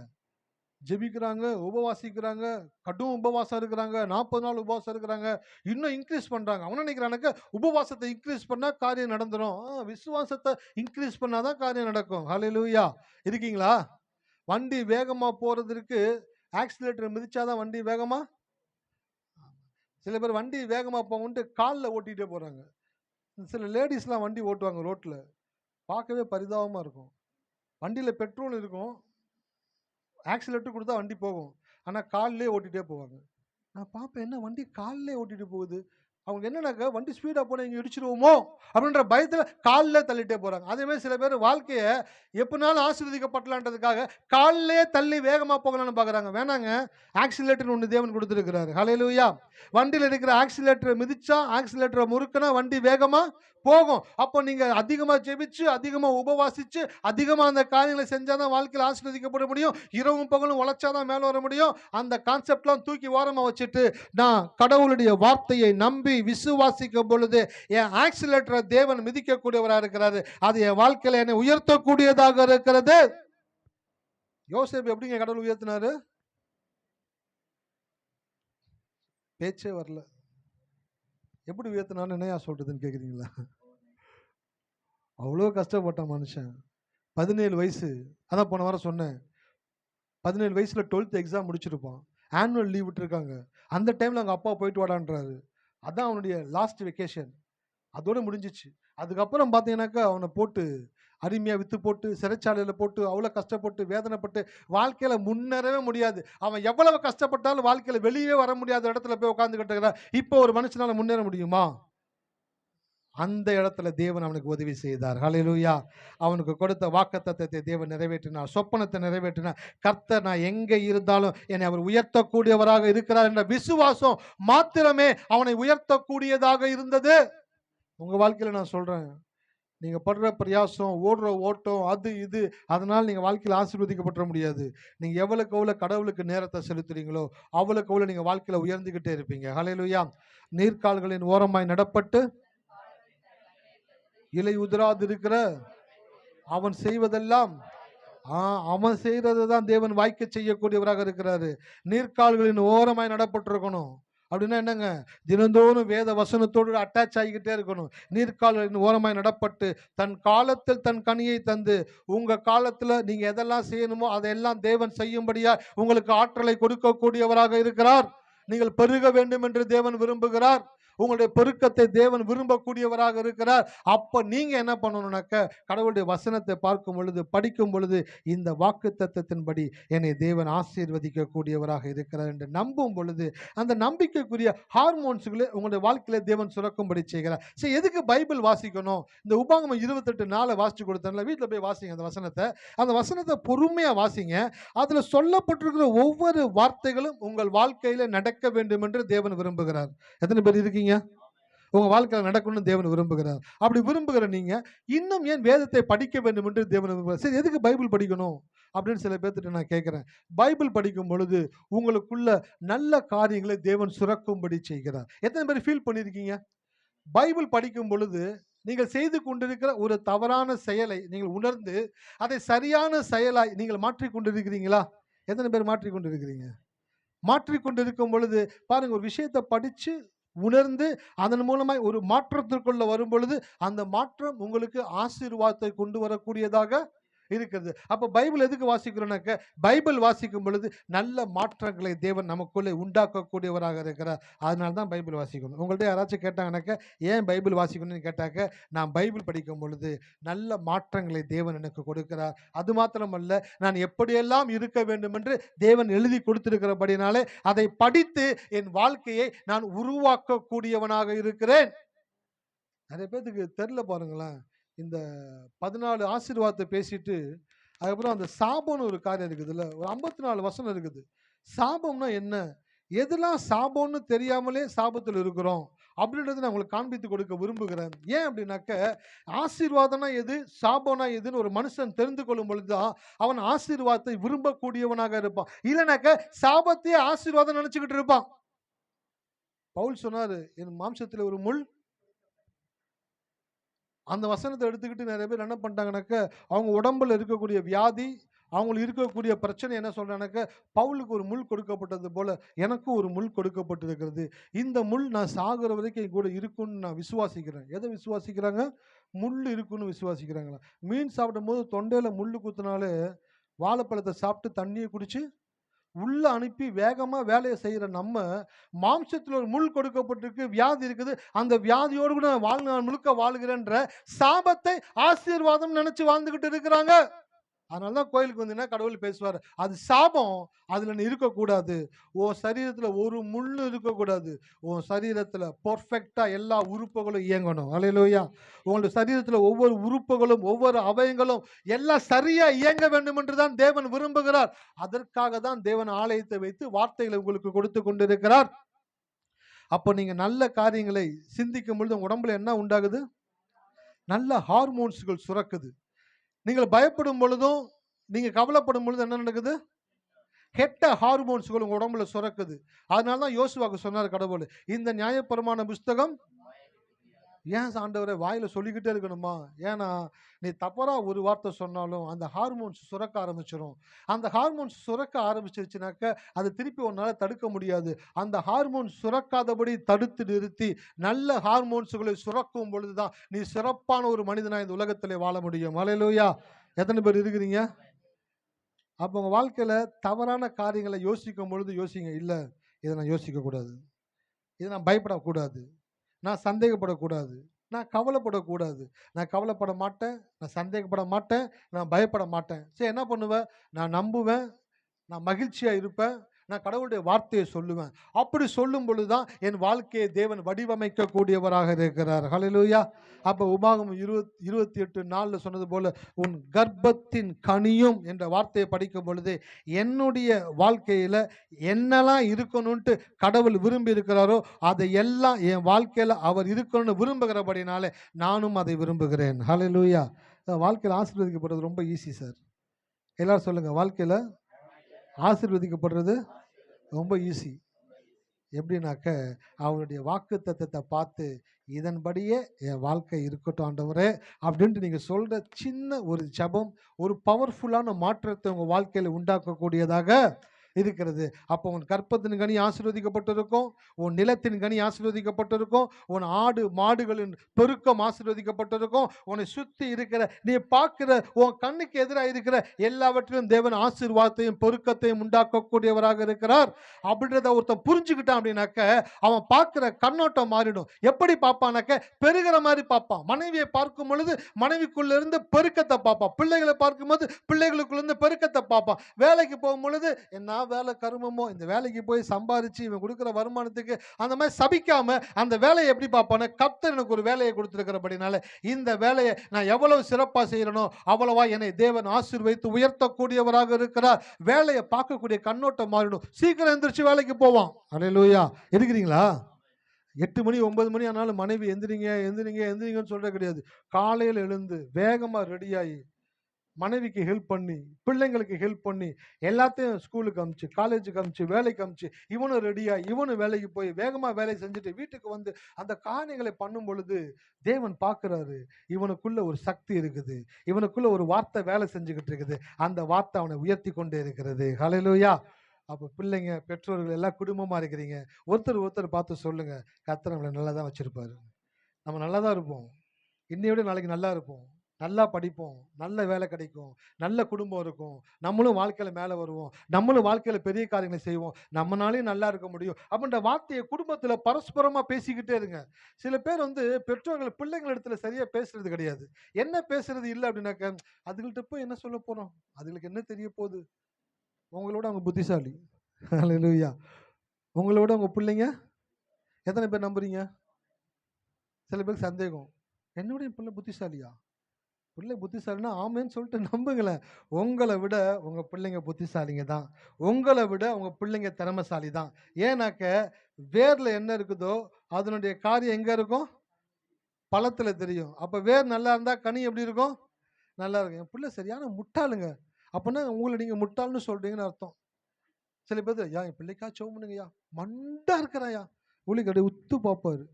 ஜெபிக்கிறாங்க, உபவாசிக்கிறாங்க, கடும் உபவாசம் இருக்கிறாங்க, 40 நாள் உபவாசம் இருக்கிறாங்க, இன்னும் இன்க்ரீஸ் பண்றாங்க. அவன் நினைக்கிறானுக்கு உபவாசத்தை இன்க்ரீஸ் பண்ணா காரியம் நடந்துடும். விசுவாசத்தை இன்க்ரீஸ் பண்ணாதான் காரியம் நடக்கும். ஹல்லேலூயா. இருக்கீங்களா? வண்டி வேகமா போறதுக்கு ஆக்சிலேட்டர் மிதிச்சாதான் வண்டி வேகமா. சில பேர் வண்டி வேகமாக போகணுன்ட்டு காலில் ஓட்டிகிட்டே போகிறாங்க. சில லேடிஸ்லாம் வண்டி ஓட்டுவாங்க ரோட்டில், பார்க்கவே பரிதாபமாக இருக்கும். வண்டியில் பெட்ரோல் இருக்கும், ஆக்சிலேட்டர் கொடுத்தா வண்டி போகும், ஆனால் காலிலே ஓட்டிகிட்டே போவாங்க. நான் பார்ப்பேன், என்ன வண்டி காலிலே ஓட்டிகிட்டு போகுது, அவங்க என்னன்னாக்கா வண்டி ஸ்பீடாக போனால் இங்கே இடிச்சிருவோமோ அப்படின்ற பயத்தில் காலில் தள்ளிட்டே போகிறாங்க. அதேமாதிரி சில பேர் வாழ்க்கையை எப்படினாலும் ஆசீர்வதிக்கப்படலான்றதுக்காக காலிலே தள்ளி வேகமாக போகலான்னு பார்க்குறாங்க. வேணாங்க, ஆக்சிலேட்டர் ஒன்று தேவன் கொடுத்துருக்கிறாரு. ஹல்லேலூயா. வண்டியில் இருக்கிற ஆக்சிலேட்டரை மிதிச்சா, ஆக்சிலேட்டரை முறுக்குனா வண்டி வேகமாக போகும். அப்போ நீங்கள் அதிகமாக ஜெபிச்சு, அதிகமாக உபவாசித்து, அதிகமாக அந்த காரியங்களை செஞ்சால் தான் வாழ்க்கையில் ஆசீர்வதிக்கப்பட முடியும். இரவும் பகலும் உழைச்சாதான் மேலே வர முடியும். அந்த கான்செப்ட்லாம் தூக்கி ஓரமாக வச்சுட்டு நான் கடவுளுடைய வார்த்தையை நம்பி விசுவாசிக்கும் பொழுது என் ஆக்சிலேட்டரை தேவன் மிதிக்கக்கூடியவராக இருக்கிறாரு. அது என் வாழ்க்கையில் என்னை உயர்த்தக்கூடியதாக இருக்கிறது. யோசேப்பு எப்படிங்க கடவுள் உயர்த்தினாரு? பேச்சே வரல, எப்படி உயர்த்தினான்னு என்னையா சொல்றதுன்னு கேட்குறீங்களா? அவ்வளோ கஷ்டப்பட்டான் மனுஷன். 17 வயசு, அதான் போன வாரம் சொன்னேன், 17 வயசுல 12th எக்ஸாம் முடிச்சிருப்பான். ஆனுவல் லீவ் விட்டுருக்காங்க. அந்த டைம்ல அவங்க அப்பா போயிட்டு வாடான்றாரு. அதான் அவனுடைய லாஸ்ட் வெக்கேஷன், அதோட முடிஞ்சிச்சு. அதுக்கப்புறம் பார்த்தீங்கன்னாக்கா அவனை போட்டு அருமையாக விற்று போட்டு சிறைச்சாலையில் போட்டு அவ்வளோ கஷ்டப்பட்டு வேதனைப்பட்டு வாழ்க்கையில் முன்னேறவே முடியாது. அவன் எவ்வளவு கஷ்டப்பட்டாலும் வாழ்க்கையில் வெளியே வர முடியாத இடத்துல போய் உட்காந்துக்கிட்டு இருக்கிறான். இப்போ ஒரு மனுஷனால முன்னேற முடியுமா? அந்த இடத்துல தேவன் அவனுக்கு உதவி செய்தார். ஹல்லேலூயா. அவனுக்கு கொடுத்த வாக்குத்தத்தத்தை தேவன் நிறைவேற்றினார், சொப்பனத்தை நிறைவேற்றினார். கர்த்தர் நான் எங்கே இருந்தாலும் என்னை அவர் உயர்த்தக்கூடியவராக இருக்கிறார் என்ற விசுவாசம் மாத்திரமே அவனை உயர்த்தக்கூடியதாக இருந்தது. உங்க வாழ்க்கையில நான் சொல்றேன், நீங்க படுற பிரயாசம், ஓடுற ஓட்டம், அது இது, அதனால நீங்க வாழ்க்கையில் ஆசீர்வதிக்கப்பட முடியாது. நீங்க எவ்வளவுக்கு எவ்வளவு கடவுளுக்கு நேரத்தை செலுத்துறீங்களோ அவ்வளவுக்கு எவ்வளவு நீங்க வாழ்க்கையில உயர்ந்துகிட்டே இருப்பீங்க. ஹல்லேலூயா. நீர்க்கால்களின் ஓரமாய் நடப்பட்டு இலை உதிராது இருக்கிற அவன் செய்வதெல்லாம் அவன் செய்யறது தான் தேவன் வாய்க்க செய்யக்கூடியவராக இருக்கிறாரு. நீர்க்கால்களின் ஓரமாய் நடப்பட்டிருக்கணும் அப்படின்னா என்னங்க, தினந்தோறும் வேத வசனத்தோடு அட்டாச் ஆகிக்கிட்டே இருக்கணும். நீர்க்கால்களின் ஓரமாய் நடப்பட்டு தன் காலத்தில் தன் கனியை தந்து, உங்க காலத்துல நீங்க எதெல்லாம் செய்யணுமோ அதையெல்லாம் தேவன் செய்யும்படியா உங்களுக்கு ஆற்றலை கொடுக்கக்கூடியவராக இருக்கிறார். நீங்கள் பெருக வேண்டும் என்று தேவன் விரும்புகிறார். உங்களுடைய பெருக்கத்தை தேவன் விரும்பக்கூடியவராக இருக்கிறார். அப்ப நீங்க என்ன பண்ணணும்னாக்க, கடவுளுடைய வசனத்தை பார்க்கும் பொழுது, படிக்கும் பொழுது, இந்த வாக்குத்தத்தத்தின்படி என்னை தேவன் ஆசீர்வதிக்க கூடியவராக இருக்கிறார் என்று நம்பும் பொழுது அந்த நம்பிக்கைக்குரிய ஹார்மோன்ஸ்களே உங்களுடைய வாழ்க்கையில தேவன் சுரக்கும்படி செய்கிறார். சரி, எதுக்கு பைபிள் வாசிக்கணும்? இந்த உபாகமம் 28:4 வாசிச்சு கொடுத்தேன்ல, வீட்டில் போய் வாசிங்க அந்த வசனத்தை பொறுமையா வாசிங்க. அதுல சொல்லப்பட்டிருக்கிற ஒவ்வொரு வார்த்தைகளும் உங்கள் வாழ்க்கையில நடக்க வேண்டும் என்று தேவன் விரும்புகிறார். எத்தனை பேர் இருக்கீங்க உங்க வாழ்க்கையில் நடக்கணும்னு தேவன் விரும்புகிறார்? அப்படி விரும்புகிற நீங்க இன்னும் ஏன் வேதத்தை படிக்க வேண்டும் என்று தேவன் விரும்புகிறார். சரி, எதுக்கு பைபிள் படிக்கணும் அப்படின்னு சில பேர்த்திட்ட நான் கேட்கிறேன். பைபிள் படிக்கும் பொழுது உங்களுக்குள்ள நல்ல காரியங்களை தேவன் சுரக்கும்படி செய்கிறார். எத்தனை பேர் ஃபீல் பண்ணியிருக்கீங்க? பைபிள் படிக்கும் பொழுது நீங்கள் செய்து கொண்டிருக்கிற ஒரு தவறான செயலை நீங்கள் உணர்ந்து அதை சரியான செயலாய் நீங்கள் மாற்றிக்கொண்டிருக்கிறீங்களா? எத்தனை பேர் மாற்றிக்கொண்டிருக்கிறீங்க? மாற்றிக்கொண்டிருக்கும் பொழுது பாருங்க, ஒரு விஷயத்தை படிச்சு உணர்ந்து அதன் மூலமாய் ஒரு மாற்றத்திற்குள்ள வரும் பொழுது அந்த மாற்றம் உங்களுக்கு ஆசீர்வாதத்தை கொண்டு வரக்கூடியதாக இருக்கிறது. அப்ப பைபிள் எதுக்கு வாசிக்கிறோம்னாக்க, பைபிள் வாசிக்கும் பொழுது நல்ல மாற்றங்களை தேவன் நமக்குள்ளே உண்டாக்கக்கூடியவராக இருக்கிறார். அதனால தான் பைபிள் வாசிக்கணும். உங்கள்ட்ட யாராச்சும் கேட்டாங்கன்னாக்க, ஏன் பைபிள் வாசிக்கணும்னு கேட்டாக்க, நான் பைபிள் படிக்கும் பொழுது நல்ல மாற்றங்களை தேவன் எனக்கு கொடுக்கிறார். அது மாத்திரமல்ல, நான் எப்படியெல்லாம் இருக்க வேண்டும் என்று தேவன் எழுதி கொடுத்திருக்கிறபடினாலே அதை படித்து என் வாழ்க்கையை நான் உருவாக்கக்கூடியவனாக இருக்கிறேன். நிறைய பேத்துக்கு தெரியல பாருங்களேன். இந்த 14 ஆசீர்வாதத்தை பேசிட்டு அதுக்கப்புறம் அந்த சாபம்னு ஒரு காரியம் இருக்குதுல்ல, ஒரு 54 வசனம் இருக்குது. சாபம்னா என்ன, எதெல்லாம் சாபம்னு தெரியாமலே சாபத்தில் இருக்கிறோம் அப்படின்றத நான் உங்களுக்கு காண்பித்து கொடுக்க விரும்புகிறேன். ஏன் அப்படின்னாக்க, ஆசீர்வாதம்னா எது, சாபம்னா எதுன்னு ஒரு மனுஷன் தெரிந்து கொள்ளும் பொழுதுதான் அவன் ஆசீர்வாதத்தை விரும்பக்கூடியவனாக இருப்பான். இல்லைனாக்க சாபத்தையே ஆசீர்வாதம் நினைச்சுக்கிட்டு இருப்பான். பவுல் சொன்னாரு, என் மாம்சத்தில் ஒரு முள். அந்த வசனத்தை எடுத்துக்கிட்டு நிறைய பேர் என்ன பண்ணிட்டாங்கனாக்க, அவங்க உடம்புல இருக்கக்கூடிய வியாதி, அவங்களுக்கு இருக்கக்கூடிய பிரச்சனை என்ன சொல்றாங்கனாக்க, பவுலுக்கு ஒரு முள் கொடுக்கப்பட்டது போல எனக்கும் ஒரு முள் கொடுக்கப்பட்டிருக்கிறது. இந்த முள் நான் சாகுற வரைக்கும் என் கூட இருக்குன்னு நான் விசுவாசிக்கிறேன். எதை விசுவாசிக்கிறாங்க? முள் இருக்குன்னு விசுவாசிக்கிறாங்களா? மீன் சாப்பிடும் போது தொண்டையில முள்ளு குத்துனாலே வாழைப்பழத்தை சாப்பிட்டு தண்ணியை குடிச்சு உள்ள அனுப்பி வேகமா வேலையை செய்யற நம்ம, மாம்சத்தில் ஒரு முள் கொடுக்கப்பட்டிருக்கு, வியாதி இருக்குது, அந்த வியாதியோடு கூட நான் வாழ்நாள் முழுக்க வாழ்கிறேன்ற சாபத்தை ஆசீர்வாதம் நினைச்சு வாழ்ந்துகிட்டு இருக்கிறாங்க. அதனாலதான் கோயிலுக்கு வந்தீங்கன்னா கடவுள் பேசுவார், அது சாபம், அதுல நீ இருக்கக்கூடாது. உன் சரீரத்துல ஒரு முள்ளு இருக்கக்கூடாது. உன் சரீரத்துல பெர்ஃபெக்டா எல்லா உறுப்புகளும் இயங்கணும். அல்லேலூயா. உங்களுடைய சரீரத்துல ஒவ்வொரு உறுப்புகளும் ஒவ்வொரு அவயங்களும் எல்லாம் சரியா இயங்க வேண்டும் என்றுதான் தேவன் விரும்புகிறார். அதற்காக தான் தேவன் ஆலயத்தை வைத்து வார்த்தைகளை உங்களுக்கு கொடுத்து கொண்டிருக்கிறார். அப்போ நீங்க நல்ல காரியங்களை சிந்திக்கும் பொழுது உங்க உடம்புல என்ன உண்டாகுது? நல்ல ஹார்மோன்ஸ்கள் சுரக்குது. நீங்கள் பயப்படும் பொழுதும் நீங்க கவலைப்படும் பொழுது என்ன நடக்குது? கெட்ட ஹார்மோன்ஸ்கள் உங்க உடம்புல சுரக்குது. அதனால தான் யோசுவாக்கு சொன்னார் கடவுள், இந்த நியாயப்பிரமாண புஸ்தகம் ஏன் ஆண்டவரே வாயில சொல்லிக்கிட்டே இருக்கணுமா? ஏன்னா நீ தவறா ஒரு வார்த்தை சொன்னாலும் அந்த ஹார்மோன்ஸ் சுரக்க ஆரம்பிச்சிடும். அந்த ஹார்மோன்ஸ் சுரக்க ஆரம்பிச்சிருச்சுனாக்க அது திருப்பி உன்னால தடுக்க முடியாது. அந்த ஹார்மோன்ஸ் சுரக்காதபடி தடுத்து நிறுத்தி நல்ல ஹார்மோன்ஸ்களை சுரக்கும் பொழுதுதான் நீ சிறப்பான ஒரு மனிதனா இந்த உலகத்திலே வாழ முடியும். அல்லேலூயா. எத்தனை பேர் இருக்கிறீங்க? அப்போ உங்க வாழ்க்கையில தவறான காரியங்களை யோசிக்கும் பொழுது யோசிங்க, இல்ல இதை நான் யோசிக்க கூடாது, இதை நான் பயப்படக்கூடாது, நான் சந்தேகப்படக்கூடாது, நான் கவலைப்படக்கூடாது. நான் கவலைப்பட மாட்டேன், நான் சந்தேகப்பட மாட்டேன், நான் பயப்பட மாட்டேன். சரி, என்ன பண்ணுவேன்? நான் நம்புவேன், நான் மகிழ்ச்சியா இருப்பேன், நான் கடவுளுடைய வார்த்தையை சொல்லுவேன். அப்படி சொல்லும் பொழுதுதான் என் வாழ்க்கையை தேவன் வடிவமைக்க கூடியவராக இருக்கிறார். ஹல்லேலூயா. அப்ப உபாகமம் 28:4 சொன்னது போல, உன் கர்ப்பத்தின் கனியும் என்ற வார்த்தையை படிக்கும் பொழுது என்னுடைய வாழ்க்கையில என்னெல்லாம் இருக்கணும்ட்டு கடவுள் விரும்பி இருக்கிறாரோ அதை எல்லாம் என் வாழ்க்கையில அவர் இருக்கணும்னு விரும்புகிறபடினாலே நானும் அதை விரும்புகிறேன். ஹல்லேலூயா. வாழ்க்கையில் ஆசீர்வதிக்கப்படுறது ரொம்ப ஈஸி சார். எல்லாரும் சொல்லுங்க, வாழ்க்கையில ஆசீர்வதிக்கப்படுறது ரொம்ப ஈஸி. எப்படின்னாக்க, அவருடைய வாக்கு தத்தத்தை பார்த்து இதன்படியே என் வாழ்க்கை இருக்கட்டும் ஆண்டவரே அப்படின்ட்டு நீங்க சொல்ற சின்ன ஒரு ஜெபம் ஒரு பவர்ஃபுல்லான மாற்றத்தை உங்க வாழ்க்கையில உண்டாக்கக்கூடியதாக இருக்கிறது. அப்போ உன் கற்பத்தின் கனி ஆசீர்வதிக்கப்பட்டிருக்கும், உன் நிலத்தின் கனி ஆசீர்வதிக்கப்பட்டிருக்கும், உன் ஆடு மாடுகளின் பெருக்கம் ஆசீர்வதிக்கப்பட்டிருக்கும், உன்னை சுத்தி இருக்கிற நீ பார்க்கிற உன் கண்ணுக்கு எதிராக இருக்கிற எல்லாவற்றிலும் தேவன் ஆசீர்வாதத்தையும் பெருக்கத்தையும் உண்டாக்கக்கூடியவராக இருக்கிறார். அப்படின்றத ஒருத்தன் புரிஞ்சுக்கிட்டான் அப்படின்னாக்க அவன் பார்க்கிற கண்ணோட்டம் மாறிடும். எப்படி பார்ப்பானாக்க, பெருகிற மாதிரி பார்ப்பான். மனைவியை பார்க்கும் பொழுது மனைவிக்குள்ள இருந்து பெருக்கத்தை பார்ப்பான், பிள்ளைகளை பார்க்கும்போது பிள்ளைகளுக்குள்ள இருந்து பெருக்கத்தை பார்ப்பான், வேலைக்கு போகும் பொழுது என்ன வேலை கருமமோ, இந்த வேலைக்கு போய் சம்பாரிச்சு இவன் கொடுக்கிற வருமானத்துக்கு அந்த மாதிரி சபிக்காம அந்த வேலையை எப்படி பார்ப்பானே, கர்த்தர் எனக்கு ஒரு வேலையை கொடுத்திருக்கிறபடினால இந்த வேலையை நான் எவ்வளவு சிறப்பா செய்யறனோ அவ்வளவா என்னை தேவன் ஆசீர்வதித்து உயர்த்தக்கூடியவராக இருக்கிறார். வேலையை பார்க்கக்கூடிய கண்ணோட்டம் மாறிடும். சீக்கிரம் எந்திரிச்சு வேலைக்கு போவான். அல்லேலூயா. இருக்கிறீங்களா? 8 மணி 9 மணி ஆனாலும் மனைவி எந்திரிங்க எந்திரிங்க எந்திரிங்கன்னு சொல்ற கிடையாது. காலையில் எழுந்து வேகமா ரெடியாகி மனைவிக்கு ஹெல்ப் பண்ணி பிள்ளைங்களுக்கு ஹெல்ப் பண்ணி எல்லாத்தையும் ஸ்கூலுக்கு அமிச்சு காலேஜுக்கு அமிச்சு வேலைக்கு அமிச்சு இவனும் ரெடியா இவனும் வேலைக்கு போய் வேகமா வேலை செஞ்சுட்டு வீட்டுக்கு வந்து அந்த காரியங்களை பண்ணும் பொழுது தேவன் பார்க்கிறாரு, இவனுக்குள்ள ஒரு சக்தி இருக்குது, இவனுக்குள்ள ஒரு வார்த்தை வேலை செஞ்சுக்கிட்டு இருக்குது, அந்த வார்த்தை அவனை உயர்த்தி கொண்டே இருக்கிறது. ஹல்லேலூயா. அப்போ பிள்ளைங்க, பெற்றோர்கள் எல்லாம் குடும்பமா இருக்கிறீங்க. ஒருத்தர் ஒருத்தர் பார்த்து சொல்லுங்க, கர்த்தர் நம்மள நல்லா தான் வச்சிருப்பாரு. நம்ம நல்லா தான் இருப்போம். இன்னைய விட நாளைக்கு நல்லா இருப்போம். நல்லா படிப்போம். நல்ல வேலை கிடைக்கும். நல்ல குடும்பம் இருக்கும். நம்மளும் வாழ்க்கையில மேல வருவோம். நம்மளும் வாழ்க்கையில பெரிய காரியங்களை செய்வோம். நம்மனாலயும் நல்லா இருக்க முடியும். அப்படின்ற வார்த்தைய குடும்பத்துல பரஸ்பரமா பேசிக்கிட்டே இருங்க. சில பேர் வந்து பெற்றோர்கள் பிள்ளைங்கள் இடத்துல சரியா பேசுறது கிடையாது. என்ன பேசுறது இல்ல அப்படின்னாக்க, அதுகள்ட்ட போய் என்ன சொல்ல போறோம்? அதுகளுக்கு என்ன தெரிய போகுது? உங்களோட அவங்க புத்திசாலி. ஹalleluya. உங்களோட உங்க பிள்ளைங்க எத்தனை பேர் நம்புறீங்க? சில பேருக்கு சந்தேகம். என்னோட என் பிள்ளை புத்திசாலியா? பிள்ளை புத்திசாலின்னா ஆமேன்னு சொல்லிட்டு நம்புங்களேன். உங்கள விட உங்க பிள்ளைங்க புத்திசாலிங்க தான். உங்கள விட உங்க பிள்ளைங்க திறமைசாலி தான். ஏன்னாக்க வேர்ல என்ன இருக்குதோ அதனுடைய காரியம் எங்க இருக்கும்? பழத்துல தெரியும். அப்ப வேர் நல்லா இருந்தா கனி எப்படி இருக்கும்? நல்லா இருக்கும். என் பிள்ளை சரியான முட்டாளுங்க. அப்பன்னா உங்கள நீங்க முட்டாள்ன்னு சொல்றீங்கன்னு அர்த்தம். சில பேர் ஐயா என் பிள்ளைக்கா ஜெபம் பண்ணுங்கய்யா. மண்டா இருக்கிறாயா? ஊழியக்காரர் உத்து பார்ப்பாரு.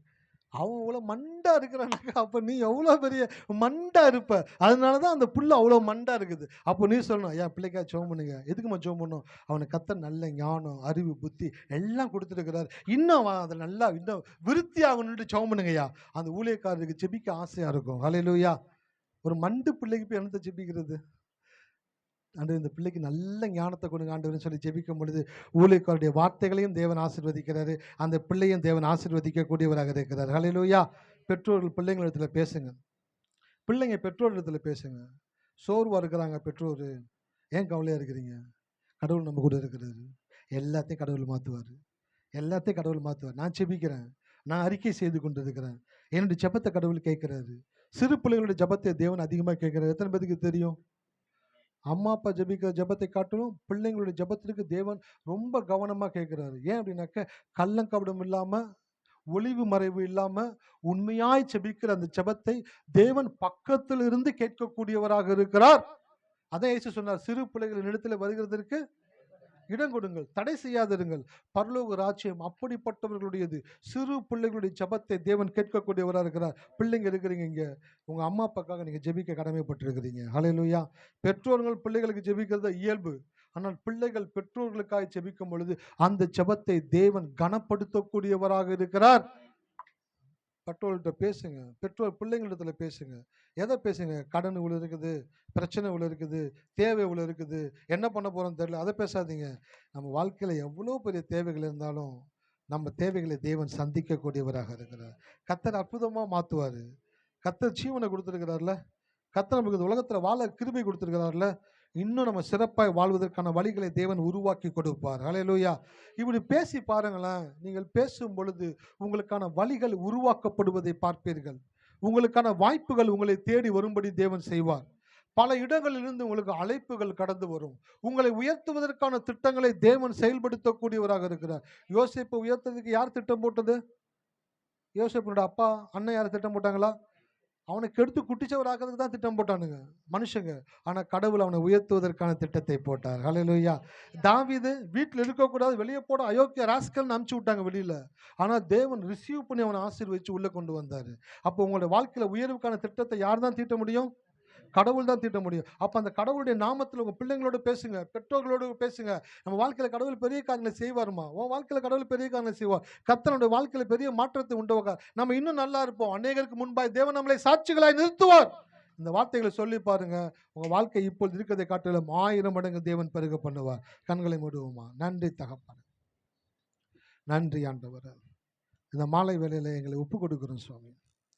அவன் இவ்வளோ மண்டா இருக்கிறானாக்கா, அப்ப நீ எவ்வளோ பெரிய மண்டா இருப்ப. அதனால தான் அந்த புள்ள அவ்வளோ மண்டா இருக்குது. அப்போ நீ சொல்லணும், ஐயா பிள்ளைக்கா ஜெபம் பண்ணுங்க. எதுக்கும்மா ஜெபம் பண்ணணும்? அவனுக்கு கர்த்தர் நல்ல ஞானம், அறிவு, புத்தி எல்லாம் கொடுத்துருக்கிறார். இன்னும் அவன் அதை நல்லா இன்னும் விருத்தி ஆகணும்னு ஜெபம் பண்ணுங்கய்யா. அந்த ஊழியக்காரருக்கு ஜெபிக்க ஆசையா இருக்கும். ஹல்லேலூயா. ஒரு மண்டு பிள்ளைக்கு போய் என்னத்த ஜெபிக்கிறது? ஆண்டவர் இந்த பிள்ளைக்கு நல்ல ஞானத்தை கொடுங்க ஆண்டவர்னு சொல்லி ஜெபிக்கும் பொழுது ஊழியக்காரருடைய வார்த்தைகளையும் தேவன் ஆசீர்வதிக்கிறாரு. அந்த பிள்ளையும் தேவன் ஆசீர்வதிக்கக்கூடியவராக இருக்கிறார். ஹல்லேலூயா. பெற்றோர்கள் பிள்ளைங்களிடத்துல பேசுங்க. பிள்ளைங்க பெற்றோரிடத்துல பேசுங்க. சோர்வா இருக்கிறாங்க பெற்றோர். ஏன் கவலையா இருக்கிறீங்க? கடவுள் நம்ம கூட இருக்கிறாரு. எல்லாத்தையும் கடவுள் மாற்றுவார். எல்லாத்தையும் கடவுள் மாற்றுவார். நான் ஜெபிக்கிறேன். நான் அறிக்கை செய்து கொண்டு இருக்கிறேன். என்னுடைய ஜெபத்தை கடவுள் கேட்கிறாரு. சிறு பிள்ளைகளுடைய ஜெபத்தை தேவன் அதிகமாக கேட்கிறாரு. எத்தனை பேருக்கு தெரியும்? அம்மா அப்பா ஜெபிக்கிற ஜெபத்தை காட்டிலும் பிள்ளைங்களுடைய ஜெபத்திற்கு தேவன் ரொம்ப கவனமா கேட்கிறாரு. ஏன் அப்படின்னாக்க கள்ளங்கபடம் இல்லாம ஒளிவு மறைவு இல்லாம உண்மையாய் ஜெபிக்கிற அந்த ஜெபத்தை தேவன் பக்கத்தில் இருந்து கேட்கக்கூடியவராக இருக்கிறார். அதான் இயேசு சொன்னார், சிறு பிள்ளைகளின் இடத்துல வருகிறதற்கு இடம் கொடுங்கள், தடை செய்யாதிருங்கள், பரலோக ராஜ்யம் அப்படிப்பட்டவர்களுடையது. சிறு பிள்ளைகளுடைய ஜெபத்தை தேவன் கேட்கக்கூடியவராக இருக்கிறார். பிள்ளைங்க இருக்கிறீங்க இங்க, உங்க அம்மா அப்பாக்காக நீங்க ஜெபிக்க கடமைப்பட்டிருக்கிறீங்க. ஹல்லேலூயா. பெற்றோர்கள் பிள்ளைகளுக்கு ஜெபிக்கிறது இயல்பு. ஆனால் பிள்ளைகள் பெற்றோர்களுக்காக ஜெபிக்கும் பொழுது அந்த ஜெபத்தை தேவன் கனப்படுத்தக்கூடியவராக இருக்கிறார். பெற்றோர்கிட்ட பேசுங்க. பெற்றோர் பிள்ளைங்களிடத்துல பேசுங்க. எதை பேசுங்க? கடன் இவ்வளோ இருக்குது, பிரச்சனை இவ்வளோ இருக்குது, தேவை இவ்வளோ இருக்குது, என்ன பண்ண போறோம்னு தெரியல, அதை பேசாதீங்க. நம்ம வாழ்க்கையில எவ்வளோ பெரிய தேவைகள் இருந்தாலும் நம்ம தேவைகளை தேவன் சந்திக்கக்கூடியவராக இருக்கிறார். கர்த்தர் அற்புதமா மாத்துவாரு. கர்த்தர் ஜீவனை கொடுத்துருக்கிறார்ல, கர்த்தர் நமக்கு இந்த உலகத்துல வாழ கிருபை கொடுத்துருக்கிறார்ல, இன்னும் நம்ம சிறப்பாய் வாழ்வதற்கான வழிகளை தேவன் உருவாக்கி கொடுப்பார். ஹல்லேலூயா. இப்படி பேசி பாருங்களேன். நீங்கள் பேசும் பொழுது உங்களுக்கான வழிகள் உருவாக்கப்படுவதை பார்ப்பீர்கள். உங்களுக்கான வாய்ப்புகள் உங்களை தேடி வரும்படி தேவன் செய்வார். பல இடங்களிலிருந்து உங்களுக்கு அழைப்புகள் கடந்து வரும். உங்களை உயர்த்துவதற்கான திட்டங்களை தேவன் செயல்படுத்தக்கூடியவராக இருக்கிறார். யோசேப்பை உயர்த்துறதுக்கு யார் திட்டம் போட்டது? யோசேப்பினோட அப்பா அண்ணன் யார் திட்டம் போட்டாங்களா? அவனை கெடுத்து குட்டிச்சவராக்கிறதுக்கு தான் திட்டம் போட்டானுங்க மனுஷங்க. ஆனா கடவுள் அவனை உயர்த்துவதற்கான திட்டத்தை போட்டார். ஹல்லேலூயா. தாவீது வீட்டில் இருக்கக்கூடாது, வெளியே போட அயோக்கிய ராஸ்கல்னு அனுப்பிச்சு விட்டாங்க வெளியில. ஆனா தேவன் ரிசீவ் பண்ணி அவனை ஆசீர்வதிச்சு உள்ள கொண்டு வந்தாரு. அப்போ உங்களுடைய வாழ்க்கையில உயர்வுக்கான திட்டத்தை யார் தான் தீட்ட முடியும்? கடவுள் தான் தீட்ட முடியும். அப்ப அந்த கடவுளுடைய நாமத்தில் உங்க பிள்ளைங்களோட பேசுங்க, பெற்றோர்களோடு பேசுங்க. நம்ம வாழ்க்கையில கடவுள் பெரிய காரியங்களை செய்வாருமா? உன் வாழ்க்கையில கடவுள் பெரிய காரியங்களை செய்வார். கர்த்தருடைய வாழ்க்கையில பெரிய மாற்றத்தை உண்டாக நம்ம இன்னும் நல்லா இருப்போம். அநேகருக்கு முன்பாய் தேவன் நம்மளை சாட்சிகளாய் நிறுத்துவார். இந்த வார்த்தைகளை சொல்லி பாருங்க. உங்க வாழ்க்கை இப்பொழுது இருக்கிறதை காட்டிலும் 1000 மடங்கு தேவன் பெருக பண்ணுவார். கண்களை மூடுவோமா? நன்றி தகப்பனே, நன்றி ஆண்டவரே. இந்த மாலை வேளையில எங்களை ஒப்பு கொடுக்கிறோம் சுவாமி.